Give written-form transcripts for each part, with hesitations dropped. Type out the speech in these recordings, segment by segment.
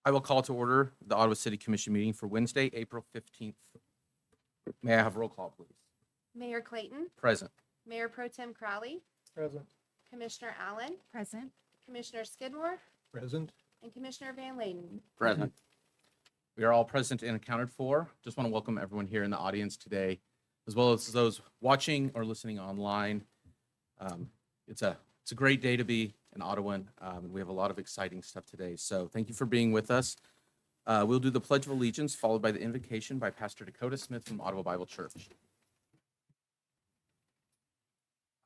I will call to order the Ottawa City Commission meeting for Wednesday, April 15th. May I have roll call, please? Mayor Clayton, Present. Mayor Pro Tem Crowley, Present. Commissioner Allen, Present. Commissioner Skidmore, Present. and Commissioner Van Layden. Present. We are all present and accounted for. Just want to welcome everyone here in the audience today, as well as those watching or listening online. It's a great day to be in Ottawa, and we have a lot of exciting stuff today. So thank you for being with us. We'll do the Pledge of Allegiance, followed by the invocation by Pastor Dakota Smith from Ottawa Bible Church.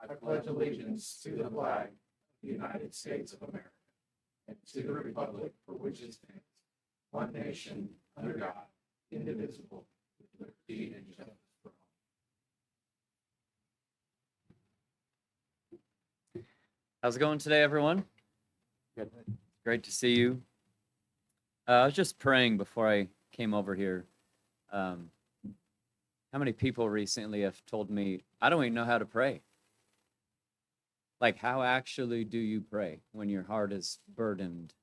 I pledge allegiance to the flag of the United States of America and to the republic for which it stands, one nation, under God, indivisible, with liberty and justice for all. How's it going today, everyone? Good. Great to see you. I was just praying before I came over here. How many people recently have told me, I don't even know how to pray? Like, how actually do you pray when your heart is burdened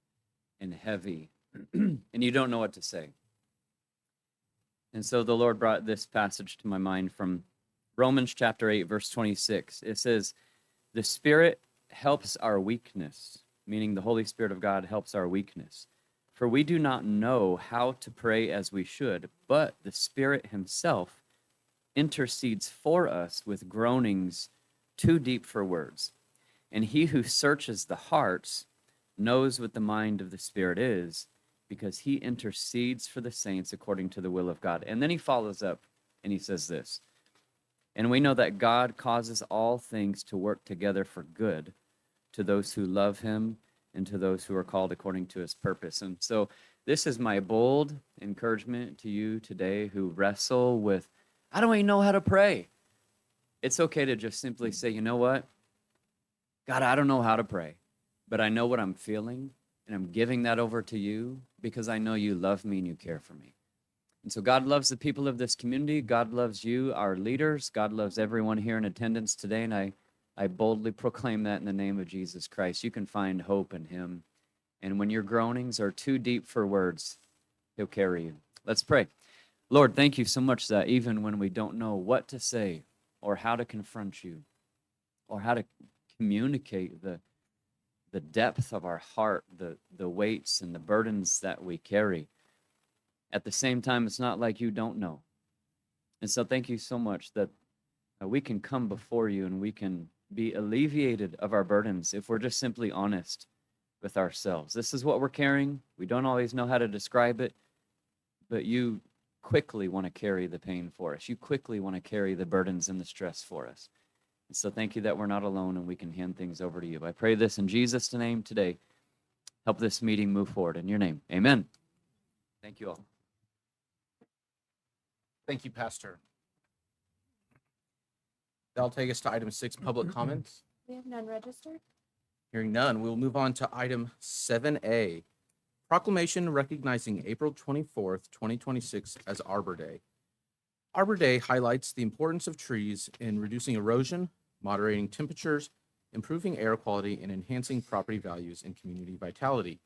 and heavy and you don't know what to say? And so the Lord brought this passage to my mind from Romans chapter 8, verse 26. It says, the Spirit helps our weakness, meaning the Holy Spirit of God helps our weakness. For we do not know how to pray as we should, but the Spirit himself intercedes for us with groanings too deep for words. And he who searches the hearts knows what the mind of the Spirit is, because he intercedes for the saints according to the will of God. And then he follows up and he says this, and we know that God causes all things to work together for good to those who love him and to those who are called according to his purpose. And so this is my bold encouragement to you today who wrestle with, I don't even know how to pray. It's okay to just simply say, you know what? God, I don't know how to pray, but I know what I'm feeling, and I'm giving that over to you because I know you love me and you care for me. And so God loves the people of this community. God loves you, our leaders. God loves everyone here in attendance today, and I boldly proclaim that in the name of Jesus Christ. You can find hope in him. And when your groanings are too deep for words, he'll carry you. Let's pray. Lord, thank you so much that even when we don't know what to say or how to confront you or how to communicate the depth of our heart, the weights and the burdens that we carry, at the same time, it's not like you don't know. And so thank you so much that we can come before you and we can be alleviated of our burdens if we're just simply honest with ourselves. This is what we're carrying. We don't always know how to describe it, but you quickly want to carry the pain for us. You quickly want to carry the burdens and the stress for us. And so thank you that we're not alone and we can hand things over to you. I pray this in Jesus' name today. Help this meeting move forward in your name. Amen. Thank you all. Thank you, Pastor. That'll take us to item 6, public comments. We have none registered. Hearing none, we'll move on to item 7A, proclamation recognizing April 24th, 2026 as Arbor Day. Arbor Day highlights the importance of trees in reducing erosion, moderating temperatures, improving air quality, and enhancing property values and community vitality.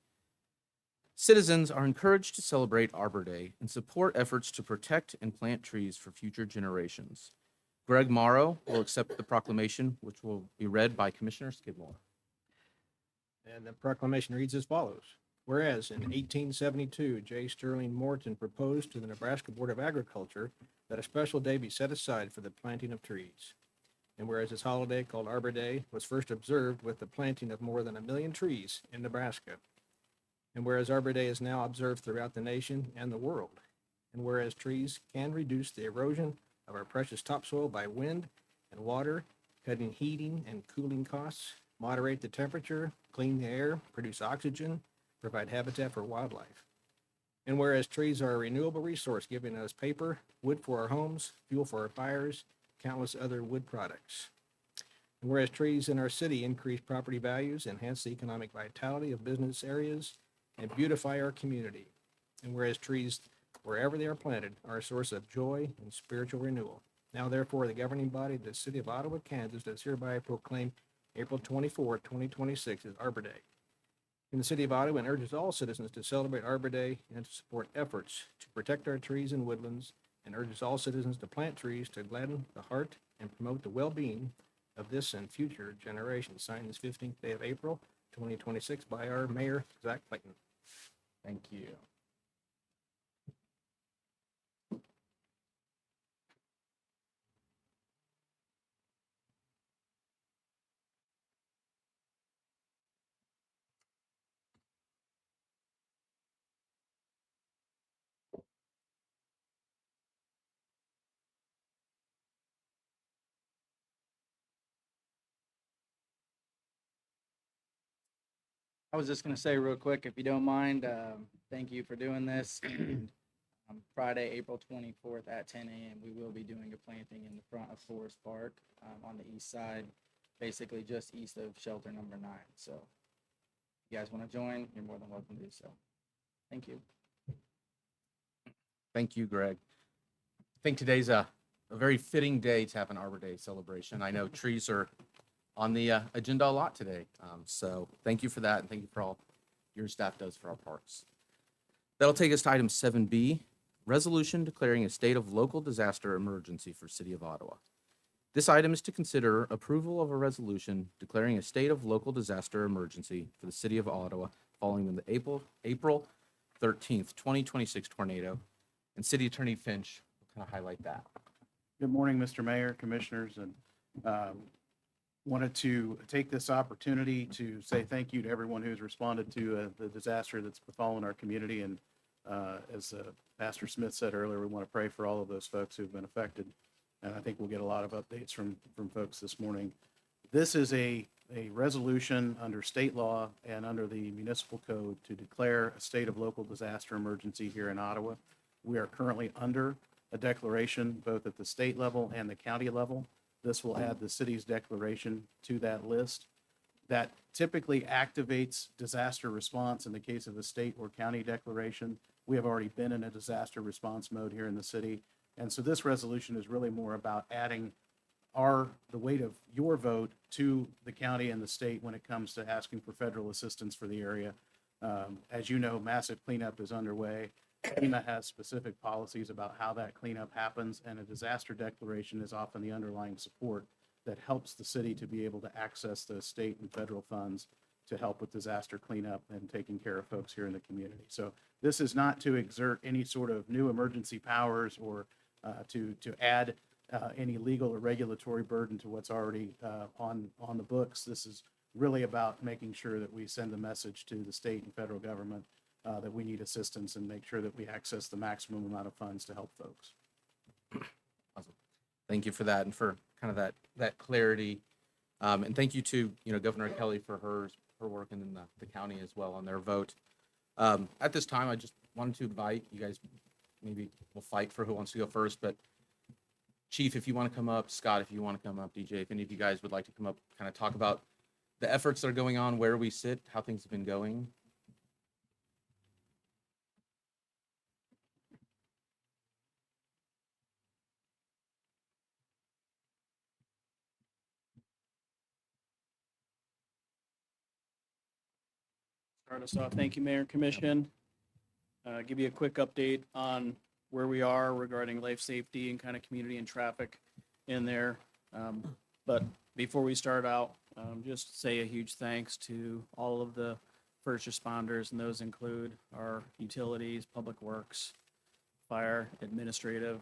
Citizens are encouraged to celebrate Arbor Day and support efforts to protect and plant trees for future generations. Greg Morrow will accept the proclamation, which will be read by Commissioner Skidmore. And the proclamation reads as follows. Whereas in 1872, J. Sterling Morton proposed to the Nebraska Board of Agriculture that a special day be set aside for the planting of trees. And whereas this holiday, called Arbor Day, was first observed with the planting of more than 1 million trees in Nebraska. And whereas Arbor Day is now observed throughout the nation and the world. And whereas trees can reduce the erosion of our precious topsoil by wind and water, cutting heating and cooling costs, moderate the temperature, clean the air, produce oxygen, provide habitat for wildlife. And whereas trees are a renewable resource, giving us paper, wood for our homes, fuel for our fires, countless other wood products. And whereas trees in our city increase property values, enhance the economic vitality of business areas, and beautify our community. And whereas trees, wherever they are planted, are a source of joy and spiritual renewal. Now, therefore, the governing body of the city of Ottawa, Kansas, does hereby proclaim April 24, 2026 as Arbor Day. in the city of Ottawa and urges all citizens to celebrate Arbor Day and to support efforts to protect our trees and woodlands, and urges all citizens to plant trees to gladden the heart and promote the well-being of this and future generations. Signed this 15th day of April, 2026 by our mayor, Zach Clayton. Thank you. I was just gonna say real quick, if you don't mind, thank you for doing this. And Friday, April 24th at 10 a.m., we will be doing a planting in the front of Forest Park on the east side, basically just east of shelter number 9. So if you guys want to join, you're more than welcome to do so. Thank you. Thank you, Greg. I think today's a very fitting day to have an Arbor Day celebration. I know trees are on the agenda a lot today. So thank you for that, and thank you for all your staff does for our parks. That'll take us to item 7B, resolution declaring a state of local disaster emergency for City of Ottawa. This item is to consider approval of a resolution declaring a state of local disaster emergency for the City of Ottawa following the April 13th, 2026 tornado. And City Attorney Finch will kind of highlight that. Good morning, Mr. Mayor, Commissioners, and wanted to take this opportunity to say thank you to everyone who's responded to the disaster that's befallen our community. And as Pastor Smith said earlier, we want to pray for all of those folks who've been affected. And I think we'll get a lot of updates from folks this morning. This is a resolution under state law and under the municipal code to declare a state of local disaster emergency here in Ottawa. We are currently under a declaration both at the state level and the county level. This will add the city's declaration to that list. That typically activates disaster response in the case of a state or county declaration. We have already been in a disaster response mode here in the city. And so this resolution is really more about adding the weight of your vote to the county and the state when it comes to asking for federal assistance for the area. As you know, massive cleanup is underway. FEMA has specific policies about how that cleanup happens, and a disaster declaration is often the underlying support that helps the city to be able to access the state and federal funds to help with disaster cleanup and taking care of folks here in the community. So this is not to exert any sort of new emergency powers or to add any legal or regulatory burden to what's already on the books. This is really about making sure that we send the message to the state and federal government that we need assistance and make sure that we access the maximum amount of funds to help folks. Awesome. Thank you for that and for kind of that clarity. And thank you to, Governor Kelly for her work and then the county as well on their vote. At this time, I just wanted to invite you guys, maybe we'll fight for who wants to go first, but Chief, if you want to come up, Scott, if you want to come up, DJ, if any of you guys would like to come up, kind of talk about the efforts that are going on, where we sit, how things have been going. Start us off. Thank you, Mayor and Commission. Give you a quick update on where we are regarding life safety and kind of community and traffic in there. But before we start out, just say a huge thanks to all of the first responders, and those include our utilities, public works, fire, administrative,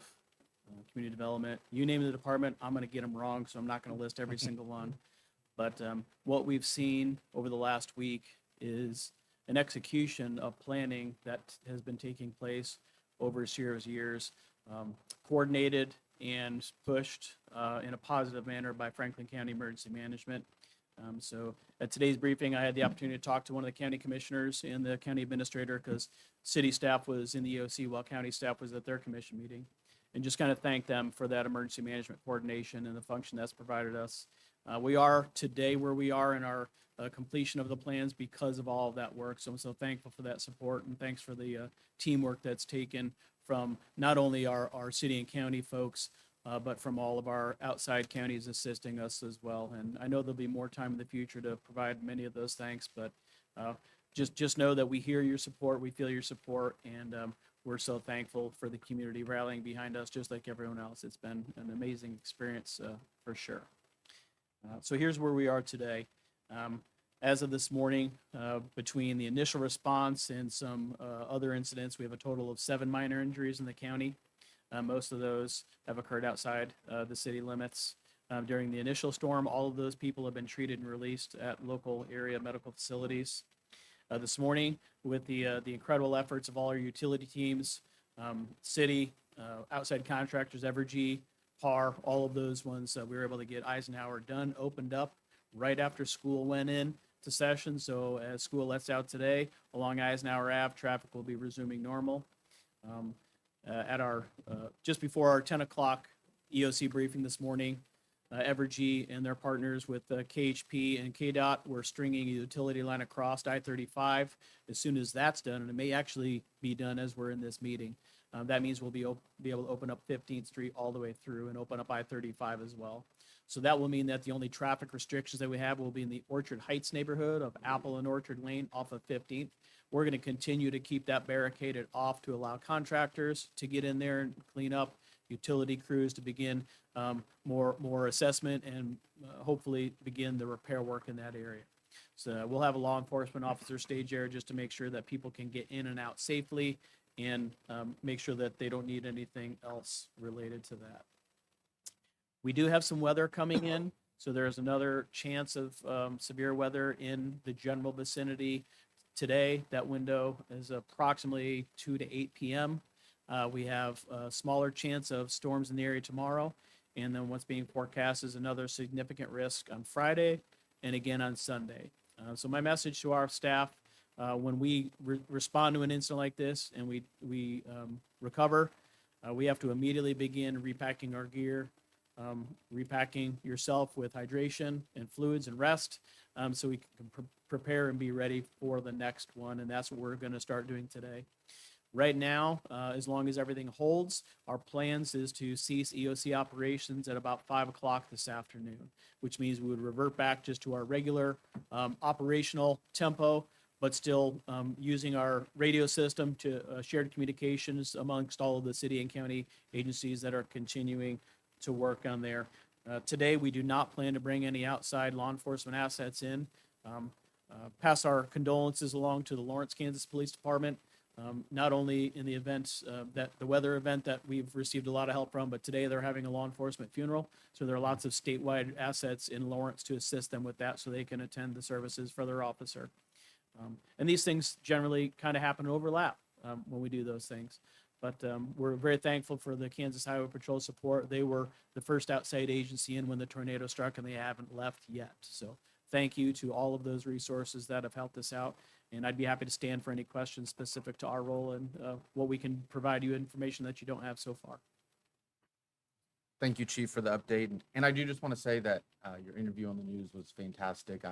community development. You name the department, I'm going to get them wrong, so I'm not going to list every single one. But what we've seen over the last week is an execution of planning that has been taking place over a series of years, coordinated and pushed in a positive manner by Franklin County Emergency Management. So at today's briefing, I had the opportunity to talk to one of the county commissioners and the county administrator because city staff was in the EOC while county staff was at their commission meeting, and just kind of thank them for that emergency management coordination and the function that's provided us. We are today where we are in our completion of the plans because of all of that work. So I'm so thankful for that support, and thanks for the teamwork that's taken from not only our city and county folks, but from all of our outside counties assisting us as well. And I know there'll be more time in the future to provide many of those thanks, but just know that we hear your support, we feel your support, and we're so thankful for the community rallying behind us, just like everyone else. It's been an amazing experience for sure. So here's where we are today. As of this morning, between the initial response and some other incidents, we have a total of 7 minor injuries in the county. Most of those have occurred outside the city limits. During the initial storm, all of those people have been treated and released at local area medical facilities. This morning, with the incredible efforts of all our utility teams, city, outside contractors, Evergy, PAR, all of those ones, we were able to get Eisenhower done, opened up right after school went in to session. So as school lets out today, along Eisenhower Ave, traffic will be resuming normal. At our, just before our 10 o'clock EOC briefing this morning, Evergy and their partners with KHP and KDOT were stringing a utility line across I-35. As soon as that's done, and it may actually be done as we're in this meeting, that means we'll be able to open up 15th Street all the way through and open up I-35 as well. So that will mean that the only traffic restrictions that we have will be in the Orchard Heights neighborhood of Apple and Orchard Lane off of 15th. We're going to continue to keep that barricaded off to allow contractors to get in there and clean up, utility crews to begin more assessment and hopefully begin the repair work in that area. So we'll have a law enforcement officer stage there just to make sure that people can get in and out safely and make sure that they don't need anything else related to that. We do have some weather coming in, so there's another chance of severe weather in the general vicinity today. That window is approximately 2 to 8 p.m. We have a smaller chance of storms in the area tomorrow, and then what's being forecast is another significant risk on Friday and again on Sunday. So my message to our staff, when we respond to an incident like this and we recover, we have to immediately begin repacking our gear, repacking yourself with hydration and fluids and rest, so we can prepare and be ready for the next one. And that's what we're going to start doing today. Right now, as long as everything holds, our plans is to cease EOC operations at about 5 o'clock this afternoon, which means we would revert back just to our regular operational tempo, but still using our radio system to shared communications amongst all of the city and county agencies that are continuing to work on there. Today, we do not plan to bring any outside law enforcement assets in. Pass our condolences along to the Lawrence, Kansas Police Department, not only in the events that the weather event that we've received a lot of help from, but today they're having a law enforcement funeral. So there are lots of statewide assets in Lawrence to assist them with that so they can attend the services for their officer. And these things generally kind of happen and overlap when we do those things. But we're very thankful for the Kansas Highway Patrol support. They were the first outside agency in when the tornado struck, and they haven't left yet. So thank you to all of those resources that have helped us out. And I'd be happy to stand for any questions specific to our role and what we can provide you information that you don't have so far. Thank you, Chief, for the update. And I do just want to say that your interview on the news was fantastic.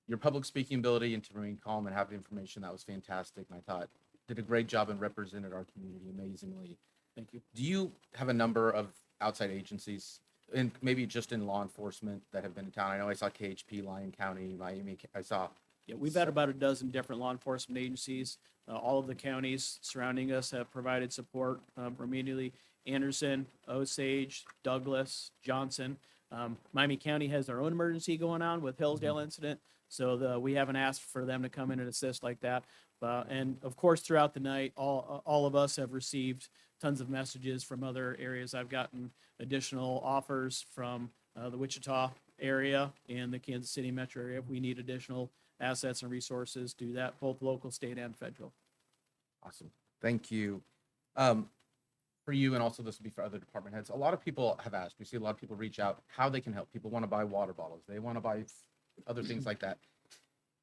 Your public speaking ability and to remain calm and have information, that was fantastic. And I thought did a great job and represented our community amazingly. Thank you. Do you have a number of outside agencies, and maybe just in law enforcement, that have been in town? I know I saw KHP, Lyon County, Miami. I saw. Yeah, we've had about a dozen different law enforcement agencies. All of the counties surrounding us have provided support immediately. Anderson, Osage, Douglas, Johnson. Miami County has their own emergency going on with Hillsdale incident, so we haven't asked for them to come in and assist like that. And of course, throughout the night, all of us have received tons of messages from other areas. I've gotten additional offers from the Wichita area and the Kansas City metro area. We need additional assets and resources to do that, both local, state, and federal. Awesome. Thank you. For you, and also this will be for other department heads, a lot of people have asked, we see a lot of people reach out, how they can help. People want to buy water bottles. They want to buy other things like that.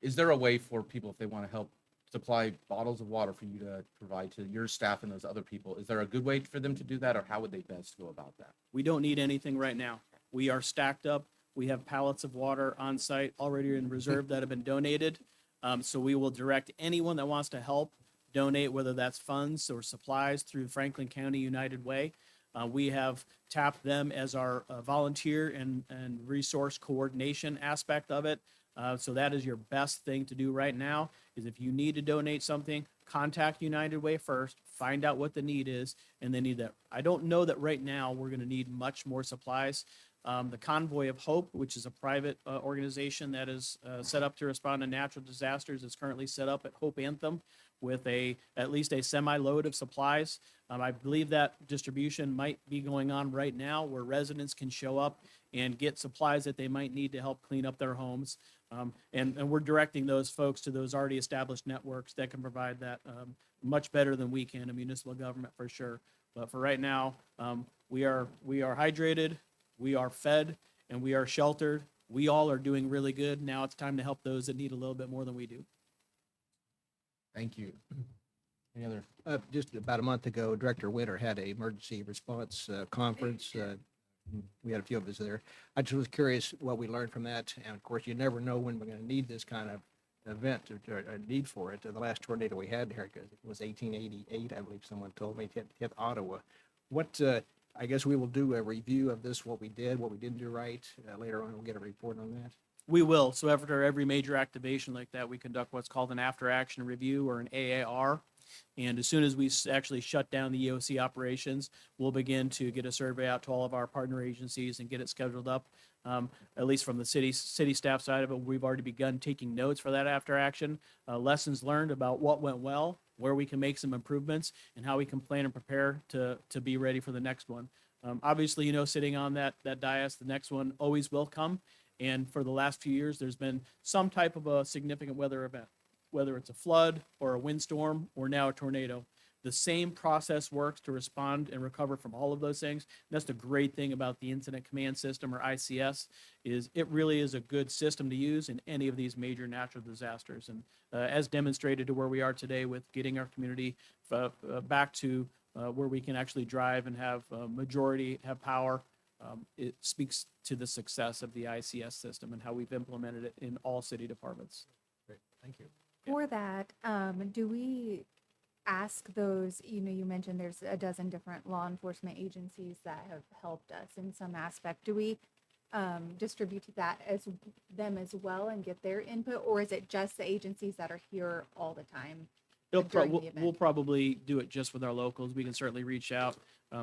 Is there a way for people, if they want to help supply bottles of water for you to provide to your staff and those other people, is there a good way for them to do that, or how would they best go about that? We don't need anything right now. We are stacked up. We have pallets of water on site already in reserve that have been donated. So we will direct anyone that wants to help donate, whether that's funds or supplies, through Franklin County United Way. We have tapped them as our volunteer and resource coordination aspect of it. So that is your best thing to do right now, is if you need to donate something, contact United Way first, find out what the need is, and then need that. I don't know that right now we're gonna need much more supplies. The Convoy of Hope, which is a private organization that is set up to respond to natural disasters, is currently set up at Hope Anthem with at least a semi-load of supplies. I believe that distribution might be going on right now, where residents can show up and get supplies that they might need to help clean up their homes. And we're directing those folks to those already established networks that can provide that much better than we can, a municipal government for sure. But for right now, we are hydrated, we are fed, and we are sheltered. We all are doing really good. Now it's time to help those that need a little bit more than we do. Thank you. Any other? Just about a month ago, Director Winter had an emergency response conference. We had a few of us there. I just was curious what we learned from that. And of course, you never know when we're going to need this kind of event or a need for it. The last tornado we had here, because it was 1888, I believe someone told me, hit Ottawa. What, I guess we will do a review of this, what we did, what we didn't do right. Later on, we'll get a report on that. We will. So after every major activation like that, we conduct what's called an after-action review, or an AAR. And as soon as we actually shut down the EOC operations, we'll begin to get a survey out to all of our partner agencies and get it scheduled up. At least from the city staff side of it, we've already begun taking notes for that after action, lessons learned about what went well, where we can make some improvements, and how we can plan and prepare to be ready for the next one. Obviously, sitting on that dais, the next one always will come. And for the last few years, there's been some type of a significant weather event, whether it's a flood or a windstorm or now a tornado. The same process works to respond and recover from all of those things. And that's the great thing about the Incident Command System, or ICS, is it really is a good system to use in any of these major natural disasters. And as demonstrated to where we are today with getting our community back to where we can actually drive and have majority have power, it speaks to the success of the ICS system and how we've implemented it in all city departments. Great, thank you. For that, do we ask those, you mentioned there's a dozen different law enforcement agencies that have helped us in some aspect. Do we distribute that as them as well and get their input, or is it just the agencies that are here all the time? During the event? We'll probably do it just with our locals. We can certainly reach out.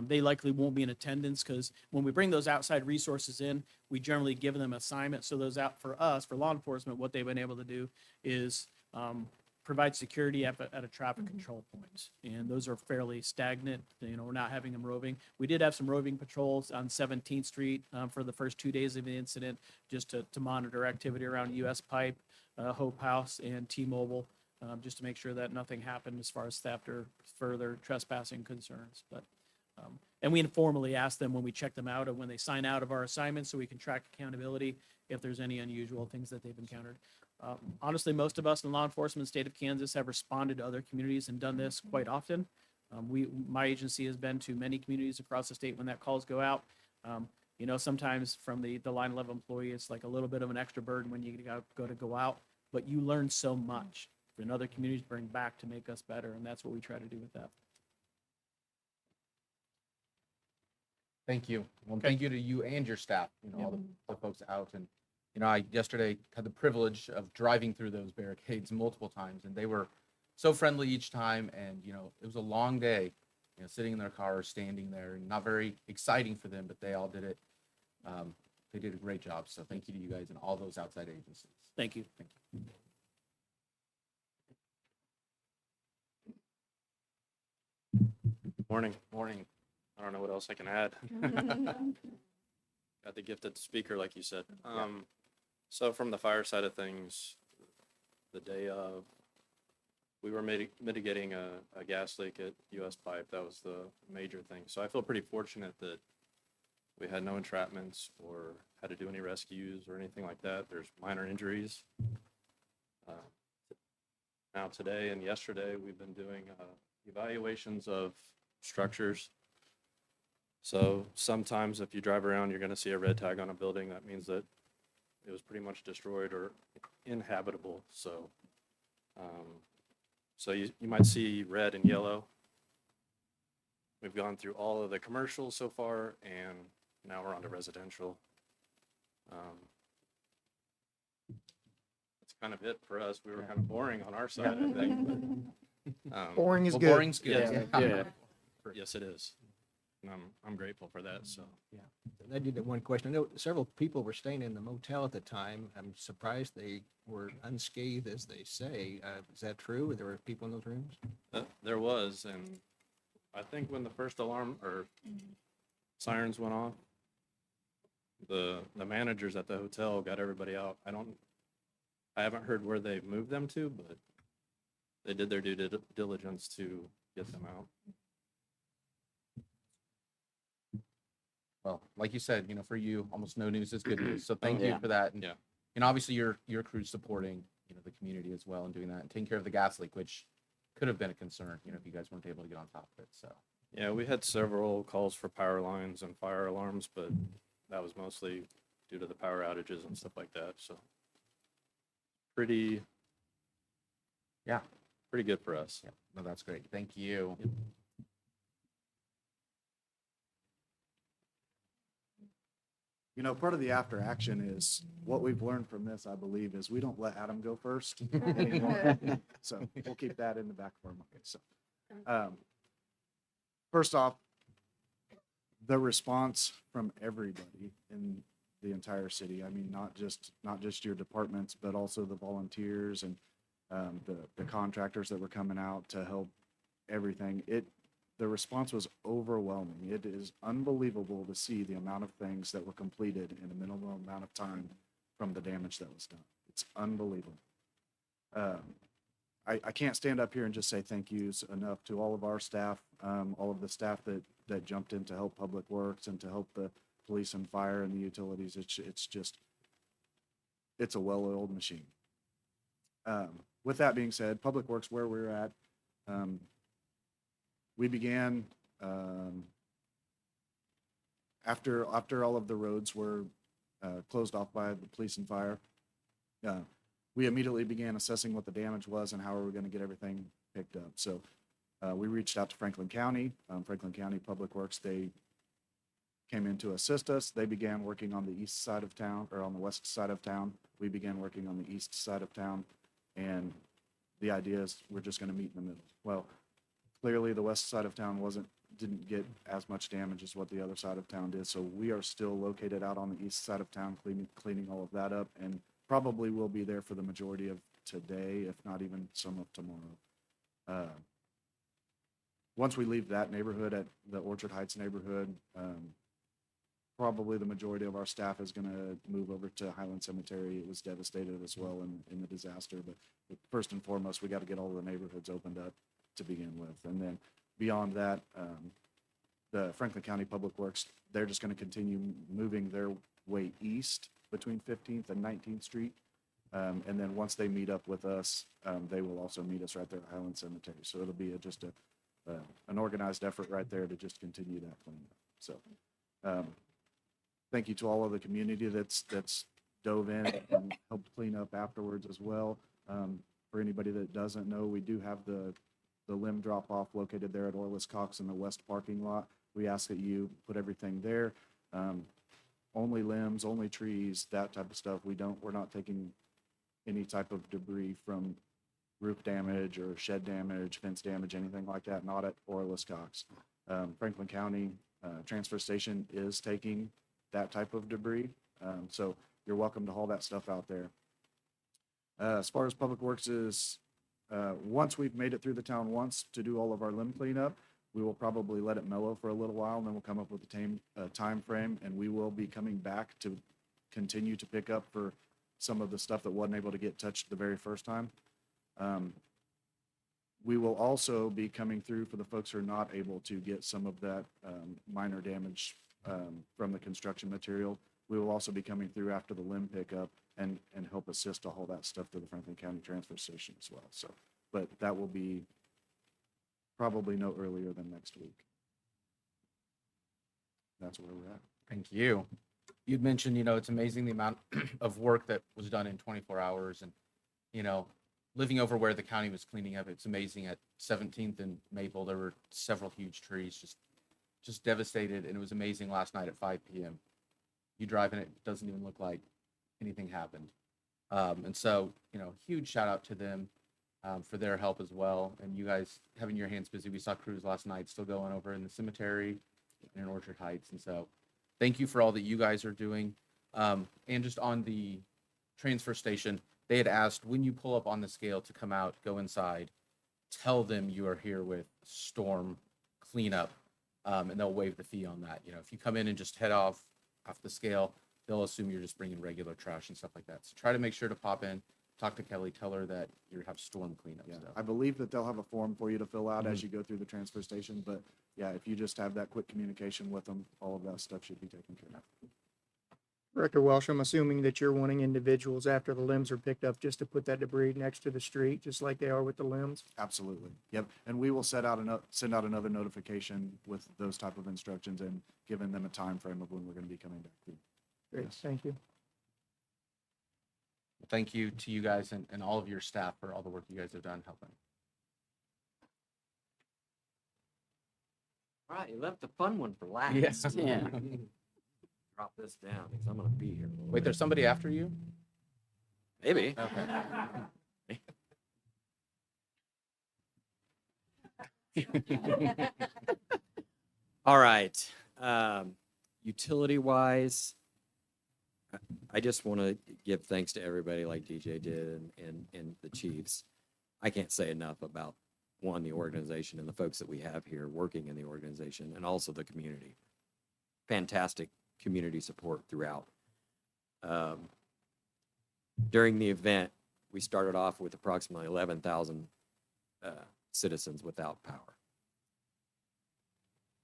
They likely won't be in attendance, because when we bring those outside resources in, we generally give them assignments. So those out for us, for law enforcement, what they've been able to do is provide security at a traffic control point. And those are fairly stagnant. We're not having them roving. We did have some roving patrols on 17th Street for the first 2 days of the incident, just to monitor activity around US Pipe, Hope House, and T-Mobile. Just to make sure that nothing happened as far as theft or further trespassing concerns. But and we informally ask them when we check them out and when they sign out of our assignments, so we can track accountability if there's any unusual things that they've encountered. Honestly, most of us in law enforcement in the state of Kansas have responded to other communities and done this quite often. My agency has been to many communities across the state when that calls go out. Sometimes from the line level employee, it's like a little bit of an extra burden when you go out, but you learn so much in other communities bring back to make us better. And that's what we try to do with that. Thank you. Well, Okay. thank you to you and your staff, all the folks out. And, I yesterday had the privilege of driving through those barricades multiple times, and they were so friendly each time. And, it was a long day, sitting in their car, standing there, and not very exciting for them, but they all did it. They did a great job. So thank you to you guys and all those outside agencies. Thank you. Thank you. Morning. Morning. I don't know what else I can add. Got the gifted speaker, like you said. So from the fire side of things, the day of, we were mitigating a gas leak at US Pipe. That was the major thing. So I feel pretty fortunate that we had no entrapments or had to do any rescues or anything like that. There's minor injuries. Now today and yesterday, we've been doing evaluations of structures. So sometimes if you drive around, you're going to see a red tag on a building. That means that it was pretty much destroyed or inhabitable. So you might see red and yellow. We've gone through all of the commercials so far, and now we're on to residential. kind of it for us. We were kind of boring on our side, I think. But, Boring is Well, good. boring's good. Yeah, yeah. yes, it is. And I'm grateful for that, so. I did have one question. I know several people were staying in the motel at the time. I'm surprised they were unscathed, as they say. Is that true? There were people in those rooms? There was, and I think when the first alarm or sirens went off, the managers at the hotel got everybody out. I haven't heard where they moved them to, but they did their due diligence to get them out. Well, like you said, for you, almost no news is good news. So thank you Yeah. for that. And, Yeah. obviously your crew's supporting, the community as well and doing that and taking care of the gas leak, which could have been a concern, if you guys weren't able to get on top of it. So, Yeah, we had several calls for power lines and fire alarms, but that was mostly due to the power outages and stuff like that, so. Pretty good for us. yeah, no, that's great. Thank you. Part of the after action is what we've learned from this, I believe, is we don't let Adam go first anymore. So we'll keep that in the back of our mind. So, first off, the response from everybody in the entire city. I mean, not just your departments, but also the volunteers and the contractors that were coming out to help everything. The response was overwhelming. It is unbelievable to see the amount of things that were completed in a minimal amount of time from the damage that was done. It's unbelievable. I can't stand up here and just say thank yous enough to all of our staff, all of the staff that jumped in to help Public Works and to help the police and fire and the utilities. It's a well-oiled machine. With that being said, Public Works, where we're at, we began after all of the roads were closed off by the police and fire. We immediately began assessing what the damage was and how we were going to get everything picked up. So we reached out to Franklin County. Franklin County Public Works, they came in to assist us. They began working on the east side of town, or on the west side of town. We began working on the east side of town, and the idea is we're just going to meet in the middle. Well, clearly the west side of town didn't get as much damage as what the other side of town did. So we are still located out on the east side of town, cleaning all of that up, and probably will be there for the majority of today, if not even some of tomorrow. Once we leave that neighborhood at the Orchard Heights neighborhood, probably the majority of our staff is going to move over to Highland Cemetery. It was devastated as well in the disaster, but first and foremost, we got to get all the neighborhoods opened up to begin with. And then beyond that, the Franklin County Public Works, they're just going to continue moving their way east between 15th and 19th Street. And then once they meet up with us, they will also meet us right there at Highland Cemetery. So it'll be just an organized effort right there to just continue that cleanup. So thank you to all of the community that's dove in and helped clean up afterwards as well. For anybody that doesn't know, we do have the limb drop-off located there at Orlis Cox in the west parking lot. We ask that you put everything there. Only limbs, only trees, that type of stuff. We're not taking any type of debris from roof damage or shed damage, fence damage, anything like that, not at Orlis Cox. Franklin County Transfer Station is taking that type of debris. So you're welcome to haul that stuff out there. As far as Public Works is, once we've made it through the town once to do all of our limb cleanup, we will probably let it mellow for a little while, and then we'll come up with a time frame, and we will be coming back to continue to pick up for some of the stuff that wasn't able to get touched the very first time. We will also be coming through for the folks who are not able to get some of that minor damage from the construction material. We will also be coming through after the limb pickup and help assist to haul that stuff to the Franklin County Transfer Station as well. So, but that will be probably no earlier than next week. That's where we're at. Thank you. You'd mentioned, it's amazing the amount of work that was done in 24 hours and, living over where the county was cleaning up. It's amazing at 17th and Maple, there were several huge trees just devastated. And it was amazing last night at 5 p.m. You drive and it doesn't even look like anything happened. And so, huge shout out to them for their help as well. And you guys having your hands busy. We saw crews last night still going over in the cemetery and in Orchard Heights. And so thank you for all that you guys are doing. And just on the transfer station, they had asked when you pull up on the scale to come out, go inside, tell them you are here with storm cleanup, and they'll waive the fee on that. If you come in and just head off the scale, they'll assume you're just bringing regular trash and stuff like that. So try to make sure to pop in, talk to Kelly, tell her that you have storm cleanup Yeah, stuff. I believe that they'll have a form for you to fill out as you go through the transfer station, but yeah, if you just have that quick communication with them, all of that stuff should be taken care of. Director Welsh, I'm assuming that you're wanting individuals after the limbs are picked up just to put that debris next to the street, just like they are with the limbs? Absolutely. Yep. And we will send out another notification with those type of instructions and giving them a time frame of when we're going to be coming back through. Great, Yes. thank you. Thank you to you guys and all of your staff for all the work you guys have done helping. All right, you left the fun one for last. Yes. Yeah. Drop this down because I'm gonna be here. a little Wait, there's bit. somebody after you? Maybe. Okay. All right. Utility wise, I just want to give thanks to everybody like DJ did and the chiefs. I can't say enough about one, the organization and the folks that we have here working in the organization, and also the community. Fantastic community support throughout. During the event, we started off with approximately 11,000 citizens without power.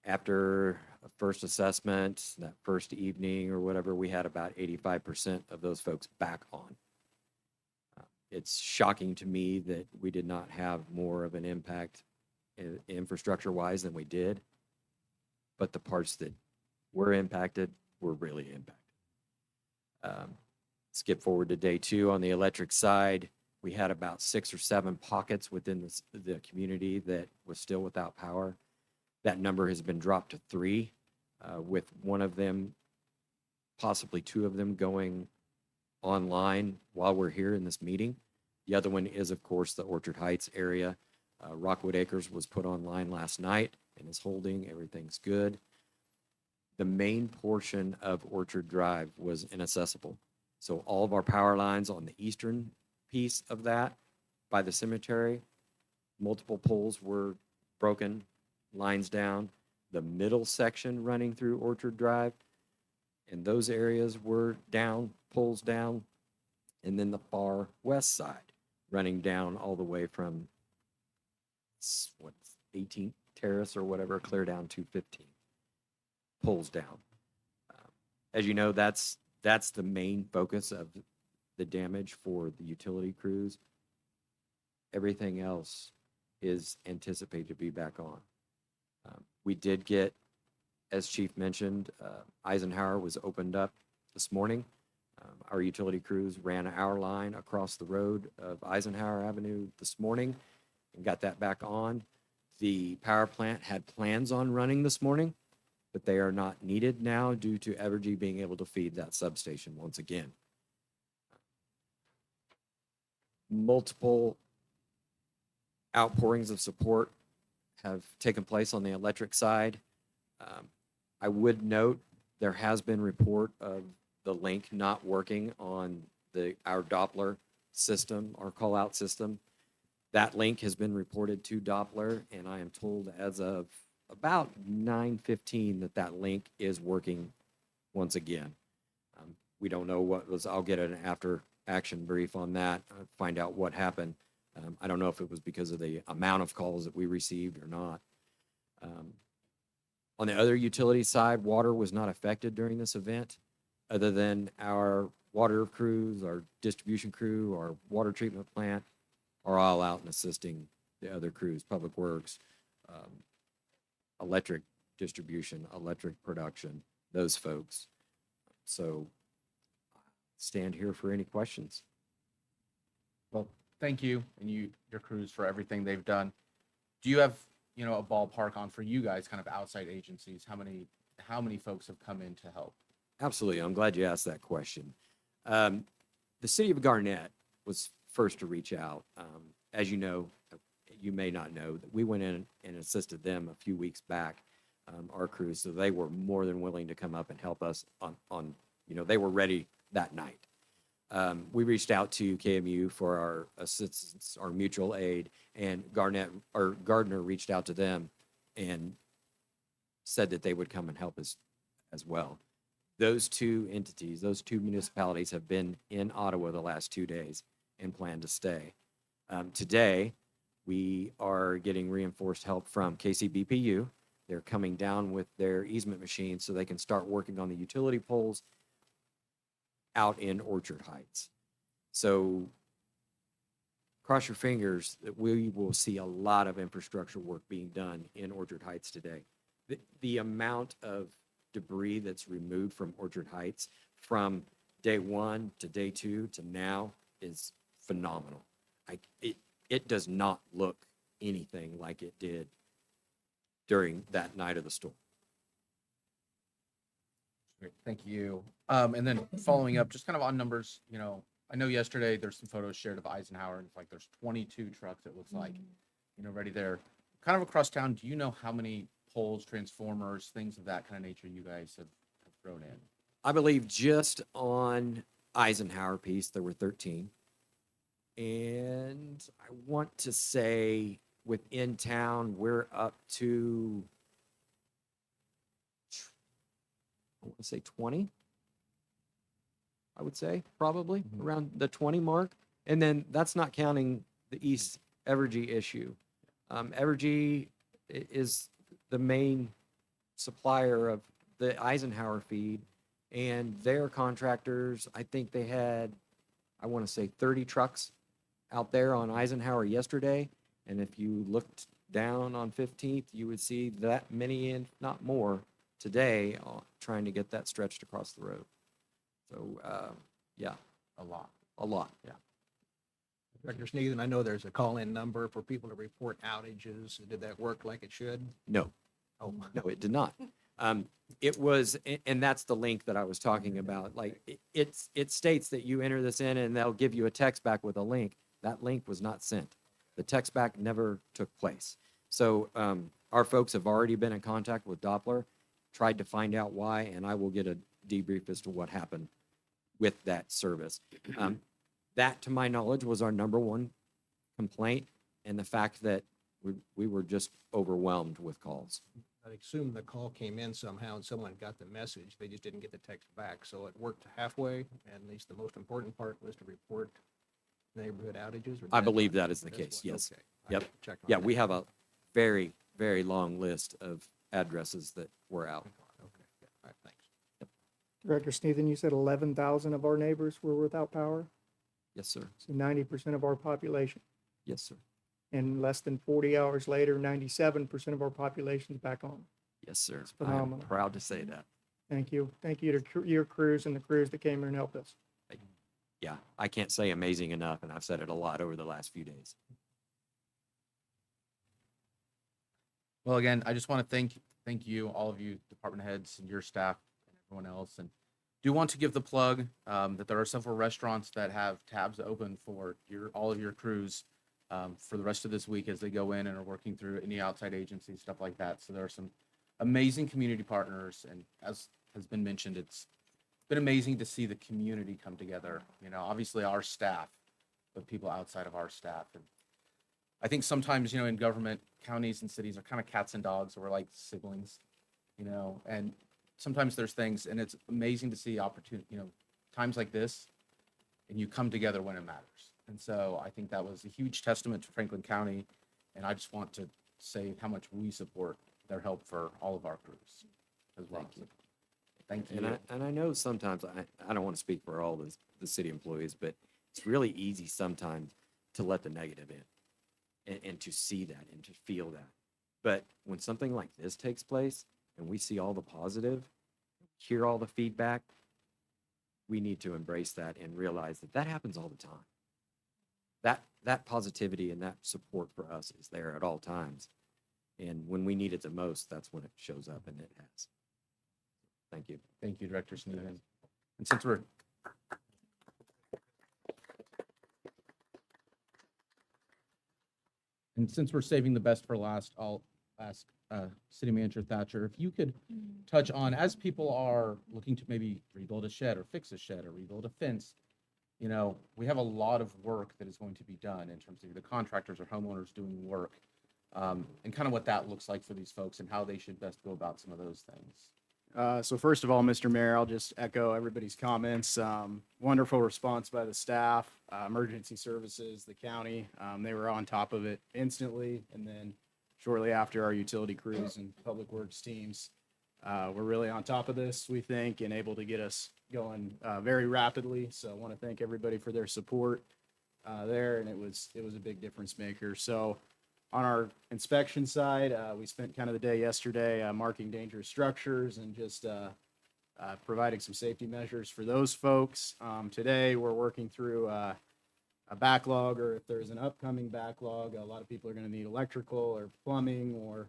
After a first assessment, that first evening or whatever, we had about 85% of those folks back on. It's shocking to me that we did not have more of an impact infrastructure-wise than we did, but the parts that were impacted were really impacted. Skip forward to day 2 on the electric side. We had about 6 or 7 pockets within the community that was still without power. That number has been dropped to 3, with one of them, possibly 2 of them going online while we're here in this meeting. The other one is, of course, the Orchard Heights area. Rockwood Acres was put online last night and is holding. Everything's good. The main portion of Orchard Drive was inaccessible. So all of our power lines on the eastern piece of that by the cemetery, multiple poles were broken, lines down. The middle section running through Orchard Drive, and those areas were down, poles down. And then the far west side running down all the way from 18th Terrace or whatever, clear down to 15. Poles down. As you know, that's the main focus of the damage for the utility crews. Everything else is anticipated to be back on. We did get, as Chief mentioned, Eisenhower was opened up this morning. Our utility crews ran our line across the road of Eisenhower Avenue this morning and got that back on. The power plant had plans on running this morning, but they are not needed now due to Evergy being able to feed that substation once again. Multiple outpourings of support have taken place on the electric side. I would note there has been report of the link not working on our Doppler system, our call-out system. That link has been reported to Doppler, and I am told as of about 9:15 that link is working once again. We don't know what was. I'll get an after-action brief on that, find out what happened. I don't know if it was because of the amount of calls that we received or not. On the other utility side, water was not affected during this event, other than our water crews, our distribution crew, our water treatment plant are all out and assisting the other crews, Public Works, electric distribution, electric production, those folks. So stand here for any questions. Well, thank you and your crews for everything they've done. Do you have, a ballpark on for you guys, kind of outside agencies? How many folks have come in to help? Absolutely. I'm glad you asked that question. The the city of Garnett was first to reach out. As you know, you may not know that we went in and assisted them a few weeks back, our crew. So they were more than willing to come up and help us on, they were ready that night. We reached out to KMU for our assistance, our mutual aid, and Gardner reached out to them and said that they would come and help us as well. Those two entities, those two municipalities have been in Ottawa the last 2 days and plan to stay. Today, we are getting reinforced help from KCBPU. They're coming down with their easement machines so they can start working on the utility poles out in Orchard Heights. So cross your fingers that we will see a lot of infrastructure work being done in Orchard Heights today. The amount of debris that's removed from Orchard Heights from day 1 to day 2 to now is phenomenal. It does not look anything like it did during that night of the storm. Great, thank you. And then following up, just kind of on numbers, I know yesterday there's some photos shared of Eisenhower, and it's like there's 22 trucks, it looks like, ready there. Kind of across town, do you know how many poles, transformers, things of that kind of nature you guys have thrown in? I believe just on Eisenhower piece, there were 13. And I want to say within town, we're up to, I want to say 20. I would say probably around the 20 mark. And then that's not counting the East Evergy issue. Evergy is the main supplier of the Eisenhower feed, and their contractors, I think they had, I want to say 30 trucks out there on Eisenhower yesterday. And if you looked down on 15th, you would see that many, and not more, today trying to get that stretched across the road. So, yeah, A lot. a lot. Yeah. Director Sneeden, I know there's a call-in number for people to report outages. Did that work like it should? No, Oh, no, it did not. It was, and that's the link that I was talking about. Like it states that you enter this in and they'll give you a text back with a link. That link was not sent. The text back never took place. So our folks have already been in contact with Doppler, tried to find out why, and I will get a debrief as to what happened with that service. That, to my knowledge, was our number one complaint, and the fact that we were just overwhelmed with calls. I assume the call came in somehow and someone got the message. They just didn't get the text back. So it worked halfway, and at least the most important part was to report neighborhood outages. Or I did believe not? that is the That's case, what- yes. okay. I Yep. have to check on Yeah, that. we have a very, very long list of addresses that were out. Okay, yeah. All right, thanks. Director Sneeden, you said 11,000 of our neighbors were without power, Yes, sir. so 90% of our population. Yes, sir. And less than 40 hours later, 97% of our population is back on. Yes, sir. I am phenomenal. proud to say that. Thank you. Thank you to your crews and the crews that came here and helped us. Yeah, I can't say amazing enough, and I've said it a lot over the last few days. Well, again, I just want to thank you, all of you, department heads and your staff and everyone else. And do want to give the plug that there are several restaurants that have tabs open for all of your crews for the rest of this week as they go in and are working through any outside agencies, stuff like that. So there are some amazing community partners, and as has been mentioned, it's been amazing to see the community come together. Obviously our staff, but people outside of our staff. And I think sometimes, in government, counties and cities are kind of cats and dogs, so we're like siblings, and sometimes there's things, and it's amazing to see opportunity, times like this, and you come together when it matters. And so I think that was a huge testament to Franklin County, and I just want to say how much we support their help for all of our crews as well. Thank you. Thank you. And I know sometimes, I don't want to speak for all the city employees, but it's really easy sometimes to let the negative in and to see that and to feel that. But when something like this takes place and we see all the positive, hear all the feedback, we need to embrace that and realize that happens all the time. That positivity and that support for us is there at all times. And when we need it the most, that's when it shows up, and it has. Thank you. Thank you, Director Sneeden. And since we're And since we're saving the best for last, I'll ask City Manager Thatcher, if you could touch on, as people are looking to maybe rebuild a shed or fix a shed or rebuild a fence, you know, we have a lot of work that is going to be done in terms of the contractors or homeowners doing work, and kind of what that looks like for these folks and how they should best go about some of those things. So first of all, Mr. Mayor, I'll just echo everybody's comments. Wonderful response by the staff, emergency services, the county. They were on top of it instantly. And then shortly after, our utility crews and public works teams were really on top of this, we think, and able to get us going very rapidly. So I want to thank everybody for their support there. And it was a big difference maker. So on our inspection side, we spent kind of the day yesterday marking dangerous structures and just providing some safety measures for those folks. Today, we're working through a backlog, or if there's an upcoming backlog, a lot of people are going to need electrical or plumbing or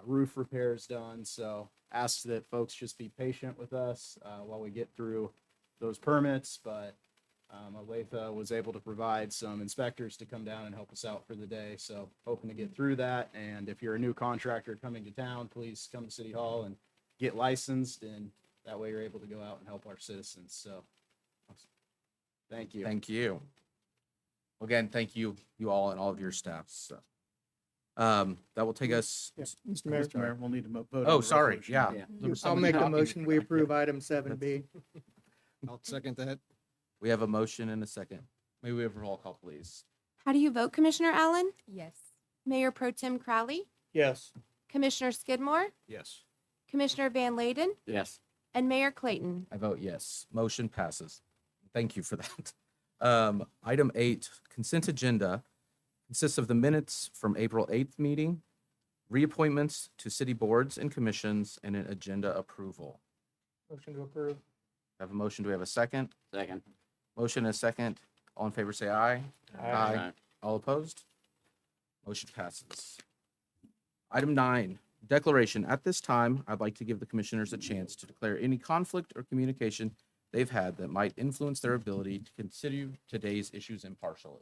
roof repairs done. So ask that folks just be patient with us while we get through those permits. But Olathe was able to provide some inspectors to come down and help us out for the day. So hoping to get through that. And if you're a new contractor coming to town, please come to City Hall and get licensed. And that way you're able to go out and help our citizens. So thank you. Thank you. Again, thank you, you all and all of your staffs. So, that will take us. Yeah, Mr. Mayor, Mr. Mayor, we'll need to vote. on Oh, the sorry. resolution. Yeah. Yeah. There was I'll somebody make a talking. motion, we approve item 7B. I'll second that. We have a motion and a second. May we have a roll call, please? How do you vote, Commissioner Allen? Yes. Mayor Pro Tem Crowley? Yes. Commissioner Skidmore? Yes. Commissioner Van Layden? Yes. And Mayor Clayton? I vote yes. Motion passes. Thank you for that. Item 8, consent agenda, consists of the minutes from April 8th meeting, reappointments to city boards and commissions, and an agenda approval. Motion to approve. Have a motion. Do we have a second? Second. Motion and a second. All in favor, say aye. All opposed? Motion passes. Item 9, declaration. At this time, I'd like to give the commissioners a chance to declare any conflict or communication they've had that might influence their ability to consider today's issues impartially.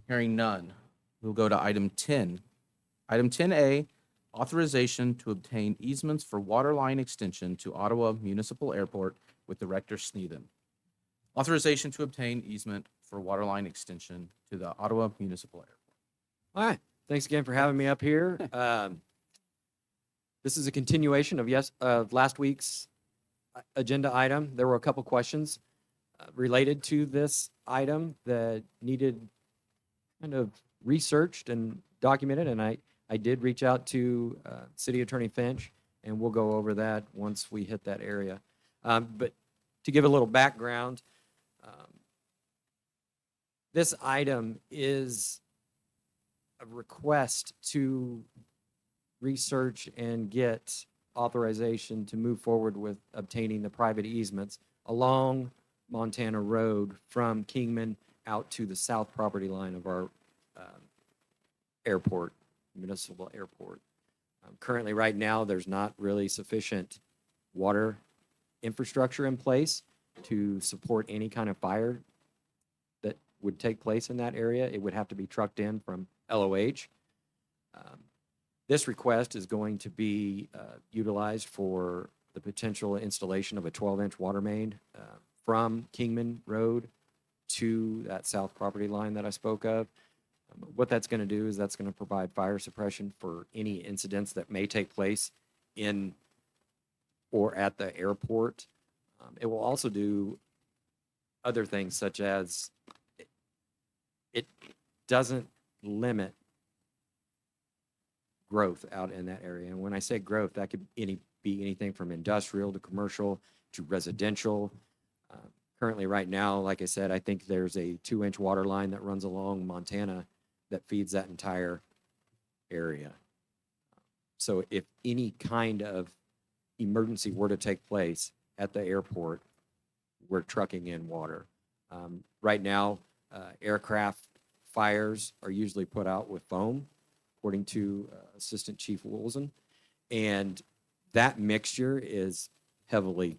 Hearing none, we'll go to item 10. Item 10A, authorization to obtain easements for water line extension to Ottawa Municipal Airport with Director Sneeden. Authorization to obtain easement for water line extension to the Ottawa Municipal Airport. All right. Thanks again for having me up here. This is a continuation of last week's agenda item. There were a couple questions related to this item that needed kind of researched and documented, and I did reach out to City Attorney Finch, and we'll go over that once we hit that area. But to give a little background, this item is a request to research and get authorization to move forward with obtaining the private easements along Montana Road from Kingman out to the south property line of our airport, municipal airport. Currently, right now, there's not really sufficient water infrastructure in place to support any kind of fire that would take place in that area. It would have to be trucked in from LOH. This request is going to be utilized for the potential installation of a 12-inch water main from Kingman Road to that south property line that I spoke of. What that's going to do is that's going to provide fire suppression for any incidents that may take place in or at the airport. It will also do other things such as it doesn't limit growth out in that area. And when I say growth, that could be anything from industrial to commercial to residential. Currently, right now, like I said, I think there's a 2-inch water line that runs along Montana that feeds that entire area. So if any kind of emergency were to take place at the airport, we're trucking in water. Right now, aircraft fires are usually put out with foam, according to Assistant Chief Wilson, and that mixture is heavily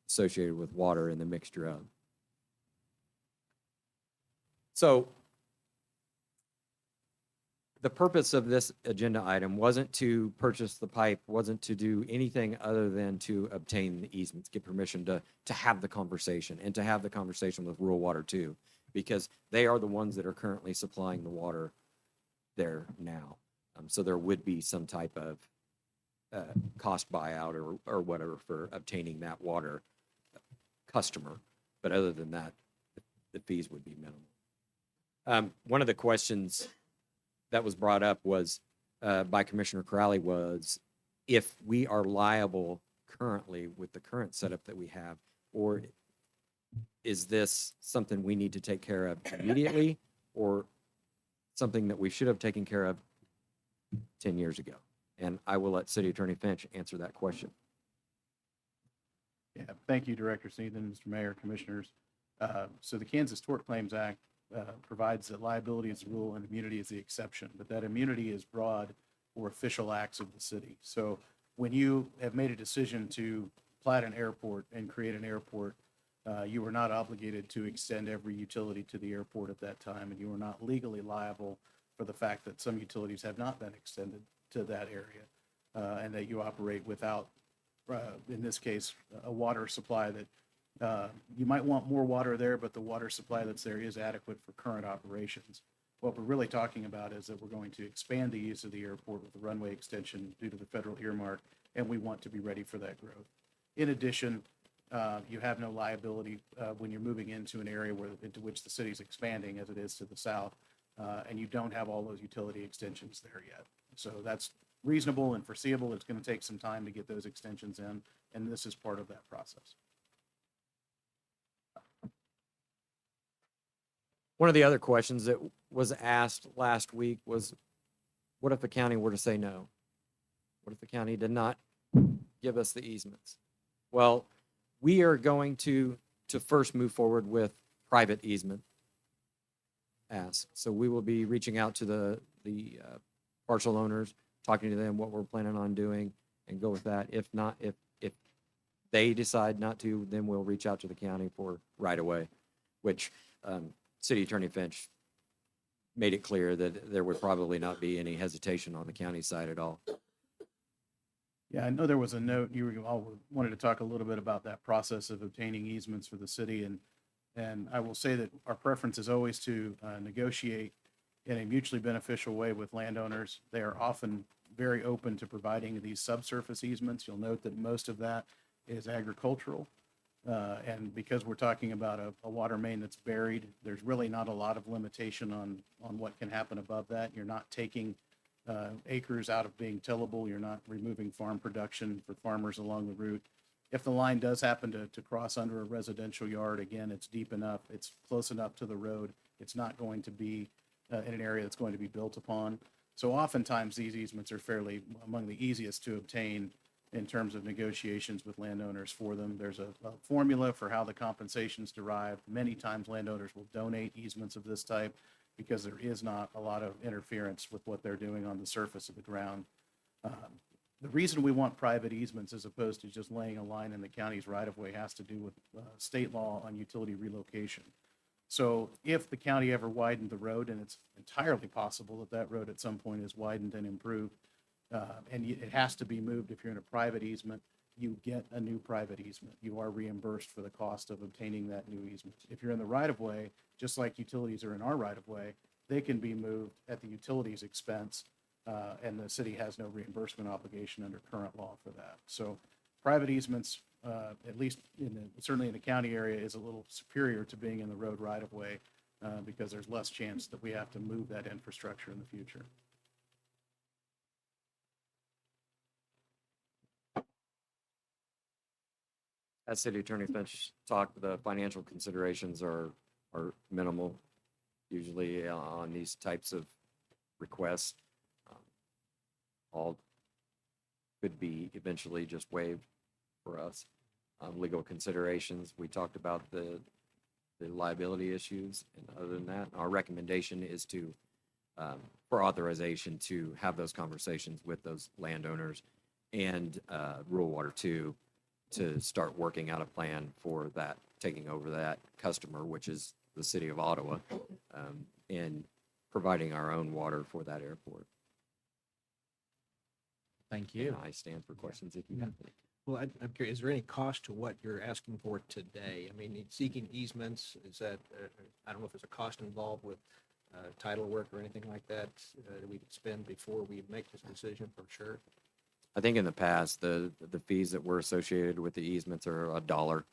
associated with water in the mixture of. So the purpose of this agenda item wasn't to purchase the pipe, wasn't to do anything other than to obtain the easements, get permission to have the conversation and to have the conversation with rural water too, because they are the ones that are currently supplying the water there now. So there would be some type of cost buyout or whatever for obtaining that water customer. But other than that, the fees would be minimal. One of the questions that was brought up was by Commissioner Crowley was if we are liable currently with the current setup that we have, or is this something we need to take care of immediately or something that we should have taken care of 10 years ago? And I will let City Attorney Finch answer that question. Yeah, thank you, Director Sneathen, Mr. Mayor, Commissioners. So the Kansas Tort Claims Act provides that liability is the rule and immunity is the exception, but that immunity is broad for official acts of the city. So when you have made a decision to plat an airport and create an airport, you are not obligated to extend every utility to the airport at that time, and you are not legally liable for the fact that some utilities have not been extended to that area, and that you operate without, in this case, a water supply that you might want more water there, but the water supply that's there is adequate for current operations. What we're really talking about is that we're going to expand the use of the airport with the runway extension due to the federal earmark, and we want to be ready for that growth. In addition, you have no liability when you're moving into an area into which the city's expanding, as it is to the south, and you don't have all those utility extensions there yet. So that's reasonable and foreseeable. It's going to take some time to get those extensions in, and this is part of that process. One of the other questions that was asked last week was, what if the county were to say no? What if the county did not give us the easements? Well, we are going to first move forward with private easement ask. So we will be reaching out to the parcel owners, talking to them what we're planning on doing, and go with that. If not, if they decide not to, then we'll reach out to the county for right of way, which City Attorney Finch made it clear that there would probably not be any hesitation on the county side at all. Yeah, I know there was a note, you all wanted to talk a little bit about that process of obtaining easements for the city, and I will say that our preference is always to negotiate in a mutually beneficial way with landowners. They are often very open to providing these subsurface easements. You'll note that most of that is agricultural. And because we're talking about a water main that's buried, there's really not a lot of limitation on what can happen above that. You're not taking acres out of being tillable. You're not removing farm production for farmers along the route. If the line does happen to cross under a residential yard, again, it's deep enough, it's close enough to the road. It's not going to be in an area that's going to be built upon. So oftentimes these easements are fairly among the easiest to obtain in terms of negotiations with landowners for them. There's a formula for how the compensation is derived. Many times landowners will donate easements of this type because there is not a lot of interference with what they're doing on the surface of the ground. The reason we want private easements as opposed to just laying a line in the county's right-of-way has to do with state law on utility relocation. So if the county ever widened the road, and it's entirely possible that that road at some point is widened and improved, and it has to be moved if you're in a private easement, you get a new private easement. You are reimbursed for the cost of obtaining that new easement. If you're in the right-of-way, just like utilities are in our right-of-way, they can be moved at the utility's expense, and the city has no reimbursement obligation under current law for that. So private easements, at least certainly in the county area, is a little superior to being in the road right-of-way because there's less chance that we have to move that infrastructure in the future. As City Attorney Finch talked, the financial considerations are minimal, usually on these types of requests. All could be eventually just waived for us. Legal considerations, we talked about the liability issues, and other than that, our recommendation is to, for authorization to have those conversations with those landowners and Rural Water 2 to start working out a plan for that, taking over that customer, which is the city of Ottawa, and providing our own water for that airport. Thank And I stand for questions if you have any. Well, I'm curious, is there any cost to what you're asking for today? I mean, seeking easements, is that, I don't know if there's a cost involved with title work or anything like that that we could spend before we make this decision for sure? I think in the past, the fees that were associated with the easements are $1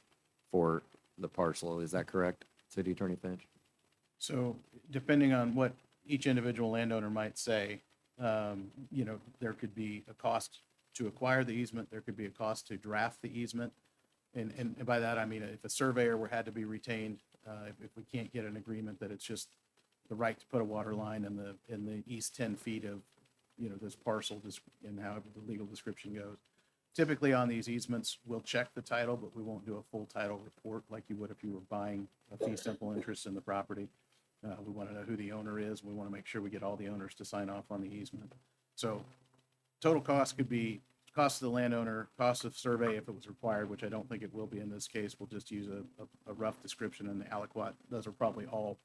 for the parcel. Is that correct, City Attorney Finch? So depending on what each individual landowner might say, there could be a cost to acquire the easement, there could be a cost to draft the easement. And by that, I mean, if a surveyor had to be retained, if we can't get an agreement that it's just the right to put a water line in the east 10 feet of, this parcel, and however the legal description goes. Typically on these easements, we'll check the title, but we won't do a full title report like you would if you were buying a fee simple interest in the property. We want to know who the owner is. We want to make sure we get all the owners to sign off on the easement. So total cost could be cost of the landowner, cost of survey if it was required, which I don't think it will be in this case. We'll just use a rough description in the aliquot. Those are probably all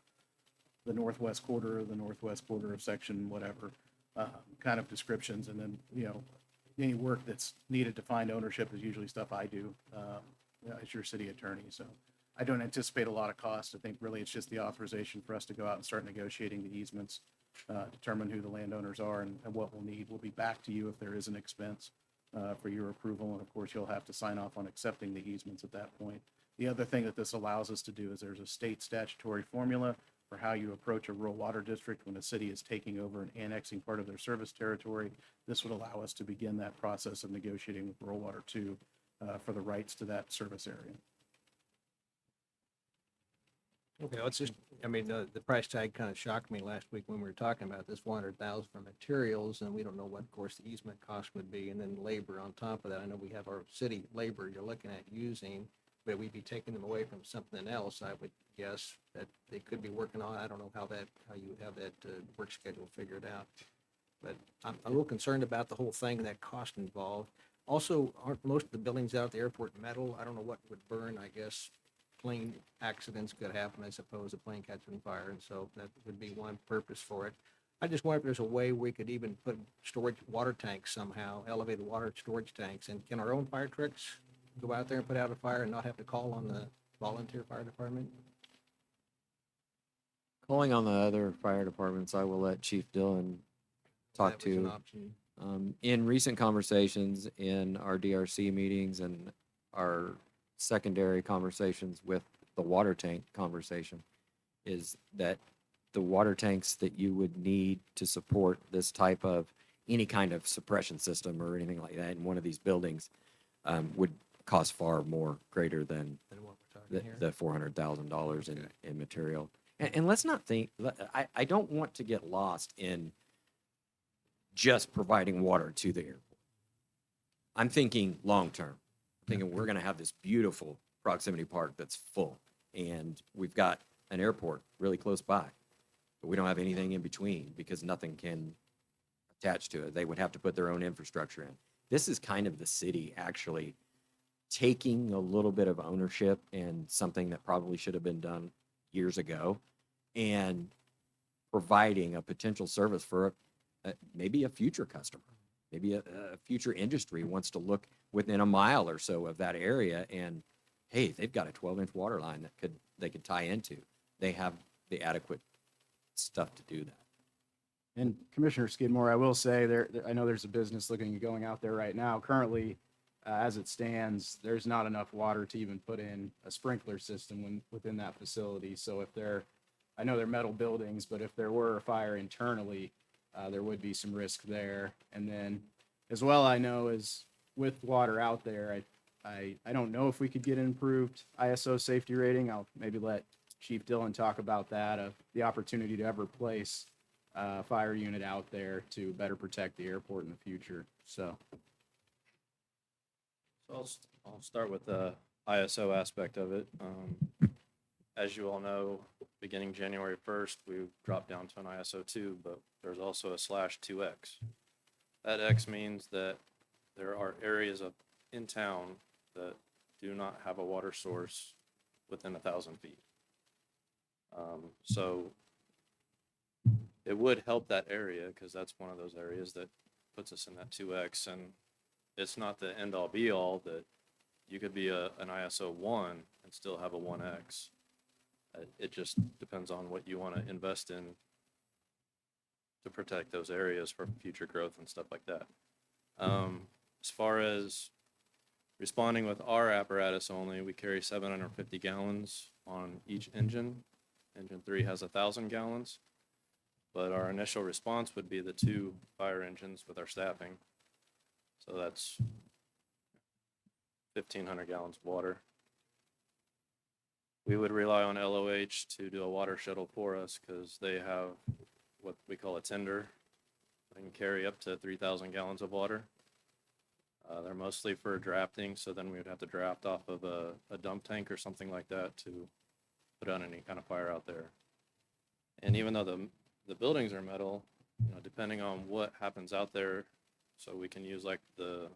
the northwest quarter of section, whatever, kind of descriptions. And then, any work that's needed to find ownership is usually stuff I do as your city attorney. So I don't anticipate a lot of cost. I think really it's just the authorization for us to go out and start negotiating the easements, determine who the landowners are and what we'll need. We'll be back to you if there is an expense for your approval. And of course, you'll have to sign off on accepting the easements at that point. The other thing that this allows us to do is there's a state statutory formula for how you approach a rural water district when a city is taking over and annexing part of their service territory. This would allow us to begin that process of negotiating with rural water 2 for the rights to that service area. Okay, let's just, the price tag kind of shocked me last week when we were talking about this 100,000 for materials, and we don't know what, of course, the easement cost would be, and then labor on top of that. I know we have our city labor you're looking at using, but we'd be taking them away from something else. I would guess that they could be working on. I don't know how you have that work schedule figured out, but I'm a little concerned about the whole thing, that cost involved. Also, aren't most of the buildings out at the airport metal? I don't know what would burn. I guess plane accidents could happen, I suppose, a plane catching fire, and so that would be one purpose for it. I just wonder if there's a way we could even put storage water tanks somehow, elevated water storage tanks, and can our own fire trucks go out there and put out a fire and not have to call on the volunteer fire department? Calling on the other fire departments, I will let Chief Dillon talk That was an to. option. In recent conversations in our DRC meetings and our secondary conversations with the water tank conversation, is that the water tanks that you would need to support this type of any kind of suppression system or anything like that in one of these buildings would cost far more greater than Than what we're talking here. the $400,000 in material. And let's not think, I don't want to get lost in just providing water to the airport. I'm thinking long-term. I'm thinking we're going to have this beautiful proximity park that's full, and we've got an airport really close by, but we don't have anything in between because nothing can attach to it. They would have to put their own infrastructure in. This is kind of the city actually taking a little bit of ownership and something that probably should have been done years ago and providing a potential service for maybe a future customer, maybe a future industry wants to look within a mile or so of that area and, hey, they've got a 12-inch water line that they could tie into. They have the adequate stuff to do that. And Commissioner Skidmore, I will say I know there's a business looking at going out there right now. Currently, as it stands, there's not enough water to even put in a sprinkler system within that facility. So I know they're metal buildings, but if there were a fire internally, there would be some risk there. And then as well, I know is with water out there, I don't know if we could get an improved ISO safety rating. I'll maybe let Chief Dillon talk about that, of the opportunity to ever place a fire unit out there to better protect the airport in the future. So I'll start with the ISO aspect of it. As you all know, beginning January 1st, we dropped down to an ISO 2, but there's also a /2X. That X means that there are areas in town that do not have a water source within 1,000 feet. So it would help that area because that's one of those areas that puts us in that 2X. And it's not the end all be all that you could be an ISO 1 and still have a 1X. It just depends on what you want to invest in to protect those areas for future growth and stuff like that. As far as responding with our apparatus only, we carry 750 gallons on each engine. Engine 3 has 1,000 gallons, but our initial response would be the 2 fire engines with our staffing. So that's 1,500 gallons of water. We would rely on LOH to do a water shuttle for us because they have what we call a tender. They can carry up to 3,000 gallons of water. They're mostly for drafting, so then we would have to draft off of a dump tank or something like that to put out any kind of fire out there. And even though the buildings are metal, depending on what happens out there, so we can use like the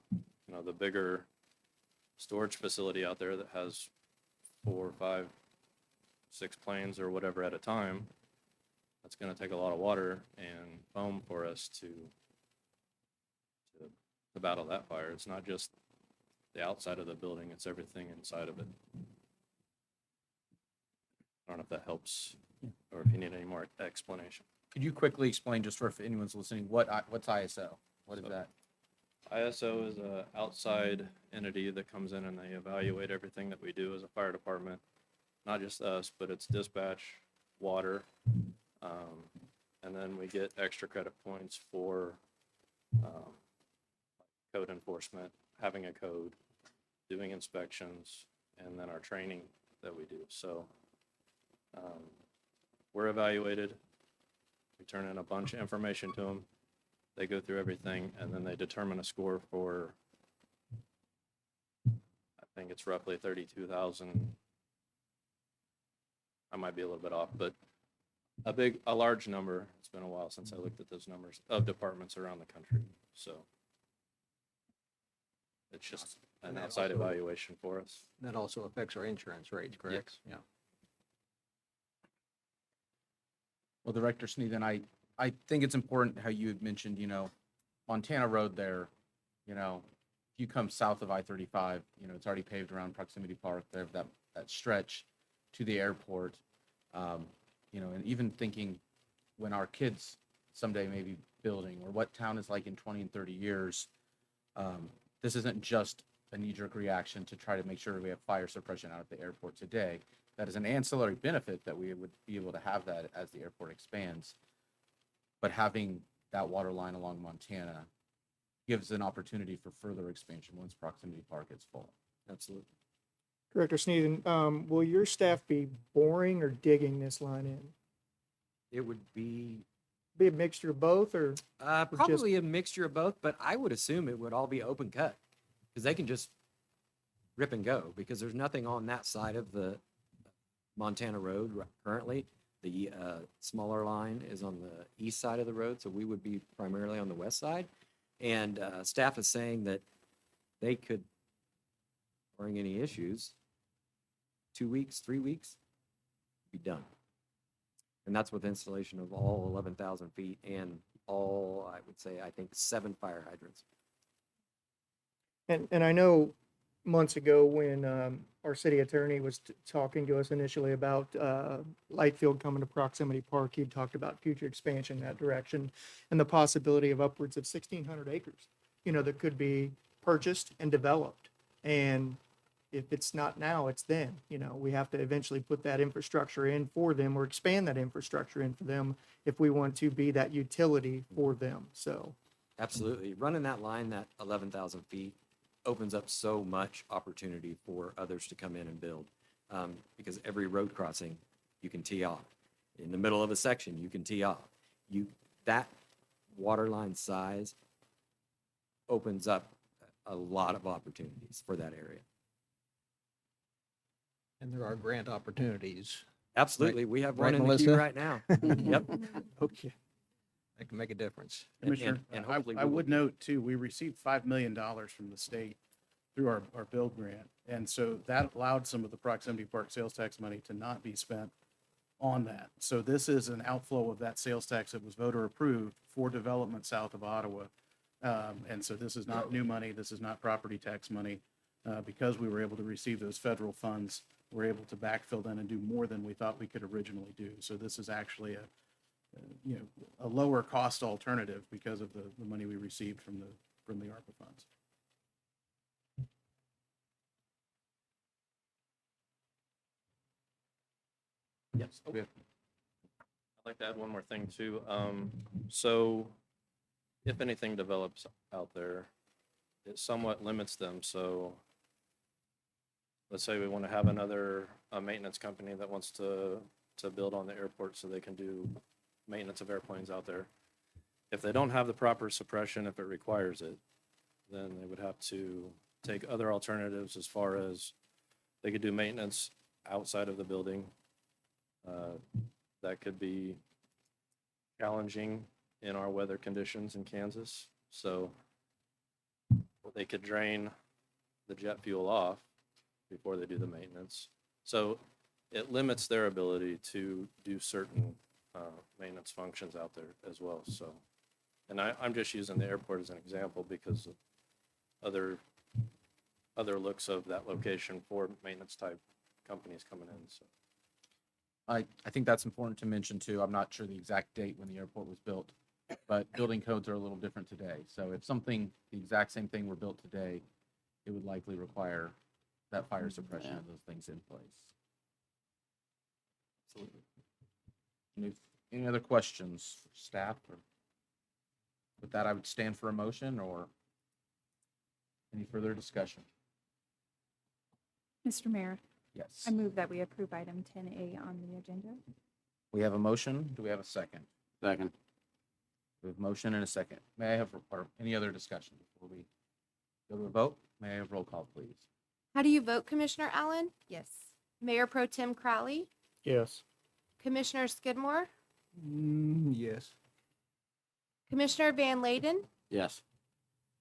bigger storage facility out there that has 4, 5, 6 planes or whatever at a time. That's going to take a lot of water and foam for us to battle that fire. It's not just the outside of the building, it's everything inside of it. I don't know if that helps or if you need any more explanation. Could you quickly explain, just for if anyone's listening, what's ISO? What is So- that? ISO is an outside entity that comes in and they evaluate everything that we do as a fire department. Not just us, but it's dispatch, water, and then we get extra credit points for code enforcement, having a code, doing inspections, and then our training that we do. So we're evaluated. We turn in a bunch of information to them. They go through everything, and then they determine a score for, I think it's roughly 32,000. I might be a little bit off, but a large number. It's been a while since I looked at those numbers of departments around the country. So it's just an And that outside also- evaluation for us. That also affects our insurance rates, correct? Yeah. Well, Director Sneed, and I think it's important how you had mentioned, Montana Road there, if you come south of I-35, it's already paved around Proximity Park. They have that stretch to the airport. And even thinking when our kids someday may be building or what town is like in 20 and 30 years, this isn't just a knee-jerk reaction to try to make sure we have fire suppression out at the airport today. That is an ancillary benefit that we would be able to have that as the airport expands. But having that water line along Montana gives an opportunity for further expansion once Proximity Park is full. Absolutely. Director Sneeden, will your staff be boring or digging this line in? It would be Be a mixture of both, or? probably a mixture of both, but I would assume it would all be open cut because they can just rip and go because there's nothing on that side of the Montana Road currently. The smaller line is on the east side of the road, so we would be primarily on the west side. And staff is saying that they could, barring any issues, 2 weeks, 3 weeks, be done. And that's with installation of all 11,000 feet and all, I would say, I think 7 fire hydrants. And I know months ago when our city attorney was talking to us initially about Lightfield coming to Proximity Park, he talked about future expansion in that direction and the possibility of upwards of 1,600 acres, that could be purchased and developed. And if it's not now, it's then. We have to eventually put that infrastructure in for them or expand that infrastructure in for them if we want to be that utility for them. So Absolutely. Running that line, that 11,000 feet, opens up so much opportunity for others to come in and build. Because every road crossing, you can tee off. In the middle of a section, you can tee off. That water line size opens up a lot of opportunities for that area. And there are grant opportunities. Absolutely. We have one Right, in the queue Melissa? right now. Yep. Okay. That can make a difference. Commissioner, and I hopefully I we will would be- note too, we received $5 million from the state through our build grant. And so that allowed some of the Proximity Park sales tax money to not be spent on that. So this is an outflow of that sales tax that was voter approved for development south of Ottawa. And so this is not new money. This is not property tax money. Because we were able to receive those federal funds, we're able to backfill them and do more than we thought we could originally do. So this is actually a lower cost alternative because of the money we received from the ARPA funds. Yes. We have- I'd like to add one more thing too. So if anything develops out there, it somewhat limits them. So let's say we want to have another maintenance company that wants to build on the airport so they can do maintenance of airplanes out there. If they don't have the proper suppression, if it requires it, then they would have to take other alternatives as far as they could do maintenance outside of the building. That could be challenging in our weather conditions in Kansas. So they could drain the jet fuel off before they do the maintenance. So it limits their ability to do certain maintenance functions out there as well. So, and I'm just using the airport as an example because of other looks of that location for maintenance type companies coming in. So. I think that's important to mention too. I'm not sure the exact date when the airport was built, but building codes are a little different today. So if something, the exact same thing were built today, it would likely require that fire suppression of those things in place. Absolutely. Any other questions for staff? Or with that, I would stand for a motion or any further discussion. Mr. Mayor, Yes. I move that we approve item 10A on the agenda. We have a motion. Do we have a second? Second. We have a motion and a second. May I have or any other discussion before we go to a vote? May I have roll call, please? How do you vote, Commissioner Allen? Yes. Mayor Pro Tem Crowley? Yes. Commissioner Skidmore? Yes. Commissioner Van Layden? Yes.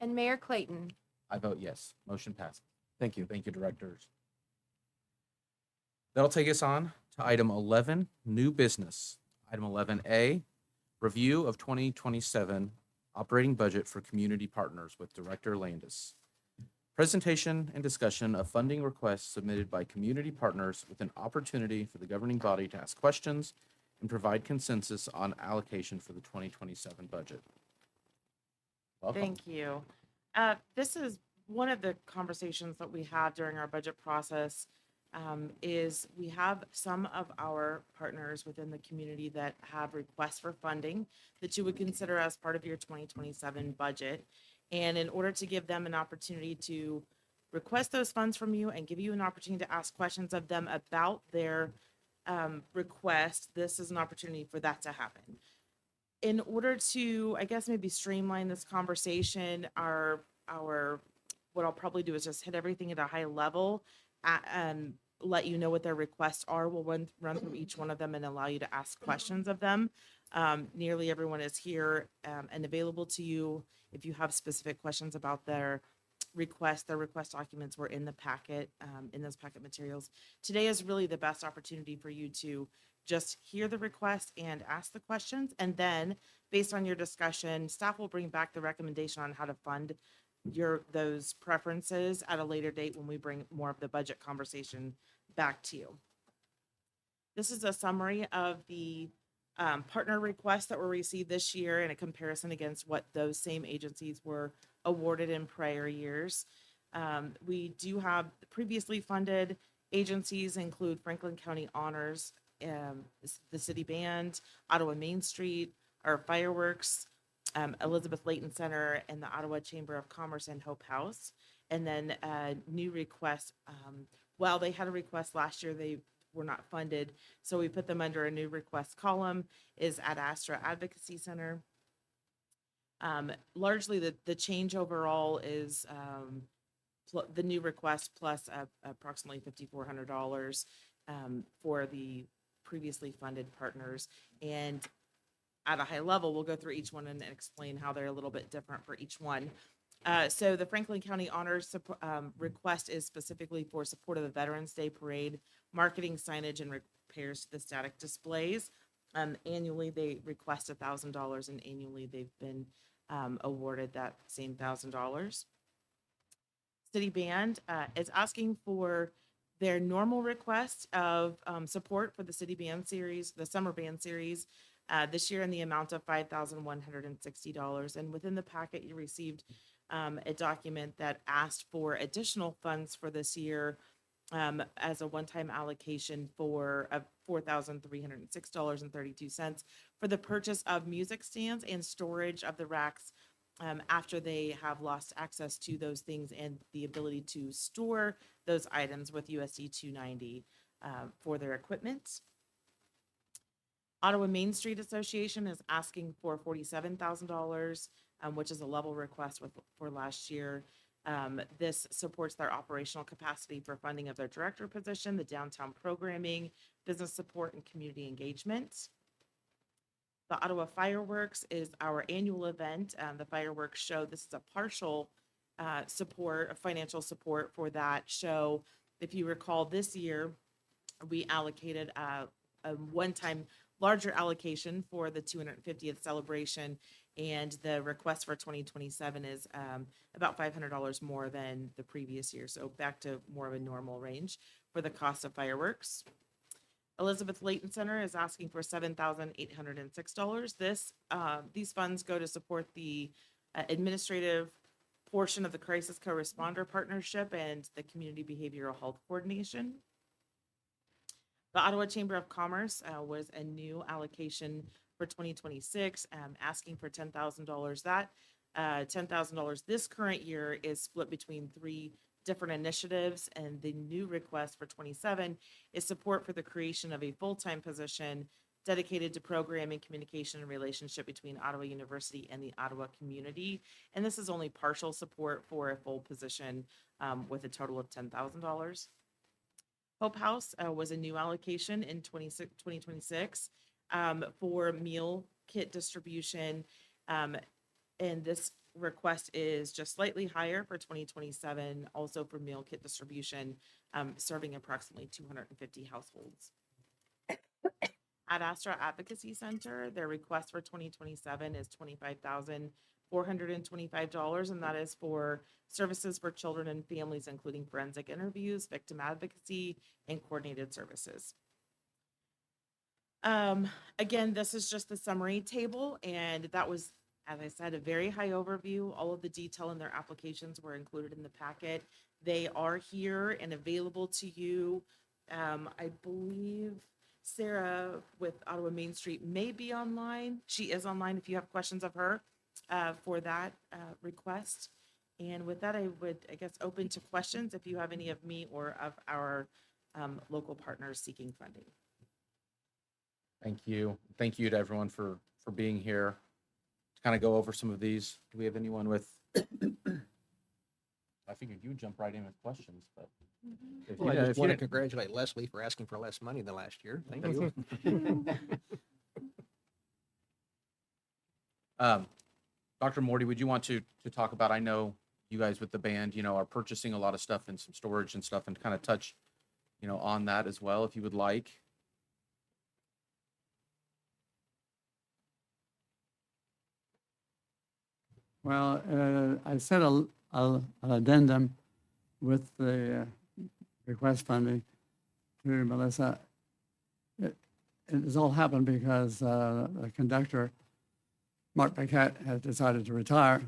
And Mayor Clayton? I vote yes. Motion passes. Thank you. Thank you, directors. That'll take us on to item 11, new business. Item 11A, review of 2027 operating budget for community partners with Director Landis. Presentation and discussion of funding requests submitted by community partners with an opportunity for the governing body to ask questions and provide consensus on allocation for the 2027 budget. Welcome. Thank you. This is one of the conversations that we had during our budget process. Is we have some of our partners within the community that have requests for funding that you would consider as part of your 2027 budget. And in order to give them an opportunity to request those funds from you and give you an opportunity to ask questions of them about their request, this is an opportunity for that to happen. In order to, I guess, maybe streamline this conversation, what I'll probably do is just hit everything at a high level and let you know what their requests are. We'll run through each one of them and allow you to ask questions of them. Nearly everyone is here and available to you. If you have specific questions about their request documents were in the packet, in those packet materials. Today is really the best opportunity for you to just hear the request and ask the questions. And then based on your discussion, staff will bring back the recommendation on how to fund those preferences at a later date when we bring more of the budget conversation back to you. This is a summary of the partner requests that were received this year in a comparison against what those same agencies were awarded in prior years. We do have previously funded agencies include Franklin County Honors, the City Band, Ottawa Main Street, our fireworks, Elizabeth Layton Center, and the Ottawa Chamber of Commerce and Hope House. And then new requests, while they had a request last year, they were not funded. So we put them under a new request column, is Ad Astra Advocacy Center. Largely the change overall is the new request plus approximately $5,400 for the previously funded partners. And at a high level, we'll go through each one and explain how they're a little bit different for each one. So the Franklin County Honors request is specifically for support of the Veterans Day Parade, marketing, signage, and repairs to the static displays. Annually, they request $1,000, and annually they've been awarded that same $1,000. City Band is asking for their normal request of support for the City Band Series, the Summer Band Series, this year in the amount of $5,160. And within the packet, you received a document that asked for additional funds for this year as a one-time allocation for $4,306.32 for the purchase of music stands and storage of the racks after they have lost access to those things and the ability to store those items with USD 290 for their equipment. Ottawa Main Street Association is asking for $47,000, which is a level request for last year. This supports their operational capacity for funding of their director position, the downtown programming, business support, and community engagement. The Ottawa Fireworks is our annual event. The fireworks show, this is a partial support, a financial support for that show. If you recall, this year, we allocated a one-time larger allocation for the 250th celebration, and the request for 2027 is about $500 more than the previous year, so back to more of a normal range for the cost of fireworks. Elizabeth Layton Center is asking for $7,806. These funds go to support the administrative portion of the Crisis Co-Responder Partnership and the Community Behavioral Health Coordination. The Ottawa Chamber of Commerce was a new allocation for 2026, asking for $10,000. That $10,000 this current year is split between 3 different initiatives, and the new request for 27 is support for the creation of a full-time position dedicated to programming, communication, and relationship between Ottawa University and the Ottawa community. And this is only partial support for a full position with a total of $10,000. Hope House was a new allocation in 2026 for meal kit distribution. And this request is just slightly higher for 2027, also for meal kit distribution, serving approximately 250 households. Ad Astra Advocacy Center, their request for 2027 is $25,425, and that is for services for children and families, including forensic interviews, victim advocacy, and coordinated services. Again, this is just the summary table, and that was, as I said, a very high overview. All of the detail in their applications were included in the packet. They are here and available to you. I believe Sarah with Ottawa Main Street may be online. She is online if you have questions of her for that request. And with that, I would, I guess, open to questions if you have any of me or of our local partners seeking funding. Thank you. Thank you to everyone for being here to kind of go over some of these. Do we have anyone with? I figured you'd jump right in with questions, but. If Well, you- I if just you want to didn't- congratulate Leslie for asking for less money than last year. Thank you. Dr. Morty, would you want to talk about, I know you guys with the band, are purchasing a lot of stuff and some storage and stuff, and kind of touch, on that as well, if you would like. Well, I sent an addendum with the request funding to Melissa. It has all happened because the conductor, Mark Paquette, has decided to retire.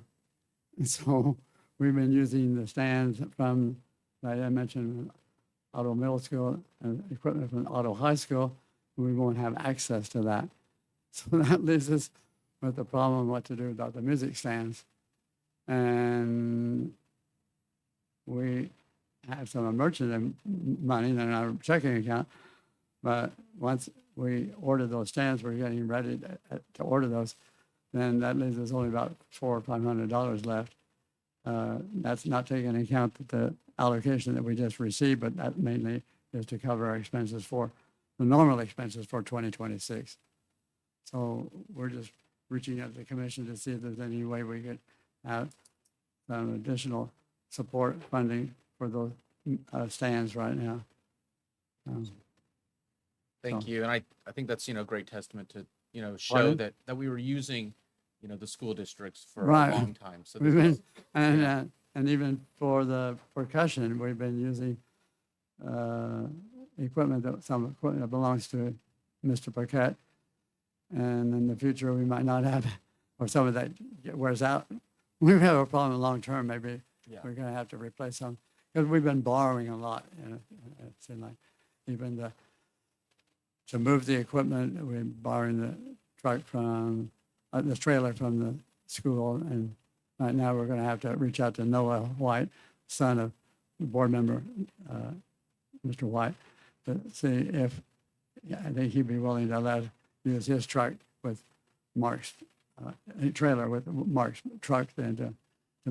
And so we've been using the stands from, like I mentioned, Ottawa Middle School and equipment from Ottawa High School. We won't have access to that. So that leaves us with the problem what to do about the music stands. And we have some emergency money in our checking account, but once we order those stands, we're getting ready to order those, then that leaves us only about $400 or $500 left. That's not taking into account the allocation that we just received, but that mainly is to cover our expenses for the normal expenses for 2026. So we're just reaching out to the commission to see if there's any way we could have some additional support funding for those stands right now. Thank So- you. And I think that's, great testament to, show Pardon? that we were using, the school districts for Right. a long time. So We've this been, is- and even for the percussion, we've been using some equipment that belongs to Mr. Paquette. And in the future, we might not have, or some of that wears out. We have a problem long term, maybe Yeah. we're gonna have to replace some, because we've been borrowing a lot. It's in like, even to move the equipment, we're borrowing the truck from, the trailer from the school. And right now, we're gonna have to reach out to Noah White, son of the board member, Mr. White, to see if, I think he'd be willing to let use his truck with Mark's, a trailer with Mark's truck then to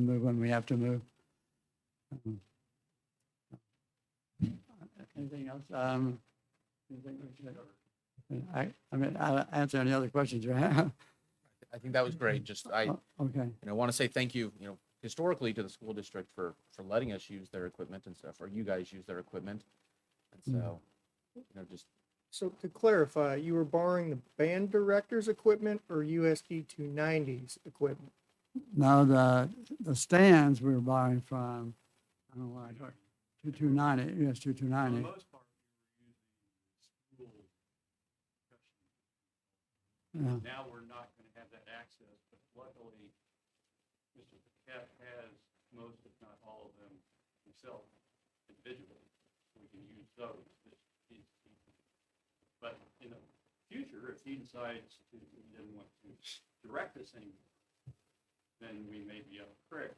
move when we have to move. Anything else? Anything we should- I mean, I'll answer any other questions you have. I think that was great. Just, Okay. want to say thank you, historically to the school district for letting us use their equipment and stuff, or you guys use their equipment. And so, just, So to clarify, you were borrowing the band director's equipment or USD 290's equipment? Now, the stands we were buying from, I don't know why I talked, 2290, US 2290. Yeah. Now we're not gonna have that access, but luckily, Mr. Paquette has most, if not all of them himself individually. We can use those. But in the future, if he decides he doesn't want to direct this anymore, then we may be up a creek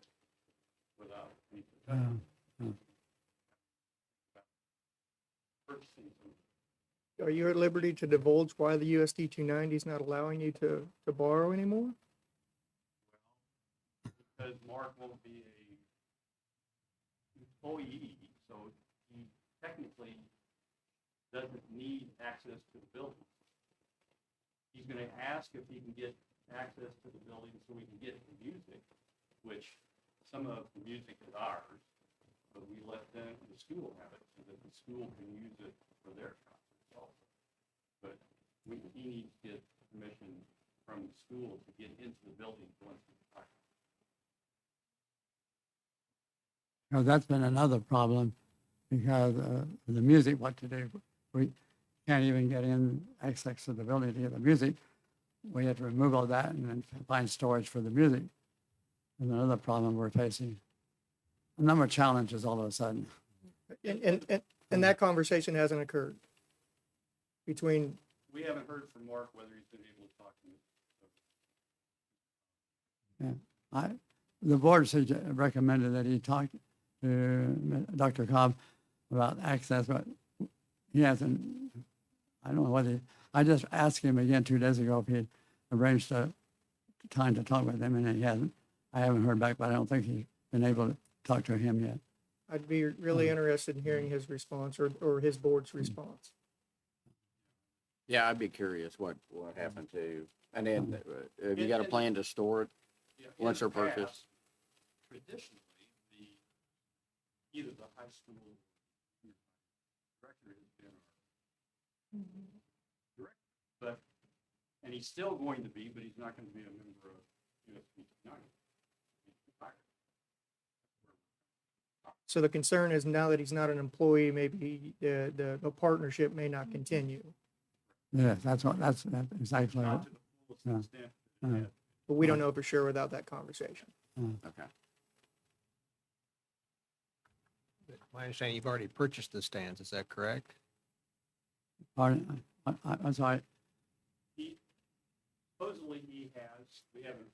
without any protection. Purchasing some. Are you at liberty to divulge why the USD 290 is not allowing you to borrow anymore? Because Mark won't be a employee, so he technically doesn't need access to the building. He's gonna ask if he can get access to the building so we can get the music, which some of the music is ours, but we let the school have it so that the school can use it for their concerts also. But he needs to get permission from the school to get into the building once he's hired. That's been another problem because the music, what to do? We can't even get in access to the building to get the music. We have to remove all that and then find storage for the music. Is another problem we're facing. A number of challenges all of a sudden. And that conversation hasn't occurred between, We haven't heard from Mark whether he's been able to talk to me. The board recommended that he talk to Dr. Cobb about access, but he hasn't, I don't know whether, I just asked him again 2 days ago if he arranged a time to talk with him, and he hasn't. I haven't heard back, but I don't think he's been able to talk to him yet. I'd be really interested in hearing his response or his board's response. Yeah, I'd be curious what happened to, and then have you got a plan to store it Yeah, in once the they're purchased? past, Traditionally, either the high school director has been our director, but, and he's still going to be, but he's not going to be a member of USP tonight. So the concern is now that he's not an employee, maybe the partnership may not continue. Yes, that's exactly Not what. to the fullest Yeah. extent that it Yeah. had. But we don't know for sure without that conversation. Okay. My understanding, you've already purchased the stands, is that correct? Pardon? I'm sorry. Supposedly he has, we haven't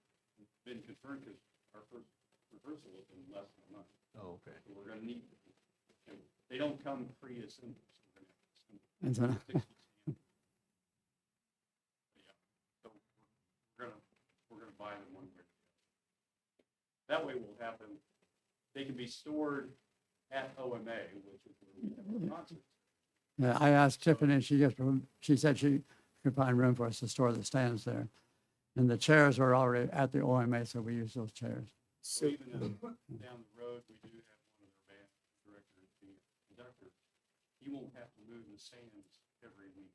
been confirmed because our first rehearsal was in less than a month. Oh, okay. So we're gonna need, they don't come pre-assembled. So That's we're what- gonna have to assemble 60 stands. Yeah, so we're gonna buy them one way. That way we'll have them, they can be stored at OMA, which is where we have our concerts. Yeah, I asked Tiffany, she said she could find room for us to store the stands there. And the chairs are already at the OMA, so we use those chairs. So even if down the road, we do have one of their band directors, the conductor, he won't have to move the stands every week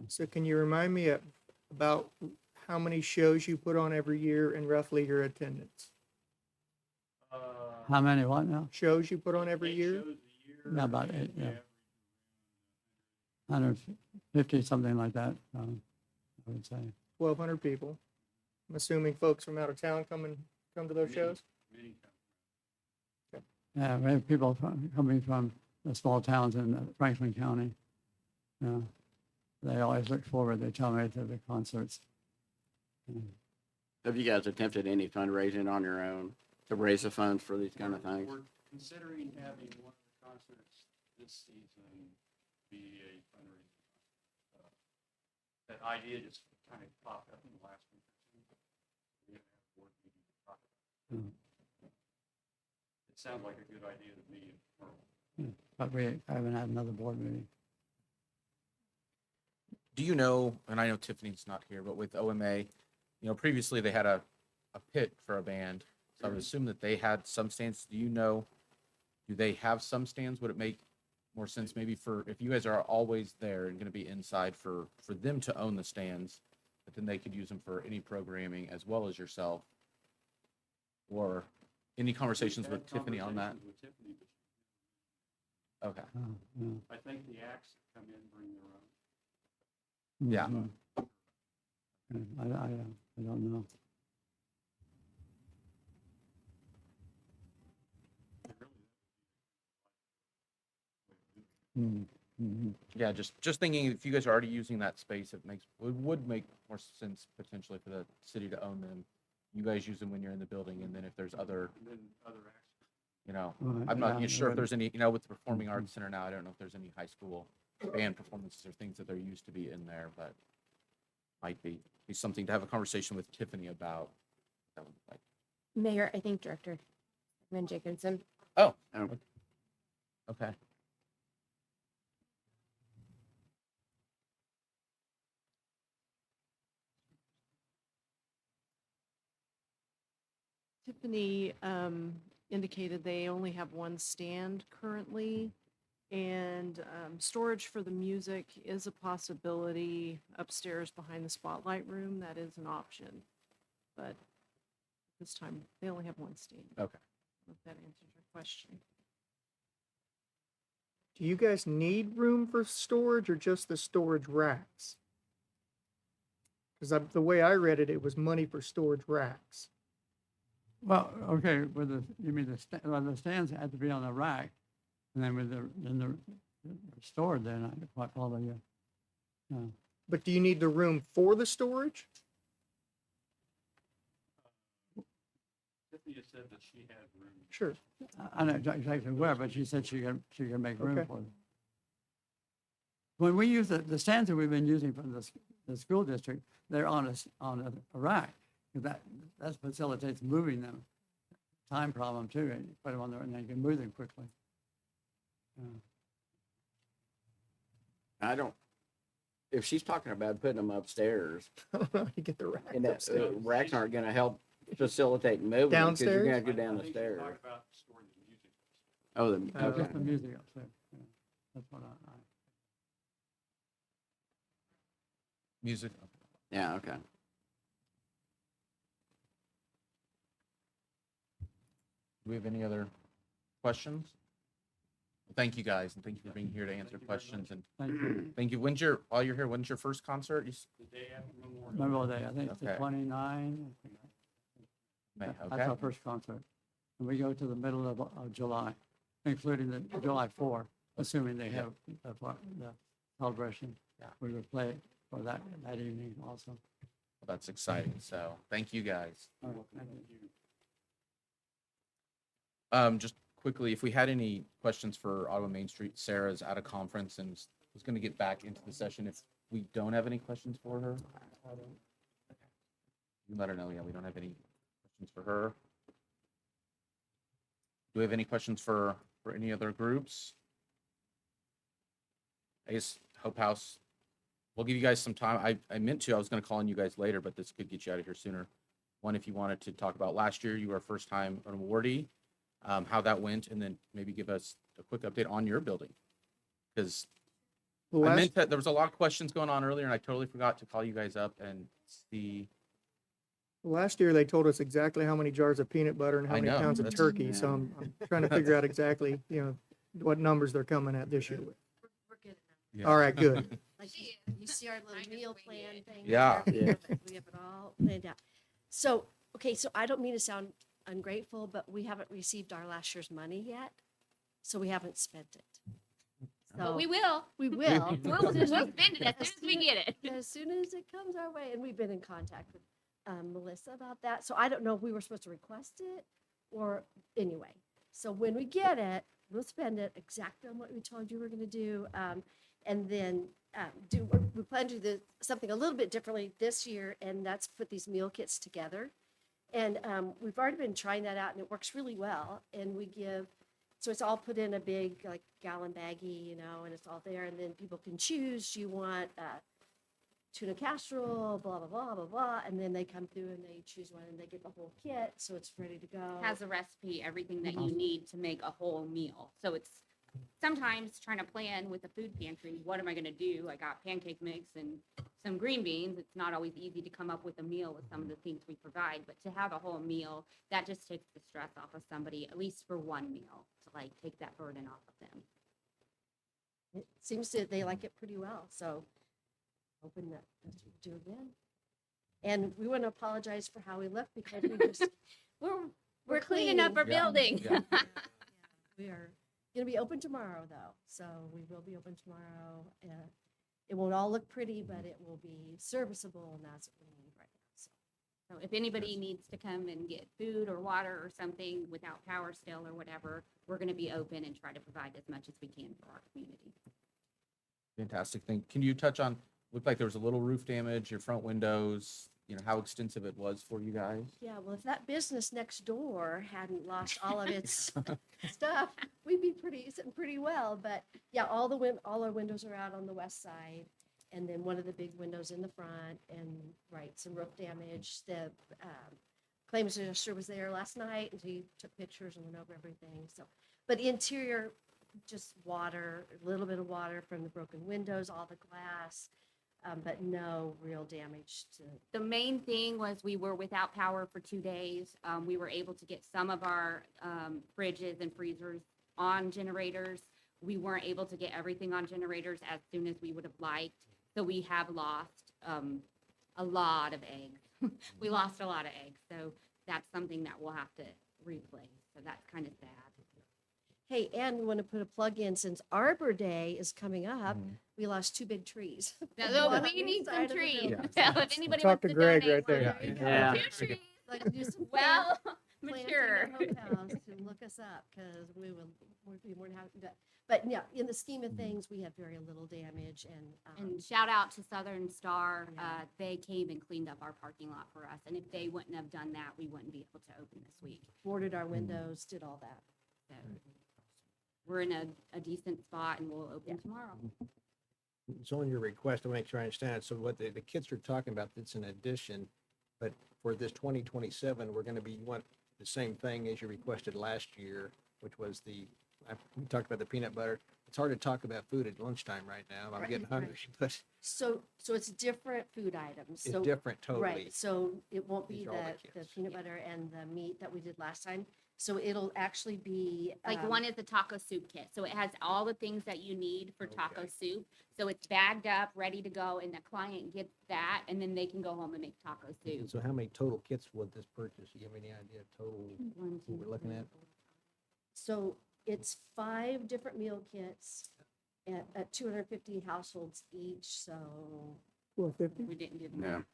So can you remind me about how many shows you put on every year and roughly your attendance? How many what now? Shows you put on every year? Yeah, about 8, yeah. 150, something like that, I would say. 1,200 people. I'm assuming folks from out of town come to those shows? Yeah, we have people coming from the small towns in Franklin County. Yeah, they always look forward, they tell me, to the concerts. Have you guys attempted any fundraising on your own to raise the funds for these kind of things? We're considering having one of the concerts this season be a fundraiser. That idea just kind of popped up in the last week or two. We have a board meeting to talk about it. It sounds like a good idea to me. But we haven't had another board meeting. Do you know, and I know Tiffany's not here, but with OMA, previously they had a pit for a band. So I would assume that they had some stands. Do they have some stands? Would it make more sense maybe if you guys are always there and going to be inside for them to own the stands, but then they could use them for any programming as well as yourself? Or any conversations with Tiffany on that? Okay. Yeah. I think the acts that come in bring their own. Yeah. Mhm. I don't know. Mm-hmm. Yeah, just thinking if you guys are already using that space, it would make more sense potentially for the city to own them. You guys use them when you're in the building, and then if there's other, And then other acts. I'm not Yeah, sure if it there's any, with the Performing Arts Center now, I don't know if there's any high school band performances or things that they're used to be in there, but might be something to have a conversation with Tiffany about. That would like, Mayor, I think Director Van Jacobson. oh, Oh. okay. Tiffany indicated they only have one stand currently, and storage for the music is a possibility upstairs behind the spotlight room. That is an option. But this time, they only have one stand. Okay. If that answers your question. Do you guys need room for storage or just the storage racks? Because the way I read it, it was money for storage racks. Well, okay, you mean the stands had to be on the rack, and then they're stored then, I quite follow you. Yeah. But do you need the room for the storage? Tiffany has said that she had room. Sure. I know exactly where, but she said she can make room Okay. for them. When we use the stands that we've been using from the school district, they're on a rack. That facilitates moving them. Time problem too. And you put them on there and they can move them quickly. I don't, if she's talking about putting them upstairs, I don't know how you get the racks and that upstairs. racks aren't gonna help facilitate moving, because you're gonna have to go down I the think stairs. Talk about storing the music. Oh, Okay. Just the music upstairs. Yeah. That's what I Music. yeah, okay. Do we have any other questions? Thank you guys, and thank you for being here to answer questions, and thank you. thank you. While you're here, when's your first concert? The day after Memorial. Memorial Day, I think it's the Okay. 29. May, That's okay? our first concert. And we go to the middle of July, including the July 4, assuming they have the celebration. Yeah. We would play for that evening also. That's exciting, so thank you guys. All right, thank you. Just quickly, if we had any questions for Ottawa Main Street, Sarah's at a conference and was going to get back into the session. If we don't have any questions for her, you can let her know. Yeah, we don't have any questions for her. Do we have any questions for any other groups? I guess Hope House, we'll give you guys some time. I meant to, I was going to call on you guys later, but this could get you out of here sooner. One, if you wanted to talk about last year, you were a first time an awardee. How that went, and then maybe give us a quick update on your building. Because The I last, meant that there was a lot of questions going on earlier and I totally forgot to call you guys up and see. last year, they told us exactly how many jars of peanut butter and how I many know, pounds of that's- turkey, so I'm trying to figure out exactly, what numbers they're coming at this year with. We're good. Yeah. All right, good. Like you see our little meal plan thing. Yeah. there. We have it all planned out. So, okay, so I don't mean to sound ungrateful, but we haven't received our last year's money yet. So we haven't spent it. But So we will. we will. We'll spend it as soon as we get it. As soon as it comes our way, and we've been in contact with Melissa about that. So I don't know if we were supposed to request it or anyway. So when we get it, we'll spend it exactly on what we told you we're going to do. And then we plan to do something a little bit differently this year, and that's put these meal kits together. And we've already been trying that out, and it works really well. And we give, so it's all put in a big like gallon baggie, and it's all there. And then people can choose. Do you want tuna casserole, blah, blah, blah, blah, blah. And then they come through and they choose one and they get the whole kit. So it's ready to go. Has a recipe, everything that you need to make a whole meal. So it's sometimes trying to plan with the food pantry, what am I gonna do? I got pancake mix and some green beans. It's not always easy to come up with a meal with some of the things we provide, but to have a whole meal, that just takes the stress off of somebody, at least for one meal, to like take that burden off of them. It seems that they like it pretty well. So hoping that that's what we'll do again. And we want to apologize for how we left because we just, We're cleaning up our Yeah. building. Yeah. we are going to be open tomorrow though. So we will be open tomorrow. It won't all look pretty, but it will be serviceable and that's what we need right now. So So if anybody needs to come and get food or water or something without power still or whatever, we're gonna be open and try to provide as much as we can for our community. Fantastic thing. Can you touch on, looked like there was a little roof damage, your front windows, how extensive it was for you guys? yeah, well, if that business next door hadn't lost all of its stuff, we'd be sitting pretty well. But yeah, all our windows are out on the west side, and then one of the big windows in the front, and some roof damage. The claims adjuster was there last night, and he took pictures and went over everything. So, but interior, just water, a little bit of water from the broken windows, all the glass. But no real damage to. The main thing was we were without power for 2 days. We were able to get some of our fridges and freezers on generators. We weren't able to get everything on generators as soon as we would have liked. So we have lost a lot of eggs. We lost a lot of eggs. So that's something that we'll have to replace. So that's kind of sad. Hey, and we want to put a plug in since Arbor Day is coming up. We lost 2 big trees. So One on we each need some side of the trees. building. So if anybody Talk wants to to Greg donate right there. one, Yeah. two trees, Like do some well, planting mature. and hotels to look us up because we'd be more than happy to do that. But yeah, in the scheme of things, we have very little damage and And shout out to Southern Star. Yeah. They came and cleaned up our parking lot for us. And if they wouldn't have done that, we wouldn't be able to open this week. boarded our windows, did all that. So we're in a decent spot and we'll open tomorrow. It's on your request to make sure I understand. So what the kids are talking about, it's an addition, but for this 2027, we're going to want the same thing as you requested last year, which was we talked about the peanut butter. It's hard to talk about food at lunchtime right now. I'm Right, getting right. hungry, but So it's different food items. it's So different totally. right, so it won't be These are all the the kids. peanut butter and the meat that we did last time. So it'll actually be Like one is the taco soup kit. So it has all the things that you need for taco Okay. soup. So it's bagged up, ready to go, and the client gets that, and then they can go home and make taco soup. So how many total kits would this purchase? Do you have any idea of total? 1, 2, we're looking 3, at? 4. So it's 5 different meal kits at 250 households each, so 1250, We didn't do the Yeah. math.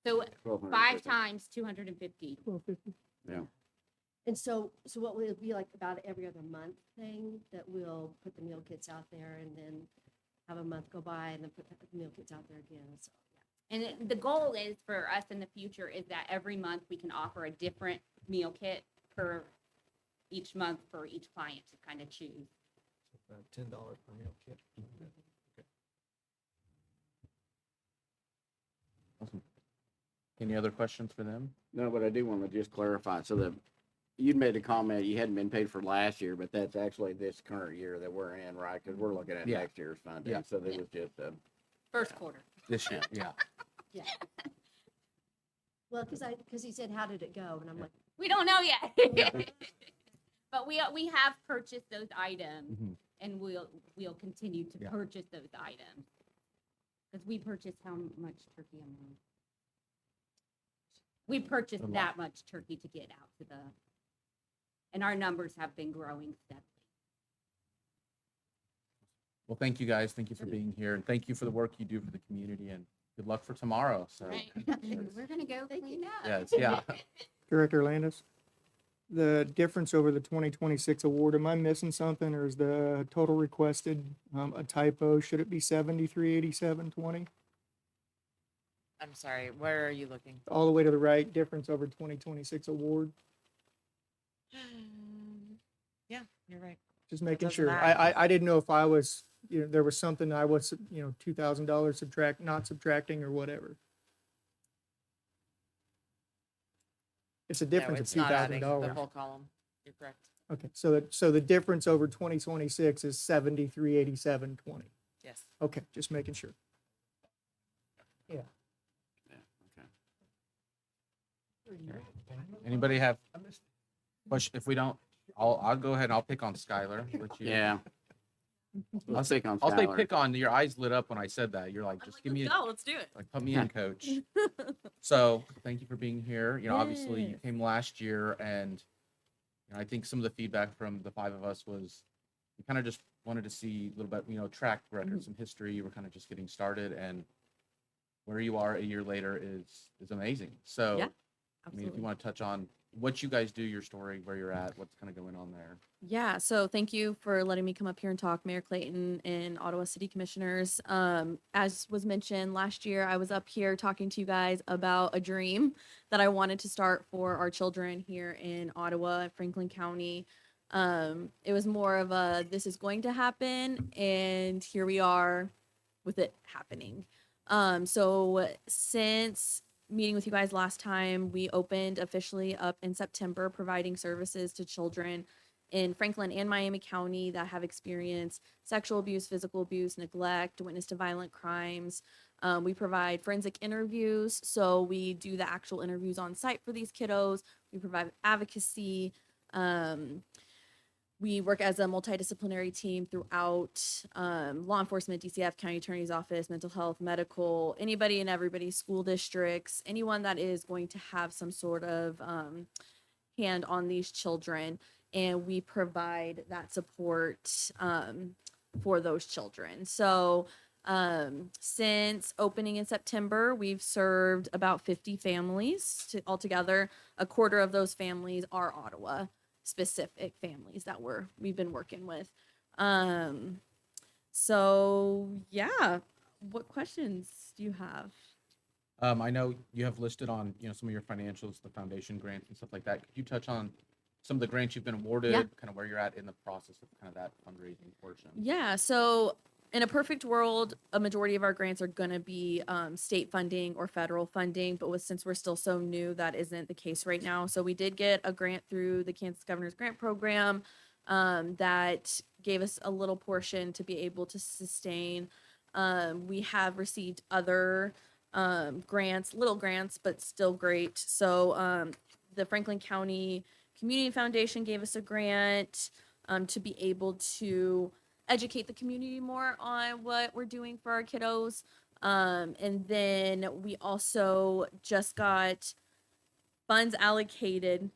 So 1,250. 5 times 250. 1250. and so what will it be like about every other month thing that we'll put the meal kits out there and then have a month go by and then put the meal kits out there again. So And the goal is for us in the future is that every month we can offer a different meal kit per each month for each client to kind of choose. About $10 per meal kit. Awesome. Any other questions for them? No, but I do want to just clarify, so you'd made a comment, you hadn't been paid for last year, but that's actually this current year that we're in, right? Because we're looking at Yeah. next year's funding, Yeah. so there was just a. First quarter. This year, yeah. Yeah. Well, because he said, how did it go? And I'm like, We don't know yet. But we have purchased those items Mhm. and we'll continue to Yeah. purchase those items. Because we purchased how much turkey a month? We purchased A lot. that much turkey to get out to and our numbers have been growing steadily. Well, thank you guys. Thank you for being here, and thank you for the work you do for the community, and good luck for tomorrow. So, Right. We're gonna go clean up. yes, yeah. Director Landis, the difference over the 2026 award, am I missing something, or is the total requested a typo? Should it be 738720? I'm sorry, where are you looking? All the way to the right, difference over 2026 award? Yeah, you're right. Just making doesn't sure. matter. I didn't know if I was, there was something I was, $2,000 not subtracting or whatever. It's a No, difference it's of not adding the $2,000. whole column. You're correct. Okay, so the difference over 2026 is 738720. Yes. Okay, just making sure. Yeah, okay. Anybody have question? If we don't, I'll go ahead and I'll pick on Skylar. Let you. Yeah. I'll pick on I'll say Skylar. pick on. Your eyes lit up when I said that. You're like, just give me, Let's do it. like, put me in, coach. So thank you for being here. Obviously you Yes. came last year, and I think some of the feedback from the five of us was we kind of just wanted to see a little bit, track record, some history. We're kind of just getting started, and where you are a year later is amazing. So, Yeah, I mean, if you absolutely. want to touch on what you guys do, your story, where you're at, what's kind of going on there. Yeah, so thank you for letting me come up here and talk, Mayor Clayton and Ottawa City Commissioners. As was mentioned last year, I was up here talking to you guys about a dream that I wanted to start for our children here in Ottawa, Franklin County. It was more of a this is going to happen, and here we are with it happening. So since meeting with you guys last time, we opened officially up in September, providing services to children in Franklin and Miami County that have experienced sexual abuse, physical abuse, neglect, witness to violent crimes. We provide forensic interviews, so we do the actual interviews on site for these kiddos. We provide advocacy. We work as a multidisciplinary team throughout law enforcement, DCF, county attorney's office, mental health, medical, anybody and everybody, school districts, anyone that is going to have some sort of hand on these children. And we provide that support for those children. So since opening in September, we've served about 50 families altogether. A quarter of those families are Ottawa specific families that we've been working with. So yeah, what questions do you have? I know you have listed on, some of your financials, the foundation grants and stuff like that. Could you touch on some of the grants you've been awarded, Yeah. kind of where you're at in the process of kind of that fundraising portion? Yeah, so in a perfect world, a majority of our grants are going to be state funding or federal funding, but since we're still so new, that isn't the case right now. So we did get a grant through the Kansas Governor's Grant Program that gave us a little portion to be able to sustain. We have received other grants, little grants, but still great. So the Franklin County Community Foundation gave us a grant to be able to educate the community more on what we're doing for our kiddos. And then we also just got funds allocated.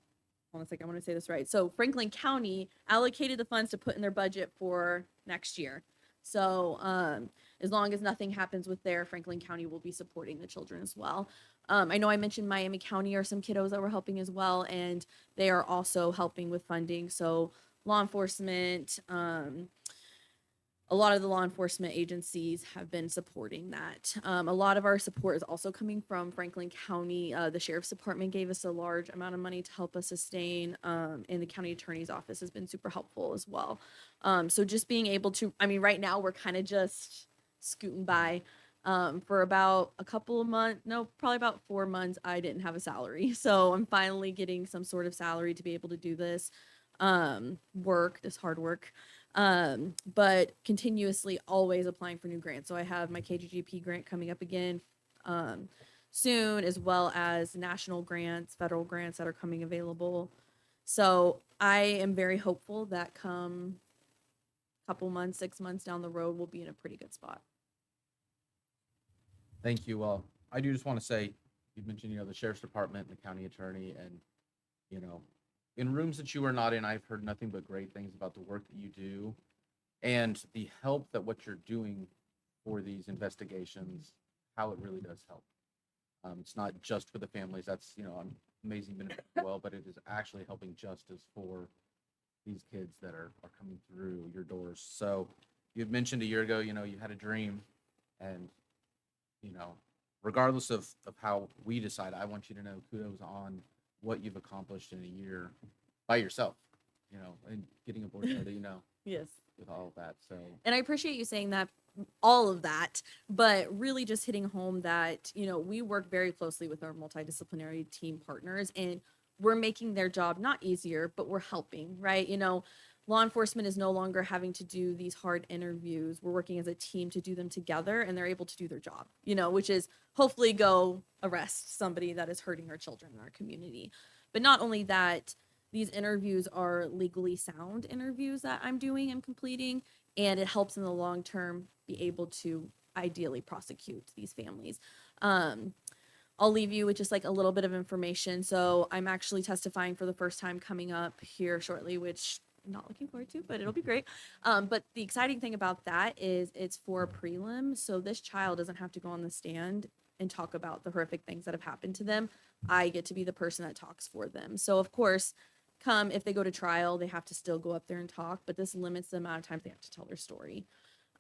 Hold on a second, I want to say this right. So Franklin County allocated the funds to put in their budget for next year. So as long as nothing happens with there, Franklin County will be supporting the children as well. I know I mentioned Miami County are some kiddos that we're helping as well, and they are also helping with funding. So law enforcement, a lot of the law enforcement agencies have been supporting that. A lot of our support is also coming from Franklin County. The Sheriff's Department gave us a large amount of money to help us sustain, and the County Attorney's Office has been super helpful as well. So just being able to, right now we're kind of just scooting by. For about a couple of months, no, probably about 4 months, I didn't have a salary. So I'm finally getting some sort of salary to be able to do this this hard work. But continuously always applying for new grants. So I have my KGGP grant coming up again soon, as well as national grants, federal grants that are coming available. So I am very hopeful that come couple months, 6 months down the road, we'll be in a pretty good spot. Thank you. Well, I do just want to say, you mentioned, the sheriff's department and the county attorney, and, in rooms that you are not in, I've heard nothing but great things about the work that you do and the help that what you're doing for these investigations, how it really does help. It's not just for the families. That's, amazing benefit as well, but it is actually helping justice for these kids that are coming through your doors. So you had mentioned a year ago, you had a dream, and, regardless of how we decide, I want you to know kudos on what you've accomplished in a year by yourself, and getting a board that, Yes. with all of that. So, And I appreciate you saying that, all of that, but really just hitting home that, we work very closely with our multidisciplinary team partners, and we're making their job not easier, but we're helping, right? Law enforcement is no longer having to do these hard interviews. We're working as a team to do them together, and they're able to do their job, which is hopefully go arrest somebody that is hurting our children in our community. But not only that, these interviews are legally sound interviews that I'm doing and completing, and it helps in the long term be able to ideally prosecute these families. I'll leave you with just like a little bit of information. So I'm actually testifying for the first time coming up here shortly, which I'm not looking forward to, but it'll be great. But the exciting thing about that is it's for a prelim. So this child doesn't have to go on the stand and talk about the horrific things that have happened to them. I get to be the person that talks for them. So of course, if they go to trial, they have to still go up there and talk, but this limits the amount of times they have to tell their story.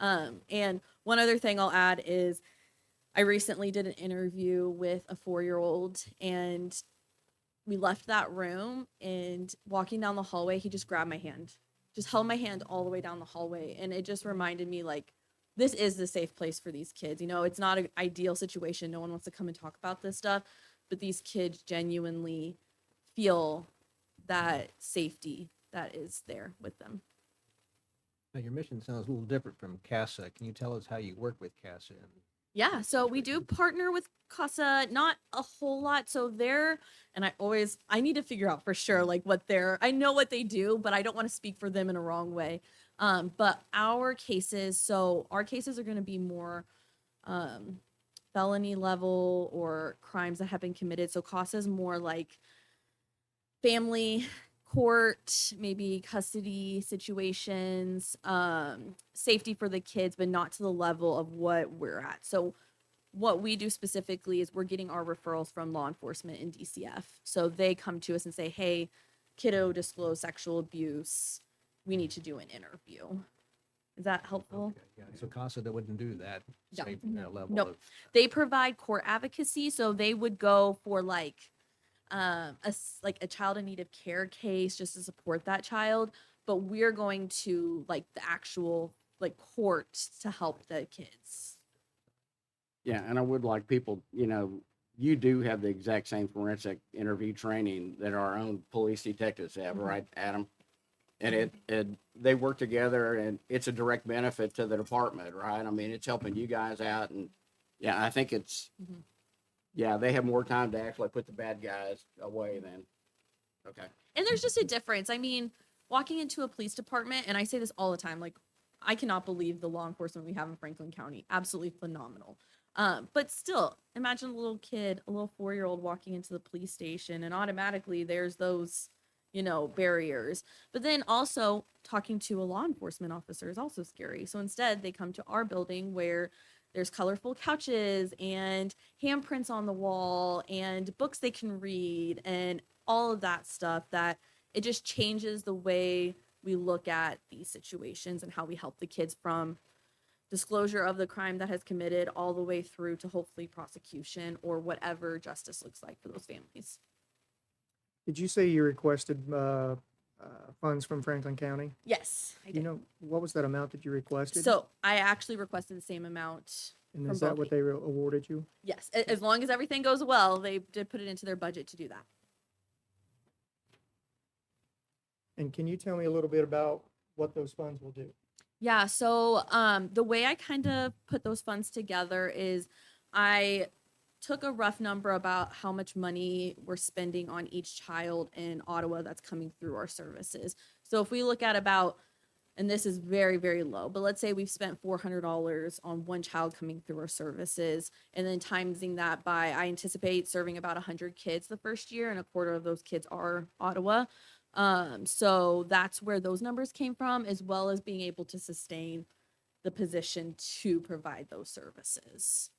And one other thing I'll add is I recently did an interview with a 4-year-old, and we left that room, and walking down the hallway, he just grabbed my hand, just held my hand all the way down the hallway. And it just reminded me, like, this is the safe place for these kids. It's not an ideal situation. No one wants to come and talk about this stuff, but these kids genuinely feel that safety that is there with them. Now, your mission sounds a little different from CASA. Can you tell us how you work with CASA? Yeah, so we do partner with CASA, not a whole lot. So I need to figure out for sure, like I know what they do, but I don't want to speak for them in a wrong way. But our cases are going to be more felony level or crimes that have been committed. So CASA is more like family court, maybe custody situations, safety for the kids, but not to the level of what we're at. So what we do specifically is we're getting our referrals from law enforcement and DCF. So they come to us and say, hey, kiddo disclosed sexual abuse. We need to do an interview. Is that helpful? Okay, yeah. So CASA wouldn't do that. No. Safe, level Nope. of. They provide court advocacy. So they would go for like a child in need of care case just to support that child, but we're going to like the actual like court to help the kids. Yeah, and I would like people, you do have the exact same forensic interview training that our own police detectives have, right, Adam? And they work together, and it's a direct benefit to the department, right? I mean, it's helping you guys out, and yeah, I think it's, yeah, they have more time to actually put the bad guys away than, okay. And there's just a difference. I mean, walking into a police department, and I say this all the time, like, I cannot believe the law enforcement we have in Franklin County. Absolutely phenomenal. But still, imagine a little kid, a little 4-year-old walking into the police station, and automatically there's those, barriers. But then also talking to a law enforcement officer is also scary. So instead, they come to our building where there's colorful couches and handprints on the wall and books they can read and all of that stuff, that it just changes the way we look at these situations and how we help the kids from disclosure of the crime that has committed all the way through to hopefully prosecution or whatever justice looks like for those families. Did you say you requested funds from Franklin County? Yes, I did. What was that amount that you requested? So I actually requested the same amount And From is that both what they awarded you? Yes, as long as everything goes well, they did put it into their budget to do that. And can you tell me a little bit about what those funds will do? Yeah, so the way I kind of put those funds together is I took a rough number about how much money we're spending on each child in Ottawa that's coming through our services. So if we look at about, and this is very, very low, but let's say we've spent $400 on one child coming through our services, and then timesing that by, I anticipate serving about 100 kids the first year, and a quarter of those kids are Ottawa. So that's where those numbers came from, as well as being able to sustain the position to provide those services.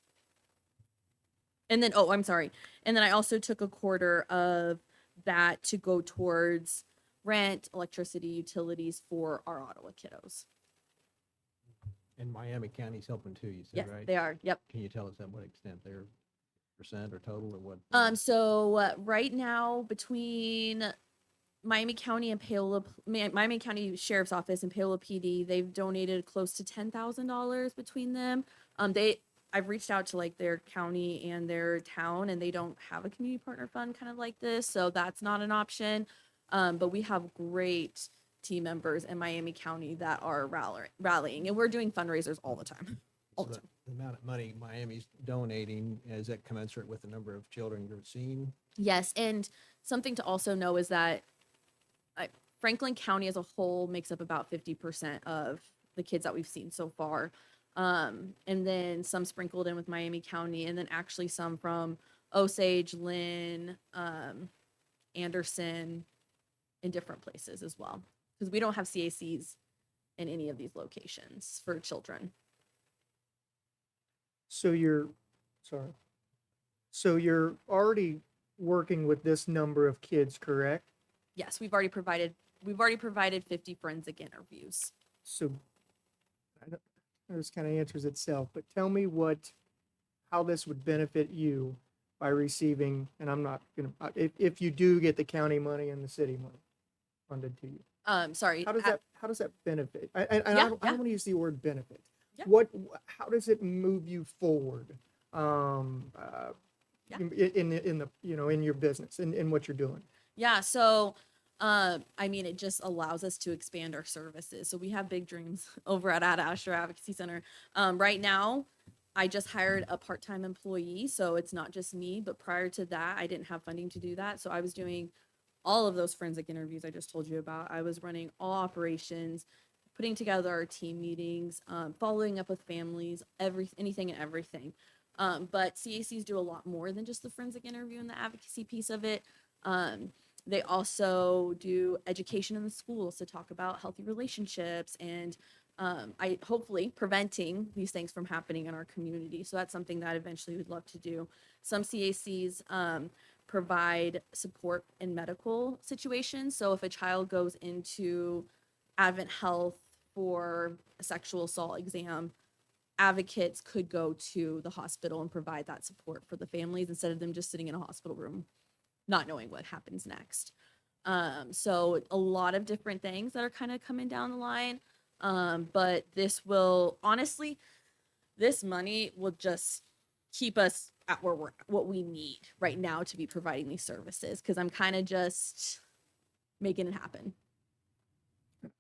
And then, oh, I'm sorry. And then I also took a quarter of that to go towards rent, electricity, utilities for our Ottawa kiddos. And Miami County's helping too, you said, Yes, right? they are. Yep. Can you tell us at what extent they're percent or total or what? So right now between Miami County and Miami County Sheriff's Office and Paola PD, they've donated close to $10,000 between them. I've reached out to like their county and their town, and they don't have a community partner fund kind of like this, so that's not an option. But we have great team members in Miami County that are rallying, and we're doing fundraisers all the time. So the amount of money Miami's donating, is that commensurate with the number of children you're seeing? Yes, and something to also know is that Franklin County as a whole makes up about 50% of the kids that we've seen so far. And then some sprinkled in with Miami County, and then actually some from Osage, Lynn, Anderson, in different places as well. Because we don't have CACs in any of these locations for children. So you're already working with this number of kids, correct? Yes, we've already provided 50 forensic interviews. So this kind of answers itself, but tell me how this would benefit you by receiving, and I'm not gonna, if you do get the county money and the city money funded to you. Sorry. How does that benefit? I Yeah, don't want to use the word benefit. Yeah. How does it move you forward? Yeah. In your business, in what you're doing? Yeah, so I mean, it just allows us to expand our services. So we have big dreams over at Asher Advocacy Center. Right now, I just hired a part-time employee, so it's not just me, but prior to that, I didn't have funding to do that. So I was doing all of those forensic interviews I just told you about. I was running all operations, putting together our team meetings, following up with families, anything and everything. But CACs do a lot more than just the forensic interview and the advocacy piece of it. They also do education in the schools to talk about healthy relationships and hopefully preventing these things from happening in our community. So that's something that eventually we'd love to do. Some CACs provide support in medical situations. So if a child goes into Advent Health for a sexual assault exam, advocates could go to the hospital and provide that support for the families instead of them just sitting in a hospital room not knowing what happens next. So a lot of different things that are kind of coming down the line. But this money will just keep us at what we need right now to be providing these services. Cause I'm kind of just making it happen.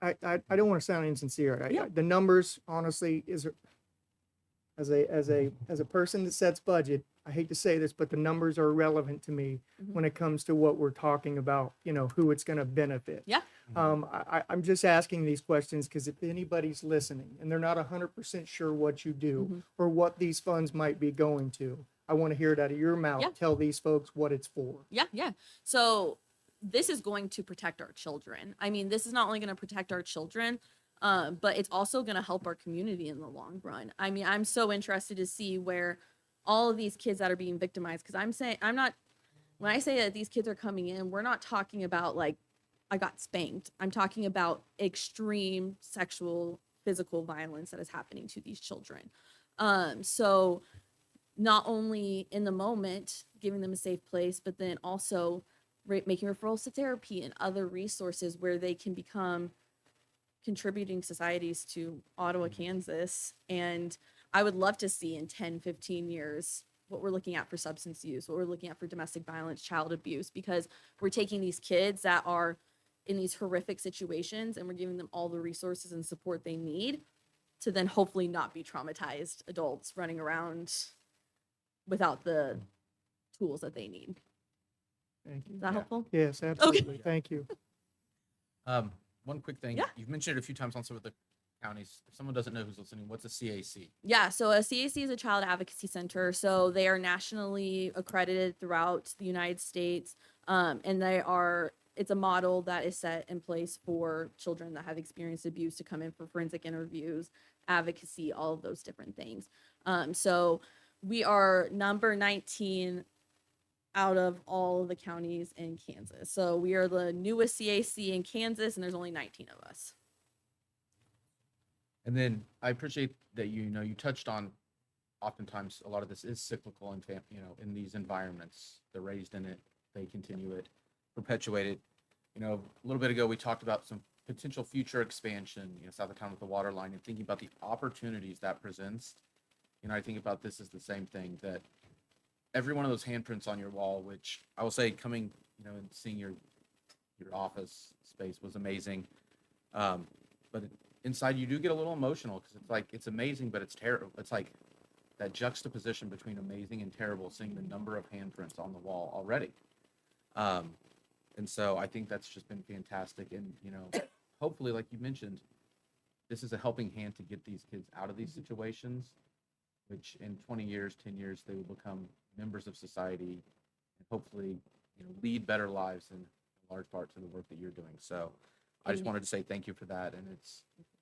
I don't want to sound insincere. Yeah. The numbers, honestly, as a person that sets budget, I hate to say this, but the numbers are irrelevant to me when it comes to what we're talking about, who it's going to benefit. Yeah. I'm just asking these questions because if anybody's listening and they're not 100% sure what you do or what these funds might be going to, I want to hear it out of your mouth. Yeah. Tell these folks what it's for. Yeah. So this is going to protect our children. I mean, this is not only going to protect our children, but it's also going to help our community in the long run. I mean, I'm so interested to see where all of these kids that are being victimized, because when I say that these kids are coming in, we're not talking about like, I got spanked. I'm talking about extreme sexual, physical violence that is happening to these children. So not only in the moment, giving them a safe place, but then also making referrals to therapy and other resources where they can become contributing societies to Ottawa, Kansas. And I would love to see in 10, 15 years what we're looking at for substance use, what we're looking at for domestic violence, child abuse, because we're taking these kids that are in these horrific situations and we're giving them all the resources and support they need to then hopefully not be traumatized adults running around without the tools that they need. Thank you. Is that helpful? Yes, absolutely. Thank you. One quick thing. Yeah. You've mentioned it a few times on some of the counties. If someone doesn't know who's listening, what's a CAC? Yeah, so a CAC is a child advocacy center. So they are nationally accredited throughout the United States. And it's a model that is set in place for children that have experienced abuse to come in for forensic interviews, advocacy, all of those different things. So we are number 19 out of all of the counties in Kansas. So we are the newest CAC in Kansas, and there's only 19 of us. And then I appreciate that you touched on oftentimes a lot of this is cyclical and in these environments. They're raised in it, they continue it, perpetuate it. A little bit ago we talked about some potential future expansion, south of town with the water line, and thinking about the opportunities that presents. I think about this as the same thing, that every one of those handprints on your wall, which I will say coming, and seeing your office space was amazing. But inside you do get a little emotional because it's amazing, but it's terrible. It's like that juxtaposition between amazing and terrible, seeing the number of handprints on the wall already. And so I think that's just been fantastic. And, hopefully, like you mentioned, this is a helping hand to get these kids out of these situations, which in 20 years, 10 years, they will become members of society and hopefully, lead better lives in large part to the work that you're doing. So I just wanted to say thank you for that. And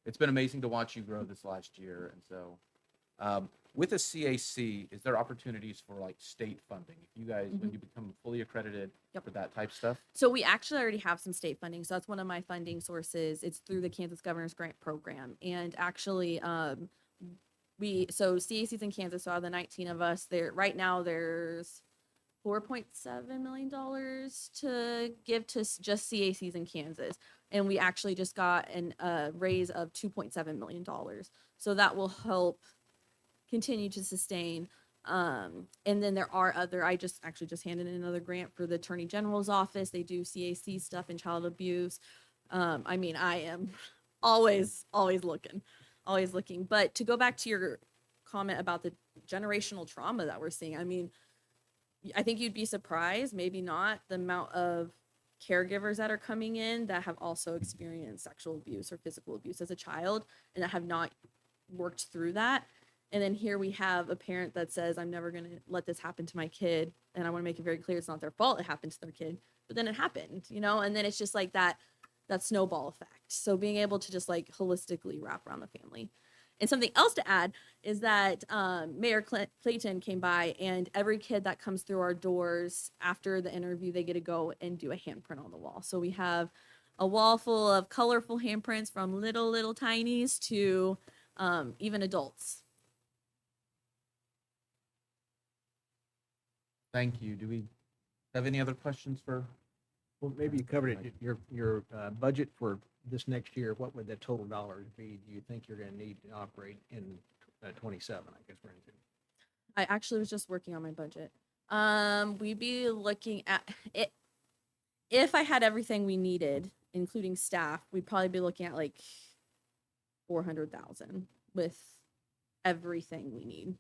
it's been amazing to watch you grow this last year. And so with a CAC, is there opportunities for like state funding? If you guys, when you become fully accredited for that type stuff? So we actually already have some state funding. So that's one of my funding sources. It's through the Kansas Governor's Grant Program. And actually, so CACs in Kansas, so out of the 19 of us, right now there's $4.7 million to give to just CACs in Kansas. And we actually just got a raise of $2.7 million. So that will help continue to sustain. And then there are I just handed in another grant for the Attorney General's office. They do CAC stuff and child abuse. I am always looking. But to go back to your comment about the generational trauma that we're seeing, I think you'd be surprised, maybe not, the amount of caregivers that are coming in that have also experienced sexual abuse or physical abuse as a child and that have not worked through that. And then here we have a parent that says, I'm never going to let this happen to my kid. And I want to make it very clear, it's not their fault it happened to their kid, but then it happened, and then it's just like that snowball effect. So being able to just like holistically wrap around the family. And something else to add is that Mayor Clayton came by, and every kid that comes through our doors after the interview, they get to go and do a handprint on the wall. So we have a wall full of colorful handprints from little tinies to even adults. Thank you. Do we have any other questions for? Well, maybe you covered it. Your budget for this next year, what would the total dollars be? Do you think you're going to need to operate in 27? I guess we're into. I actually was just working on my budget. We'd be looking at it. If I had everything we needed, including staff, we'd probably be looking at like 400,000 with everything we need.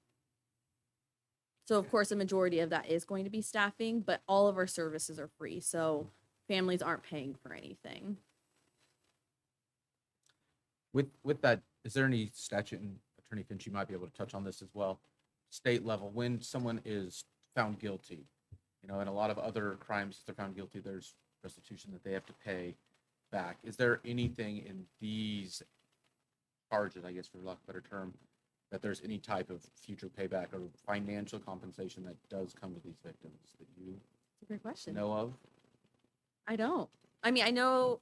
So of course, a majority of that is going to be staffing, but all of our services are free. So families aren't paying for anything. With that, is there any statute, and Attorney Finch, you might be able to touch on this as well, state level, when someone is found guilty, and a lot of other crimes, if they're found guilty, there's restitution that they have to pay back. Is there anything in these charges, I guess for lack of a better term, that there's any type of future payback or financial compensation that does come to these victims that you That's a great question. know of? I don't. I know,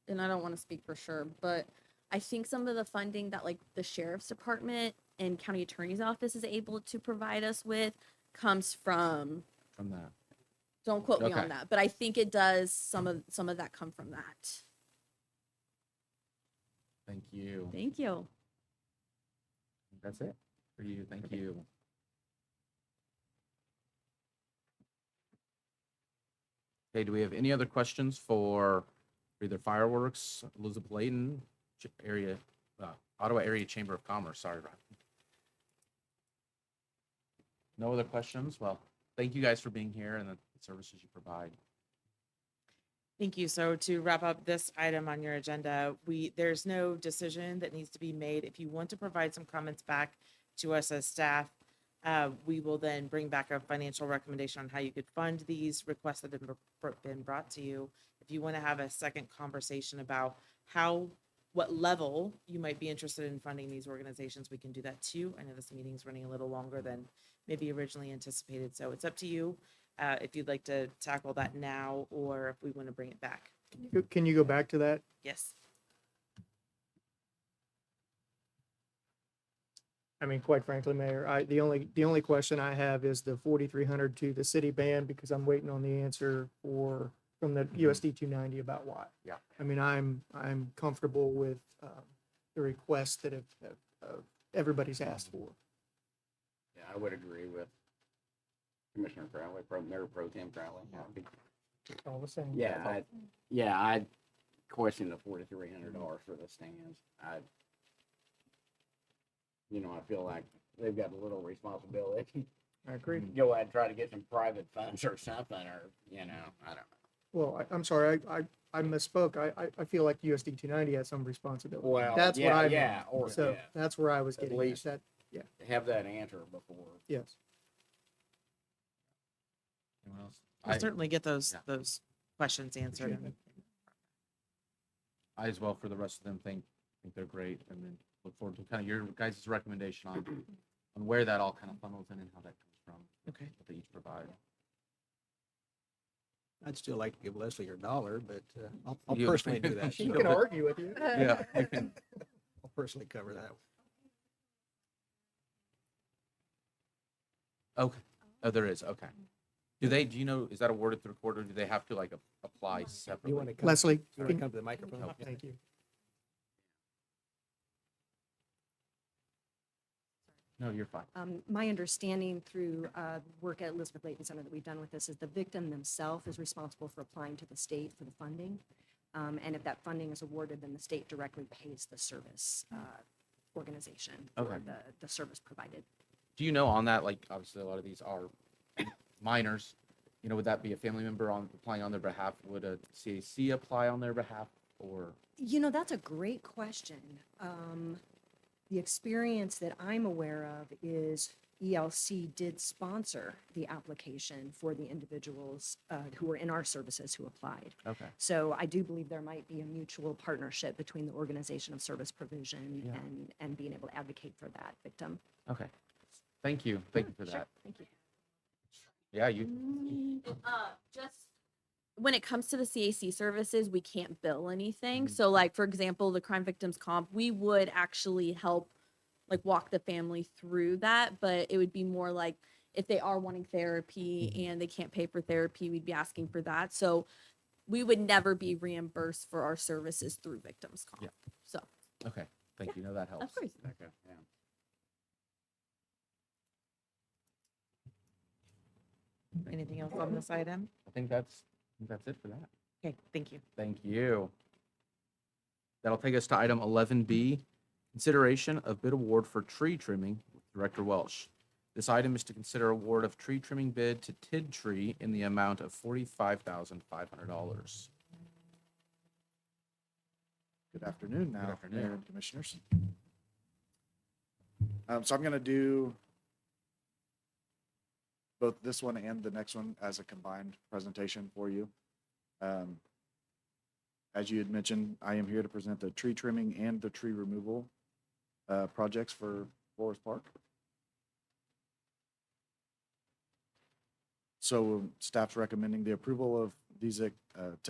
and I don't want to speak for sure, but I think some of the funding that like the sheriff's department and county attorney's office is able to provide us with comes from that. Don't quote me Okay. on that, but I think it does some of that come from that. Thank you. Thank you. That's it. For you, thank you. Okay, do we have any other questions for either fireworks, Elizabeth Layton area, Ottawa Area Chamber of Commerce? Sorry, Rob. No other questions? Well, thank you guys for being here and the services you provide. Thank you. So to wrap up this item on your agenda, there's no decision that needs to be made. If you want to provide some comments back to us as staff, we will then bring back a financial recommendation on how you could fund these requests that have been brought to you. If you want to have a second conversation about what level you might be interested in funding these organizations, we can do that too. I know this meeting's running a little longer than maybe originally anticipated, so it's up to you. If you'd like to tackle that now, or if we want to bring it back. Can you go back to that? Yes. I mean, quite frankly, Mayor, the only question I have is the 4,300 to the city band, because I'm waiting on the answer from the USD 290 about why. Yeah. I mean, I'm comfortable with the requests that have everybody's asked for. Yeah, I would agree with Commissioner Crowley, Mayor Pro Tem Crowley. All the same. I question the $4,300 for the stands. I feel like they've got a little responsibility. I agree. Go ahead and try to get some private funds or something, or, I don't know. Well, I'm sorry, I misspoke. I feel like USD 290 has some responsibility. Well, That's what I meant. or, So that's where I was At getting least- at. That, have that answer before. yes. Anyone else? We'll certainly get those yeah. those questions answered. Appreciate I as well, for the rest of them, think they're great, and then look forward to kind of your guys' recommendation on where that all kind of funnels in and how that comes from. Okay. What they each provide. I'd still like to give Leslie her dollar, but I'll You- personally do that. She so can argue with you. Yeah. I'll personally cover that. Okay. Oh, there is. Okay. Do you know, is that awarded through quarter? Do they have to like apply separately? You want to come? Leslie, You want to come to the microphone? Okay. thank you. No, you're fine. My understanding through work at Elizabeth Layton Center that we've done with this is the victim themselves is responsible for applying to the state for the funding. And if that funding is awarded, then the state directly pays the service organization for Okay. the service provided. Do you know on that, like, obviously a lot of these are minors, would that be a family member applying on their behalf? Would a CAC apply on their behalf, or? That's a great question. The experience that I'm aware of is ELC did sponsor the application for the individuals who were in our services who applied. Okay. So I do believe there might be a mutual partnership between the organization of service provision Yeah. and being able to advocate for that victim. Okay. Thank you. Thank you for Sure, that. thank you. Yeah, you, Just when it comes to the CAC services, we can't bill anything. Mhm. So like, for example, the crime victims comp, we would actually help like walk the family through that, but it would be more like if they are wanting therapy and they can't pay for therapy, we'd be asking for that. So we would never be reimbursed for our services through victims comp. Yeah. So, okay. Thank you. No, that helps. of course. Okay, yeah. Anything else on this item? I think that's it for that. Okay, thank you. Thank you. That'll take us to item 11B, consideration of bid award for tree trimming with Director Welsh. This item is to consider award of tree trimming bid to Tid Tree in the amount of $45,500. Good afternoon now, afternoon. Mayor and Commissioners. So I'm going to do both this one and the next one as a combined presentation for you. As you had mentioned, I am here to present the tree trimming and the tree removal projects for Forest Park. So staff's recommending the approval of these to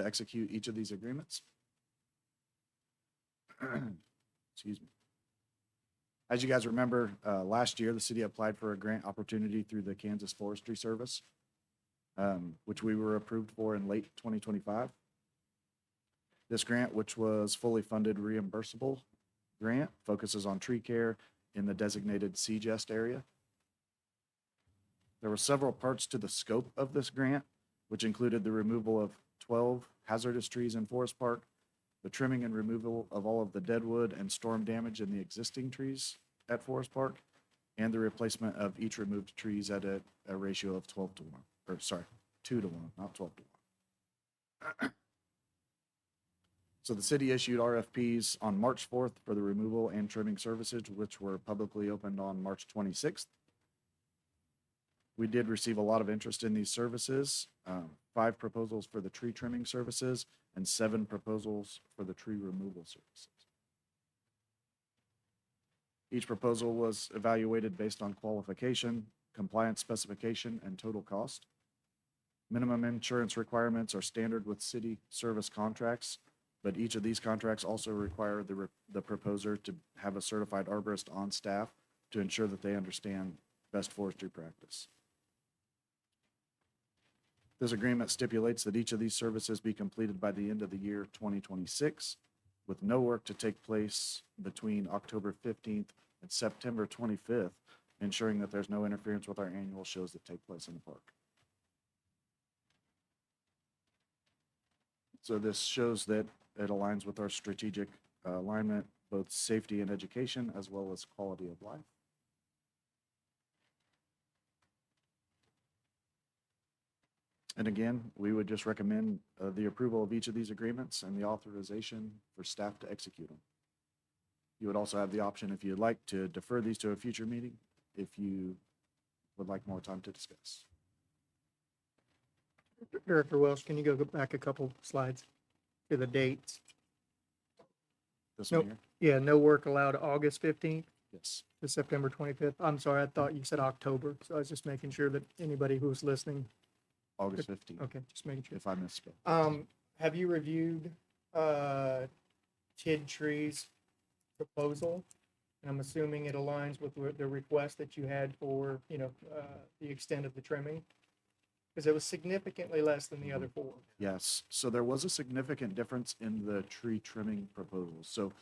execute each of these agreements. Excuse me. As you guys remember, last year, the city applied for a grant opportunity through the Kansas Forestry Service, which we were approved for in late 2025. This grant, which was fully funded reimbursable grant, focuses on tree care in the designated CGEST area. There were several parts to the scope of this grant, which included the removal of 12 hazardous trees in Forest Park, the trimming and removal of all of the deadwood and storm damage in the existing trees at Forest Park, and the replacement of each removed trees at a ratio of 12 to 1, or sorry, 2 to 1, not 12 to 1. So the city issued RFPs on March 4th for the removal and trimming services, which were publicly opened on March 26th. We did receive a lot of interest in these services, 5 proposals for the tree trimming services and 7 proposals for the tree removal services. Each proposal was evaluated based on qualification, compliance specification, and total cost. Minimum insurance requirements are standard with city service contracts, but each of these contracts also require the proposer to have a certified arborist on staff to ensure that they understand best forestry practice. This agreement stipulates that each of these services be completed by the end of the year 2026, with no work to take place between October 15th and September 25th, ensuring that there's no interference with our annual shows that take place in the park. So this shows that it aligns with our strategic alignment, both safety and education, as well as quality of life. And again, we would just recommend the approval of each of these agreements and the authorization for staff to execute them. You would also have the option, if you'd like, to defer these to a future meeting if you would like more time to discuss. Director Welsh, can you go back a couple slides to the dates? This Nope. one here? Yeah, no work allowed August 15th Yes. to September 25th. I'm sorry, I thought you said October, so I was just making sure that anybody who was listening, August 15th, okay, just making sure. if I misspoke. Have you reviewed Tid Tree's proposal? And I'm assuming it aligns with the request that you had for, the extent of the trimming? Because it was significantly less than the other 4. Yes, so there was a significant difference in the tree trimming proposals. So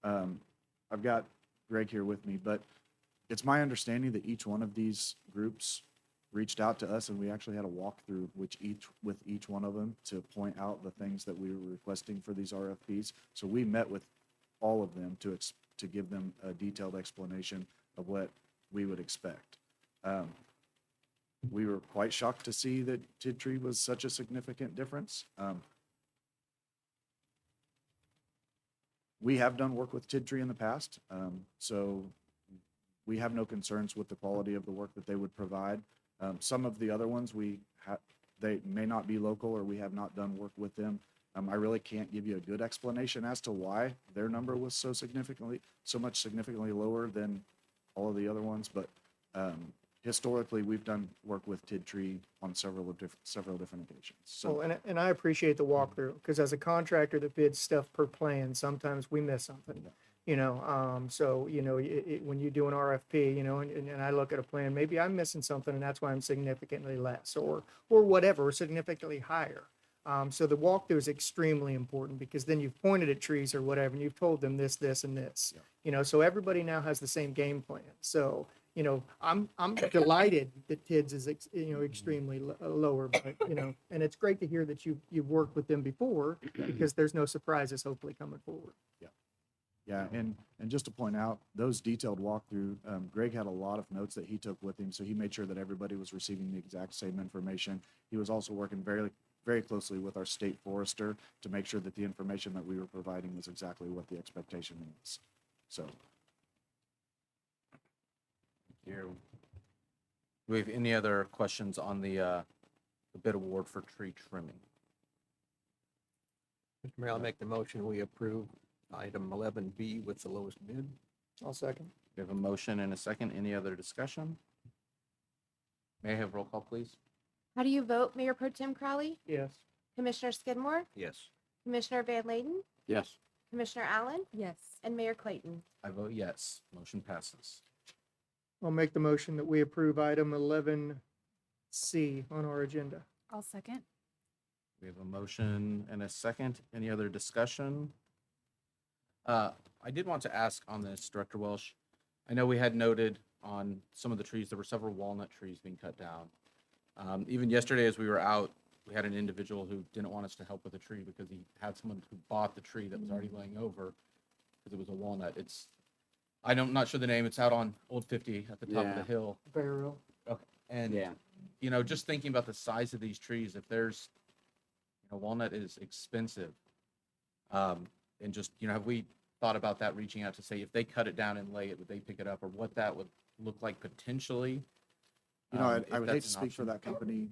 I've got Greg here with me, but it's my understanding that each one of these groups reached out to us, and we actually had a walkthrough with each one of them to point out the things that we were requesting for these RFPs. So we met with all of them to give them a detailed explanation of what we would expect. We were quite shocked to see that Tid Tree was such a significant difference. We have done work with Tid Tree in the past, so we have no concerns with the quality of the work that they would provide. Some of the other ones, they may not be local, or we have not done work with them. I really can't give you a good explanation as to why their number was so much significantly lower than all of the other ones, but historically, we've done work with Tid Tree on several different occasions. So, And I appreciate the walkthrough, because as a contractor that bids stuff per plan, sometimes we miss something. When you do an RFP, and I look at a plan, maybe I'm missing something, and that's why I'm significantly less, or whatever, significantly higher. So the walkthrough is extremely important, because then you've pointed at trees or whatever, and you've told them this, this, and this. So everybody now has the same game plan. So, I'm delighted that TIDS is, extremely lower, but, and it's great to hear that you've worked with them before, because there's no surprises hopefully coming forward. Yeah, and just to point out, those detailed walkthrough, Greg had a lot of notes that he took with him, so he made sure that everybody was receiving the exact same information. He was also working very, very closely with our state forester to make sure that the information that we were providing was exactly what the expectation is. So. Do we have any other questions on the bid award for tree trimming? Mr. Mayor, I'll make the motion. We approve item 11B with the lowest bid. I'll second. We have a motion and a second. Any other discussion? May I have roll call, please? How do you vote, Mayor Pro Tem Crowley? Yes. Commissioner Skidmore? Yes. Commissioner Van Layden? Yes. Commissioner Allen? Yes. And Mayor Clayton? I vote yes. Motion passes. I'll make the motion that we approve item 11C on our agenda. I'll second. We have a motion and a second. Any other discussion? I did want to ask on this, Director Welsh. I know we had noted on some of the trees, there were several walnut trees being cut down. Even yesterday, as we were out, we had an individual who didn't want us to help with a tree because he had someone who bought the tree that was already laying over because it was a walnut. I'm not sure the name. It's out on Old 50 at the top of the Yeah. hill. Barrel. Okay. And, Yeah. just thinking about the size of these trees, if there's, walnut is expensive. And just, have we thought about that, reaching out to say, if they cut it down and lay it, would they pick it up, or what that would look like potentially? I if would hate that's to an speak for option. that company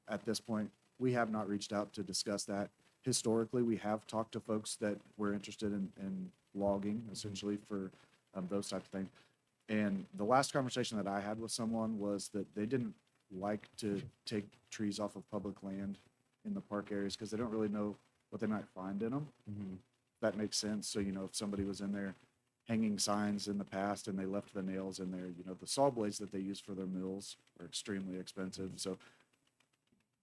at this point. We have not reached out to discuss that. Historically, we have talked to folks that were interested in logging, essentially for those types of things. And the last conversation that I had with someone was that they didn't like to take trees off of public land in the park areas because they don't really know what they might find in them. That makes sense. So, if somebody was in there hanging signs in the past and they left the nails in there, the saw blades that they use for their mills are extremely expensive. So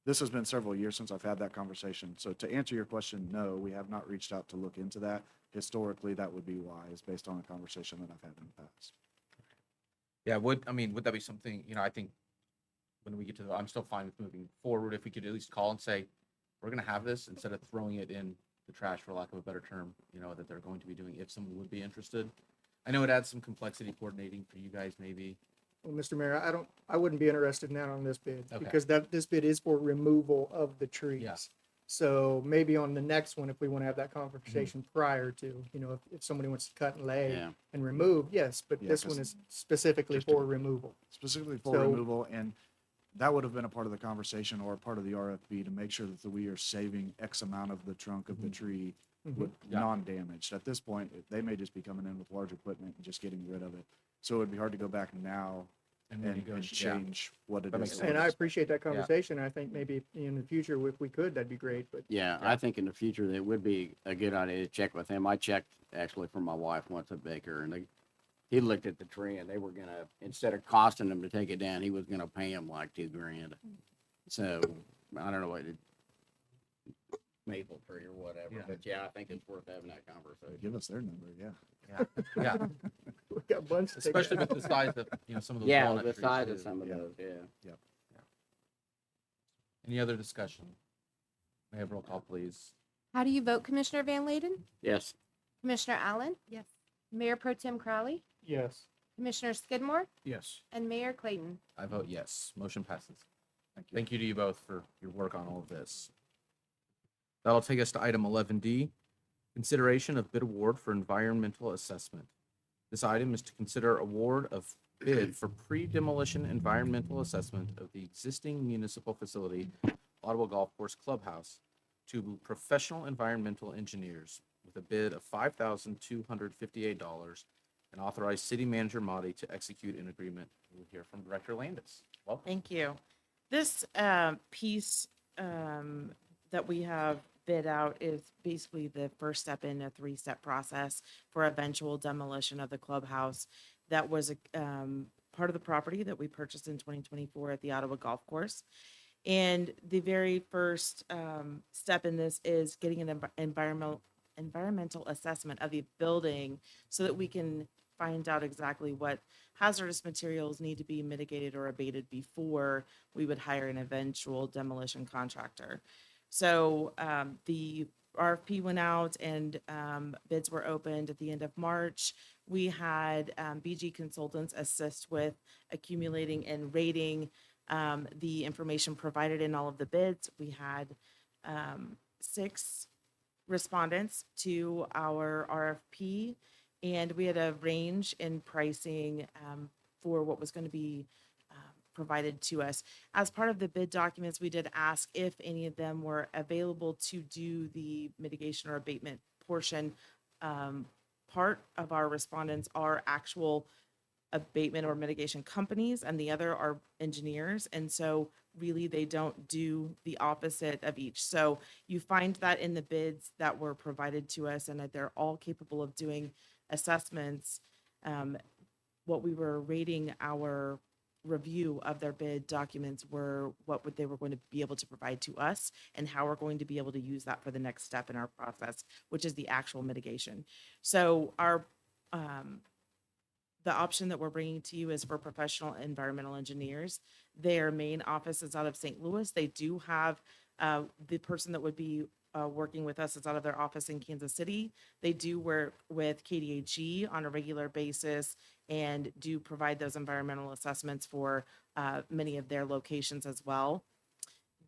this has been several years since I've had that conversation. So to answer your question, no, we have not reached out to look into that. Historically, that would be why, is based on a conversation that I've had in the past. Yeah, would that be something, I think when we get to I'm still fine with moving forward. If we could at least call and say, we're going to have this, instead of throwing it in the trash, for lack of a better term, that they're going to be doing, if someone would be interested. I know it adds some complexity coordinating for you guys, maybe. Well, Mr. Mayor, I wouldn't be interested in that on this bid Okay. because this bid is for removal of the trees. Yeah. So maybe on the next one, if we want to have that conversation prior to, if somebody wants to cut and lay Yeah. and remove, yes, but Yeah, this 'cause one is specifically just to- for removal. Specifically for So- removal, and that would have been a part of the conversation or a part of the RFP to make sure that we are saving X amount of the trunk of the tree with Yeah. non-damaged. At this point, they may just be coming in with large equipment and just getting rid of it. So it'd be hard to go back now and change what it That makes is. sense. And I appreciate that conversation. I think maybe in the future, if we could, that'd be great, but Yeah, I think in the future that would be a good idea to check with him. I checked actually for my wife once at Baker, and he looked at the tree and they were gonna, instead of costing him to take it down, he was gonna pay him like $2,000. So I don't know what maple tree or whatever, Yeah. but yeah, I think it's worth having that conversation. Give us their number, yeah. Yeah, we got a bunch to take especially down. with the size of, some of those Yeah, walnut the trees, size too. of some of Yeah. those, yeah. Any other discussion? May I have roll call, please? How do you vote, Commissioner Van Layden? Yes. Commissioner Allen? Yes. Mayor Pro Tem Crowley? Yes. Commissioner Skidmore? Yes. And Mayor Clayton? I vote yes. Motion passes. Thank you to you both for your work on all of this. That'll take us to item 11D, consideration of bid award for environmental assessment. This item is to consider award of bid for pre-demolition environmental assessment of the existing municipal facility, Ottawa Golf Course Clubhouse, to professional environmental engineers with a bid of $5,258 and authorize city manager Motti to execute an agreement. We'll hear from Director Landis. Welcome. Thank you. This piece that we have bid out is basically the first step in a three-step process for eventual demolition of the clubhouse. That was part of the property that we purchased in 2024 at the Ottawa Golf Course. And the very first step in this is getting an environmental assessment of the building so that we can find out exactly what hazardous materials need to be mitigated or abated before we would hire an eventual demolition contractor. So the RFP went out and bids were opened at the end of March. We had BG Consultants assist with accumulating and rating the information provided in all of the bids. We had 6 respondents to our RFP, and we had a range in pricing for what was going to be provided to us. As part of the bid documents, we did ask if any of them were available to do the mitigation or abatement portion. Part of our respondents are actual abatement or mitigation companies, and the other are engineers. And so really they don't do the opposite of each. So you find that in the bids that were provided to us, and that they're all capable of doing assessments. What we were rating our review of their bid documents were they were going to be able to provide to us and how we're going to be able to use that for the next step in our process, which is the actual mitigation. So our the option that we're bringing to you is for professional environmental engineers. Their main office is out of St. Louis. They do have, the person that would be working with us is out of their office in Kansas City. They do work with KDHE on a regular basis and do provide those environmental assessments for many of their locations as well.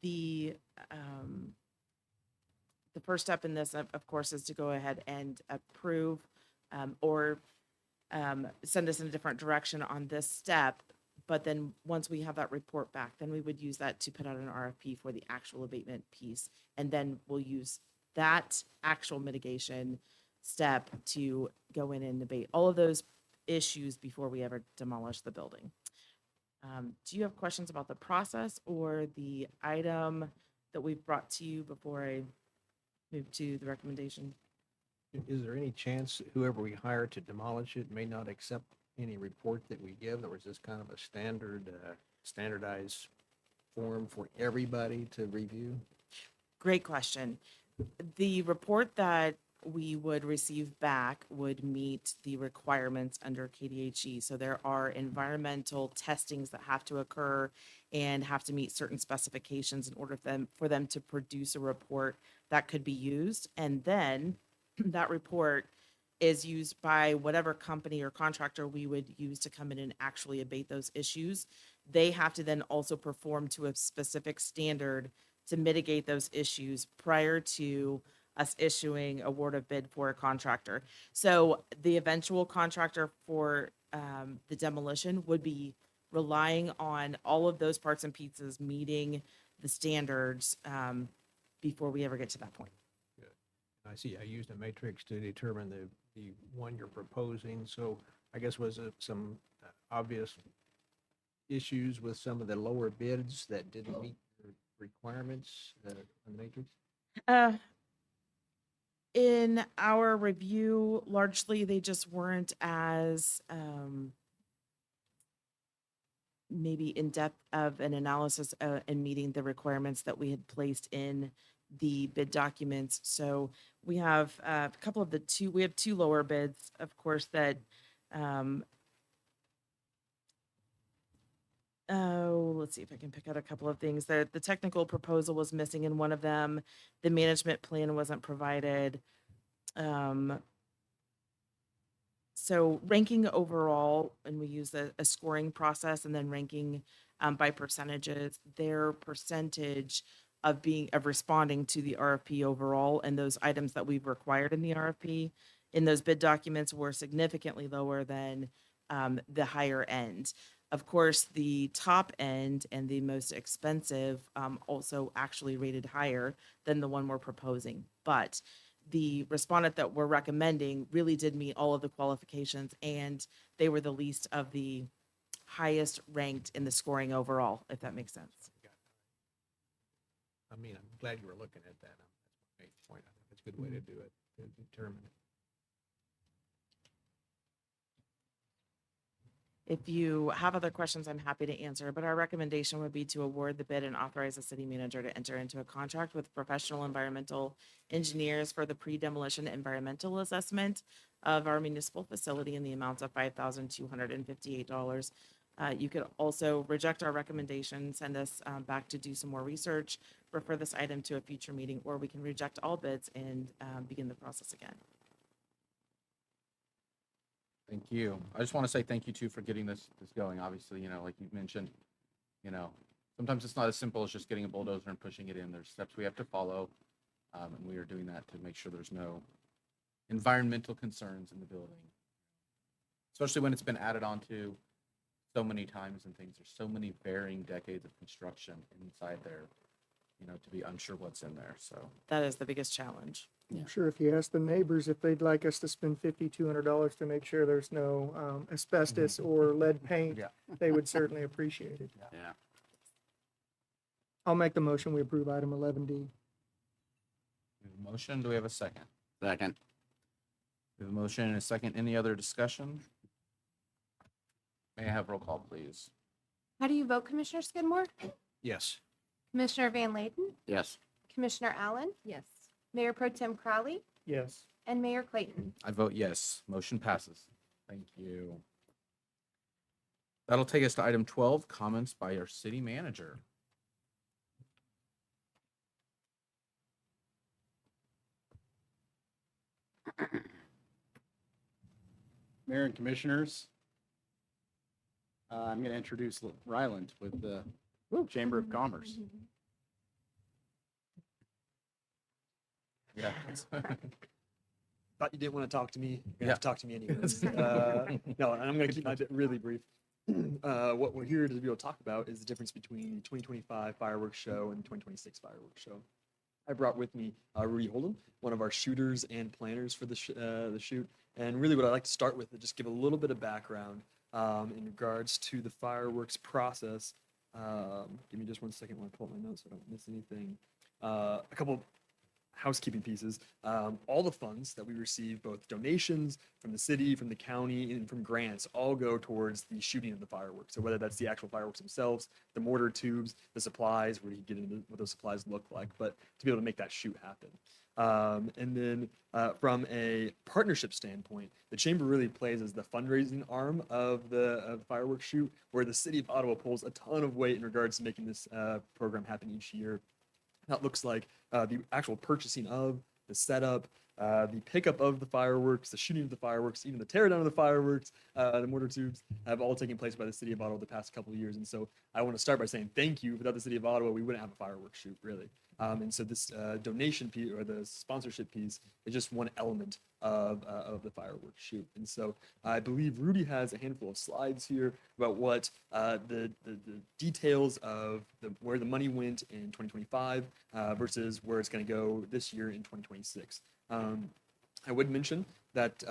The first step in this, of course, is to go ahead and approve or send us in a different direction on this step. But then once we have that report back, then we would use that to put out an RFP for the actual abatement piece. And then we'll use that actual mitigation step to go in and abate all of those issues before we ever demolish the building. Do you have questions about the process or the item that we've brought to you before I move to the recommendation? Is there any chance that whoever we hire to demolish it may not accept any report that we give, or is this kind of a standardized form for everybody to review? Great question. The report that we would receive back would meet the requirements under KDHE. So there are environmental testings that have to occur and have to meet certain specifications in order for them to produce a report that could be used. And then that report is used by whatever company or contractor we would use to come in and actually abate those issues. They have to then also perform to a specific standard to mitigate those issues prior to us issuing award of bid for a contractor. So the eventual contractor for the demolition would be relying on all of those parts and pieces meeting the standards before we ever get to that point. I see, I used a matrix to determine the one you're proposing, so I guess was it some obvious issues with some of the lower bids that didn't meet the requirements on the matrix? In our review, largely they just weren't as maybe in depth of an analysis and meeting the requirements that we had placed in the bid documents. So we have a couple of we have two lower bids, of course, that let's see if I can pick out a couple of things. The technical proposal was missing in one of them. The management plan wasn't provided. So ranking overall, and we use a scoring process and then ranking by percentages, their percentage of responding to the RFP overall and those items that we've required in the RFP in those bid documents were significantly lower than the higher end. Of course, the top end and the most expensive also actually rated higher than the one we're proposing. But the respondent that we're recommending really did meet all of the qualifications, and they were the least of the highest ranked in the scoring overall, if that makes sense. I mean, I'm glad you were looking at that. That's my main point. I think it's a good way to do it, to determine it. If you have other questions, I'm happy to answer, but our recommendation would be to award the bid and authorize the city manager to enter into a contract with professional environmental engineers for the pre-demolition environmental assessment of our municipal facility in the amount of $5,258. You could also reject our recommendation, send us back to do some more research, refer this item to a future meeting, or we can reject all bids and begin the process again. Thank you. I just want to say thank you too for getting this going. Obviously, like you mentioned, sometimes it's not as simple as just getting a bulldozer and pushing it in. There's steps we have to follow. And we are doing that to make sure there's no environmental concerns in the building, especially when it's been added onto so many times and things. There's so many varying decades of construction inside there, to be unsure what's in there. So That is the biggest challenge. I'm sure if you ask the neighbors if they'd like us to spend $5,200 to make sure there's no asbestos or lead paint, they would certainly appreciate it. Yeah. I'll make the motion, we approve item 11D. we have a motion. Do we have a second? Second. We have a motion and a second. Any other discussion? May I have roll call, please? How do you vote, Commissioner Skidmore? Yes. Commissioner Van Layden? Yes. Commissioner Allen? Yes. Mayor Pro Tem Crowley? Yes. And Mayor Clayton? I vote yes. Motion passes. Thank you. That'll take us to item 12, comments by our city manager. Mayor and Commissioners, I'm going to introduce Ryland with the Chamber of Commerce. Yeah. Thought you didn't want to talk to me. You're gonna Yeah. have to talk to me anyways. No, and I'm gonna keep my bit really brief. What we're here to be able to talk about is the difference between the 2025 fireworks show and the 2026 fireworks show. I brought with me Rudy Holden, one of our shooters and planners for the shoot. And really what I'd like to start with is just give a little bit of background in regards to the fireworks process. Give me just 1 second while I pull up my notes so I don't miss anything. A couple housekeeping pieces. All the funds that we receive, both donations from the city, from the county, and from grants, all go towards the shooting of the fireworks. So whether that's the actual fireworks themselves, the mortar tubes, the supplies, where you get into what those supplies look like, but to be able to make that shoot happen. And then from a partnership standpoint, the chamber really plays as the fundraising arm of the fireworks shoot, where the city of Ottawa pulls a ton of weight in regards to making this program happen each year. That looks like the actual purchasing of, the setup, the pickup of the fireworks, the shooting of the fireworks, even the teardown of the fireworks, the mortar tubes have all taken place by the city of Ottawa the past couple of years. And so I want to start by saying thank you. Without the city of Ottawa, we wouldn't have a fireworks shoot, really. And so this donation piece or the sponsorship piece is just one element of the fireworks shoot. And so I believe Rudy has a handful of slides here about what the details of where the money went in 2025 versus where it's going to go this year in 2026. I would mention that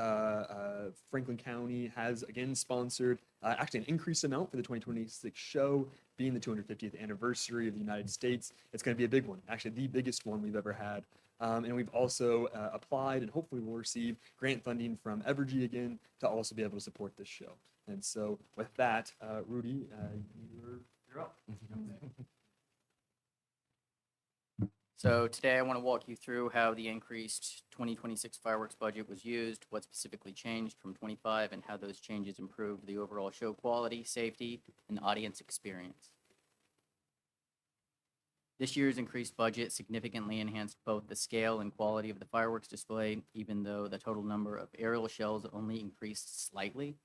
Franklin County has again sponsored actually an increased amount for the 2026 show, being the 250th anniversary of the United States. It's going to be a big one, actually the biggest one we've ever had. And we've also applied and hopefully will receive grant funding from Evergy again to also be able to support this show. And so with that, Rudy, you're up. So today I want to walk you through how the increased 2026 fireworks budget was used, what specifically changed from 25, and how those changes improved the overall show quality, safety, and audience experience. This year's increased budget significantly enhanced both the scale and quality of the fireworks display, even though the total number of aerial shells only increased slightly.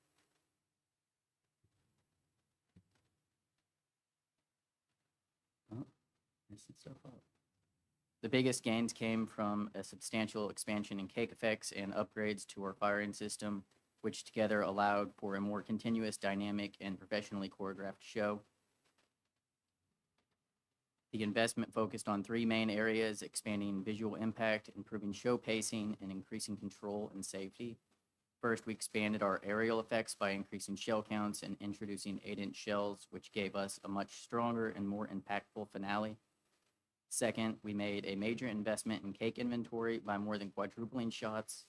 Oh, missing stuff up. The biggest gains came from a substantial expansion in cake effects and upgrades to our firing system, which together allowed for a more continuous, dynamic, and professionally choreographed show. The investment focused on three main areas: expanding visual impact, improving show pacing, and increasing control and safety. First, we expanded our aerial effects by increasing shell counts and introducing 8-inch shells, which gave us a much stronger and more impactful finale. Second, we made a major investment in cake inventory by more than quadrupling shots.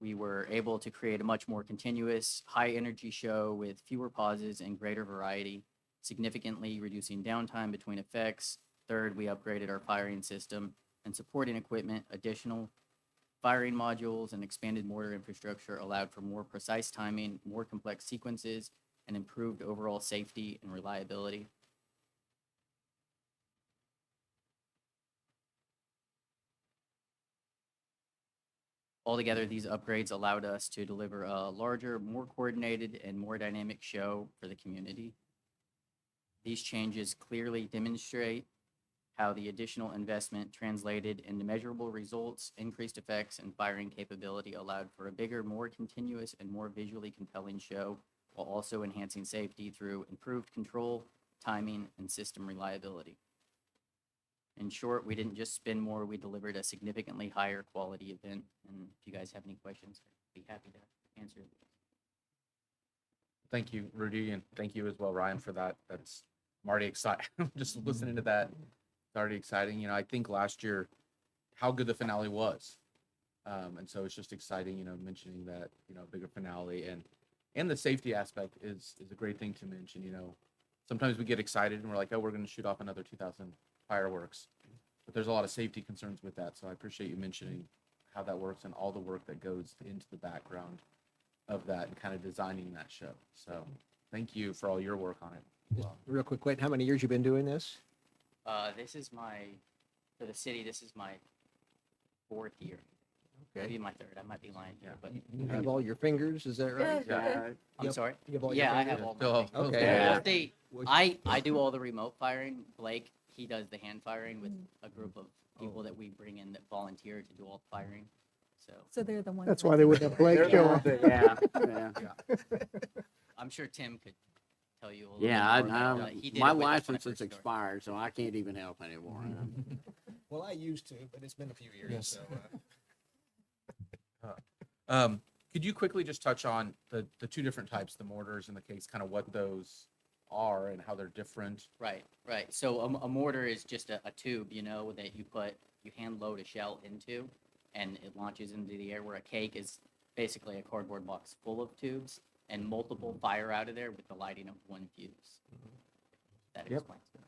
We were able to create a much more continuous, high-energy show with fewer pauses and greater variety, significantly reducing downtime between effects. Third, we upgraded our firing system and supporting equipment. Additional firing modules and expanded mortar infrastructure allowed for more precise timing, more complex sequences, and improved overall safety and reliability. Altogether, these upgrades allowed us to deliver a larger, more coordinated, and more dynamic show for the community. These changes clearly demonstrate how the additional investment translated into measurable results, increased effects, and firing capability allowed for a bigger, more continuous, and more visually compelling show, while also enhancing safety through improved control, timing, and system reliability. In short, we didn't just spend more, we delivered a significantly higher quality event. And if you guys have any questions, I'd be happy to answer. Thank you, Rudy, and thank you as well, Ryan, for that. I'm already excited. Just listening to that, it's already exciting. You know, I think last year, how good the finale was. And so it's just exciting, you know, mentioning that, you know, bigger finale and the safety aspect is a great thing to mention. You know, sometimes we get excited and we're like, oh, we're going to shoot off another 2,000 fireworks, but there's a lot of safety concerns with that. So I appreciate you mentioning how that works and all the work that goes into the background of that and kind of designing that show. So thank you for all your work on it. Just real quick, Clayton, how many years you been doing this? This is for the city, this is my 4th year. Okay. Maybe my 3rd. I might be lying here, but You have all your fingers, is that right? I'm Yep. sorry. You have all your Yeah, I fingers? have all my Oh, fingers. okay. Yeah. Well, see, Was- I do all the remote firing. Blake, he does the hand firing with a group of people that we bring in that volunteer to do all the firing. So So they're the ones. That's that why they do would it. have Blake show up. Yeah, yeah. I'm sure Tim could tell you a little Yeah, bit more about that. I, He did my it with us when I license is first started. expired, so I can't even help anymore. Well, I used to, but it's been a few years, Yes. so. Could you quickly just touch on the two different types, the mortars and the cakes, kind of what those are and how they're different? Right, right. So a mortar is just a tube, that you hand load a shell into, and it launches into the air. Where a cake is basically a cardboard box full of tubes and multiple fire out of there with the lighting of one fuse. That Yep. explains it.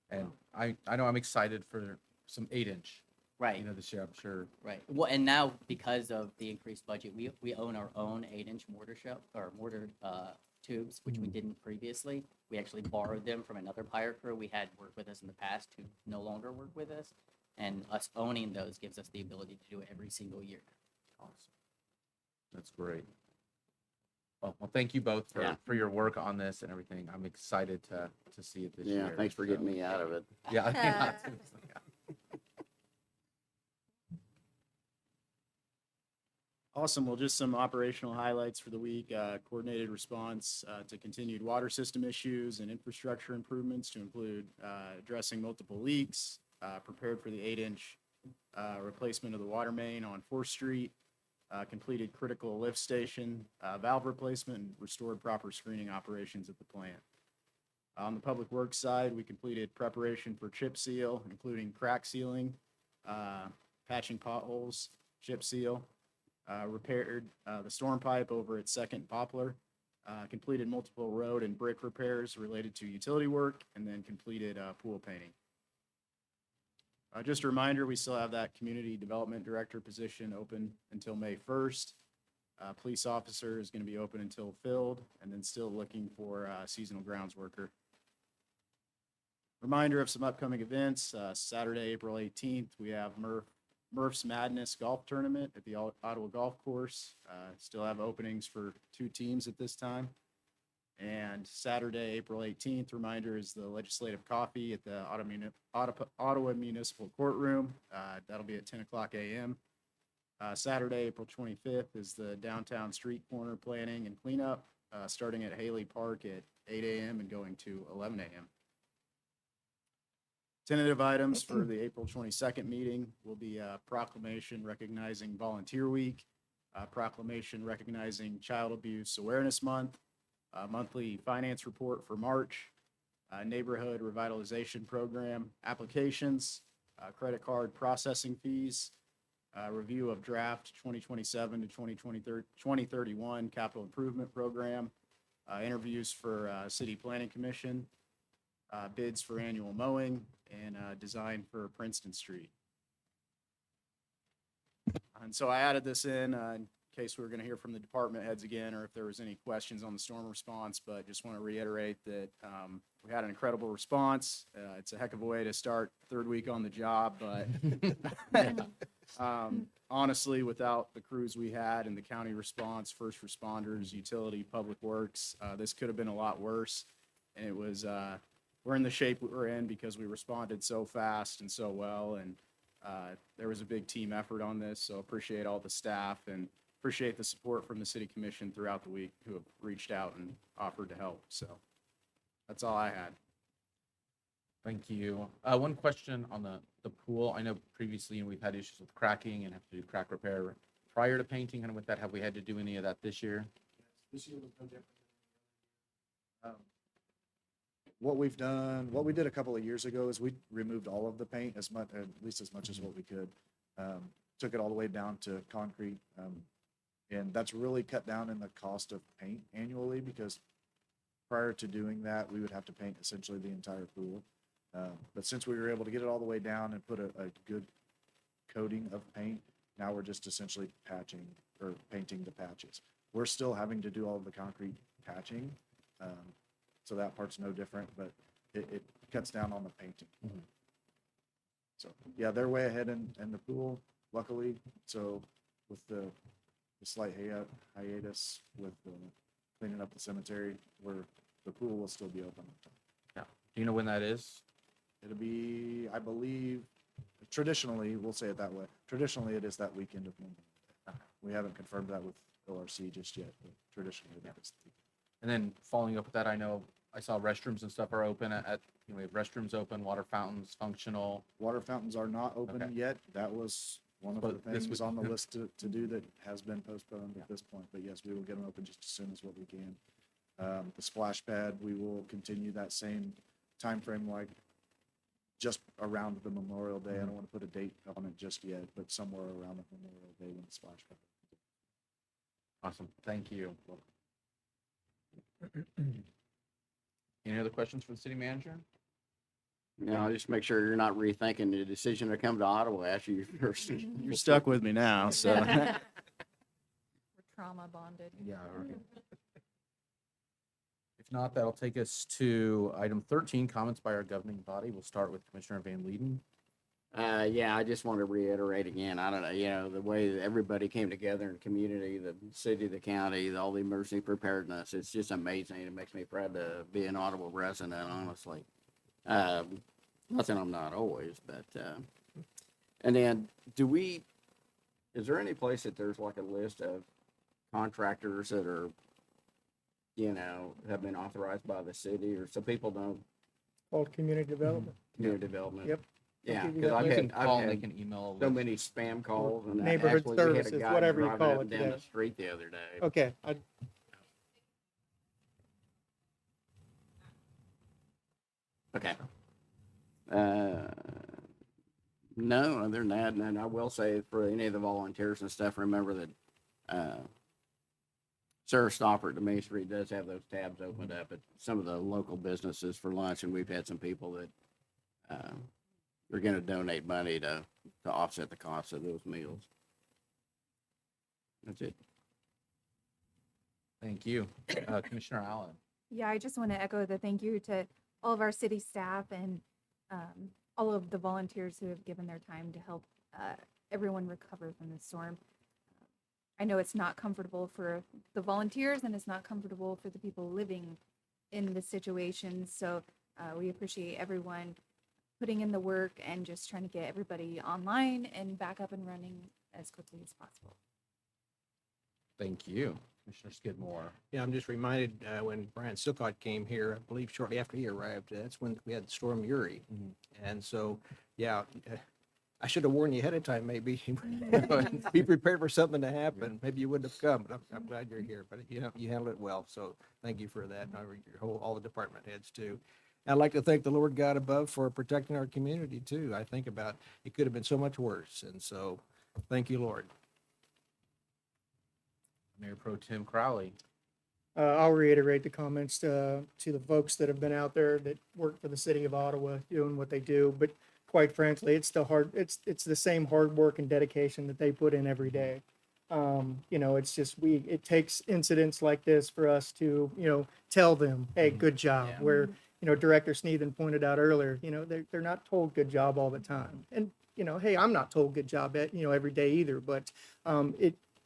And I know I'm excited for some 8-inch, Right. this year, I'm sure. Right. Well, and now because of the increased budget, we own our own 8-inch mortar shell or mortar tubes, which we didn't previously. We actually borrowed them from another fire crew we had worked with us in the past who no longer work with us, and us owning those gives us the ability to do it every single year. Awesome. That's great. Well, thank you both Yeah. for your work on this and everything. I'm excited to see it this year. Yeah, thanks for getting me out of it. Yeah. yeah. Awesome. Well, just some operational highlights for the week. Coordinated response to continued water system issues and infrastructure improvements to include addressing multiple leaks, prepared for the 8-inch replacement of the water main on 4th Street, completed critical lift station valve replacement, and restored proper screening operations at the plant. On the public works side, we completed preparation for chip seal, including crack sealing, patching potholes, chip seal, repaired the storm pipe over at 2nd Poplar, completed multiple road and brick repairs related to utility work, and then completed pool painting. Just a reminder, we still have that community development director position open until May 1st. Police officer is going to be open until filled, and then still looking for a seasonal grounds worker. Reminder of some upcoming events. Saturday, April 18th, we have Murph's Madness Golf Tournament at the Ottawa Golf Course. Still have openings for 2 teams at this time. And Saturday, April 18th, reminder, is the legislative coffee at the Ottawa Municipal Courtroom. That'll be at 10 o'clock a.m. Saturday, April 25th, is the downtown street corner planning and cleanup, starting at Haley Park at 8 a.m. and going to 11 a.m. Tentative items for the April 22nd meeting will be a proclamation recognizing Volunteer Week, a proclamation recognizing Child Abuse Awareness Month, a monthly finance report for March, a neighborhood revitalization program applications, credit card processing fees, review of draft 2027 to 2031 capital improvement program, interviews for City Planning Commission, bids for annual mowing, and design for Princeton Street. And so I added this in case we were going to hear from the department heads again, or if there was any questions on the storm response, but just want to reiterate that we had an incredible response. It's a heck of a way to start 3rd week on the job, but honestly, without the crews we had and the county response, first responders, utility, public works, this could have been a lot worse. And it was, we're in the shape we're in because we responded so fast and so well, and there was a big team effort on this, so appreciate all the staff and appreciate the support from the city commission throughout the week who have reached out and offered to help. So that's all I had. Thank you. One question on the pool. I know previously we've had issues with cracking and have to do crack repair prior to painting. And with that, have we had to do any of that this year? This year was no different. What we've done, what we did a couple of years ago is we removed all of the paint as much, at least as much as what we could. Took it all the way down to concrete. And that's really cut down in the cost of paint annually because prior to doing that, we would have to paint essentially the entire pool. But since we were able to get it all the way down and put a good coating of paint, Now we're just essentially patching or painting the patches. We're still having to do all of the concrete patching. So that part's no different, but it cuts down on the painting. Mhm. So, yeah, they're way ahead in the pool, luckily. So with the slight hiatus with cleaning up the cemetery, the pool will still be open. Yeah. Do you know when that is? It'll be, I believe, traditionally, we'll say it that way. Traditionally, it is that weekend of Memorial Day. We haven't confirmed that with ORC just yet, but traditionally that is. And then following up with that, I know I saw restrooms and stuff are open we have restrooms open, water fountains functional. Water fountains are not open Okay. yet. That was one of But the this things would- on the list to do that has been postponed at this point. But yes, we will get them open just as soon as what we can. The splash pad, we will continue that same timeframe, like just around the Memorial Day. I don't want to put a date on it just yet, but somewhere around the Memorial Day when the splash pad. Awesome. Thank you. Any other questions for the city manager? Just make sure you're not rethinking the decision to come to Ottawa after You're stuck with me now, so. We're trauma bonded. Yeah. If not, that'll take us to item 13, comments by our governing body. We'll start with Commissioner Van Leeden. I just want to reiterate again, I don't know, the way that everybody came together in the community, the city, the county, all the emergency preparedness, it's just amazing. It makes me proud to be an Ottawa resident, honestly. Not that I'm not always, but, and then is there any place that there's like a list of contractors that are, have been authorized by the city, or so people know Called community development. community development? Yep. Yeah, give you because that. You can I've call, they had can email. a so list. many spam calls and Neighborhood actually we had a services, guy whatever you driving call up it and down today. the street the other day. Okay, Okay. No, other than that, and I will say for any of the volunteers and stuff, remember that Sarah Stopper at the Main Street does have those tabs opened up at some of the local businesses for lunch, and we've had some people that are going to donate money to offset the cost of those meals. That's it. Thank you. Commissioner Allen. Yeah, I just want to echo the thank you to all of our city staff and all of the volunteers who have given their time to help everyone recover from the storm. I know it's not comfortable for the volunteers and it's not comfortable for the people living in the situation. So we appreciate everyone putting in the work and just trying to get everybody online and back up and running as quickly as possible. Thank you. Commissioner Skidmore. Yeah, I'm just reminded when Brian Silcott came here, I believe shortly after he arrived, that's when we had Storm Uri. Mhm. And so, yeah, I should have warned you ahead of time, maybe. Be prepared for something to happen. Maybe you wouldn't have come, but I'm glad you're here. But you handled it well, so thank you for that. And all the department heads too. I'd like to thank the Lord God above for protecting our community too. I think about it could have been so much worse, and so thank you, Lord. Mayor Pro Tem Crowley. I'll reiterate the comments to the folks that have been out there that work for the city of Ottawa doing what they do. But quite frankly, it's the same hard work and dedication that they put in every day. It's just it takes incidents like this for us to, tell them, hey, good job. Yeah. Where, Director Sneathen pointed out earlier, they're not told good job all the time. And, hey, I'm not told good job every day either, but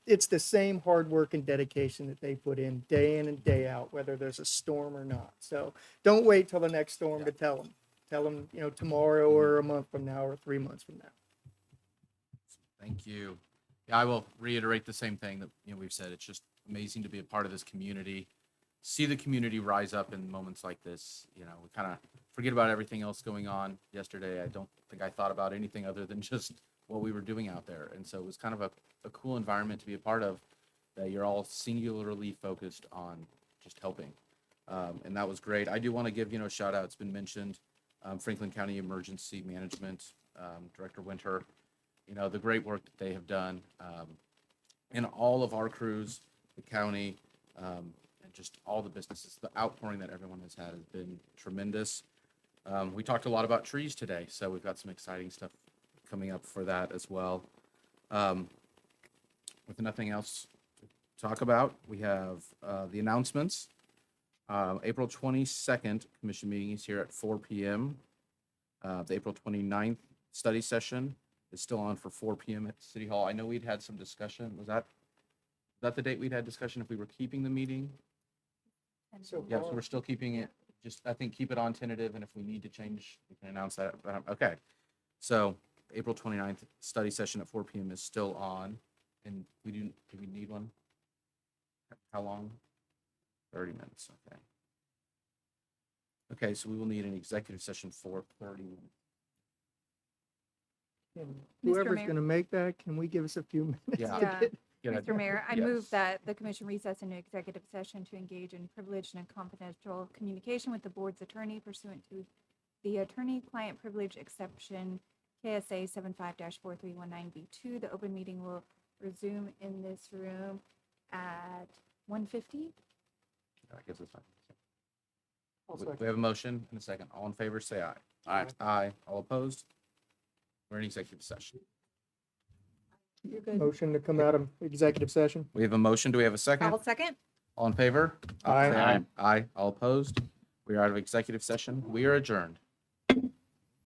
it's the same hard work and dedication that they put in and day out, whether there's a storm or not. So don't wait till the next storm to tell them. Tell them, tomorrow or a month from now or 3 months from now. Thank you. Yeah, I will reiterate the same thing that we've said. It's just amazing to be a part of this community, see the community rise up in moments like this. We kind of forget about everything else going on. Yesterday, I don't think I thought about anything other than just what we were doing out there, and so it was kind of a cool environment to be a part of. That you're all singularly focused on just helping, and that was great. I do want to give a shout out. It's been mentioned. Franklin County Emergency Management Director Winter. The great work that they have done, and all of our crews, the county, and just all the businesses. The outpouring that everyone has had has been tremendous. We talked a lot about trees today, so we've got some exciting stuff coming up for that as well. With nothing else to talk about, we have the announcements. April 22nd commission meeting is here at 4 p.m. The April 29th study session is still on for 4 p.m. at City Hall. I know we'd had some discussion. Was that the date we'd had discussion if we were keeping the meeting? So Yeah, so we're still keeping it. Just, I think, keep it on tentative, and if we need to change, we can announce that. Okay. So April 29th study session at 4 p.m. is still on, and do we need one? How long? 30 minutes, okay. Okay, so we will need an executive session for 30 minutes. And Mr. Whoever's Mayor? going to make that, can we give us a few minutes? Yeah. to Yeah. get- Good Mr. Mayor, I Yes. move that the commission recess into executive session to engage in privileged and confidential communication with the board's attorney pursuant to the attorney-client privilege exception KSA 75-4319B2. The open meeting will resume in this room at 1:50. That gives us time. I'll We second. have a motion and a second. All in favor, say aye. Aye. Aye. All opposed? We're in executive session. You're good. Motion to come out of executive session. We have a motion. Do we have a second? I'll second. All in favor? Aye. Say aye. Aye. All opposed? We are out of executive session. We are adjourned.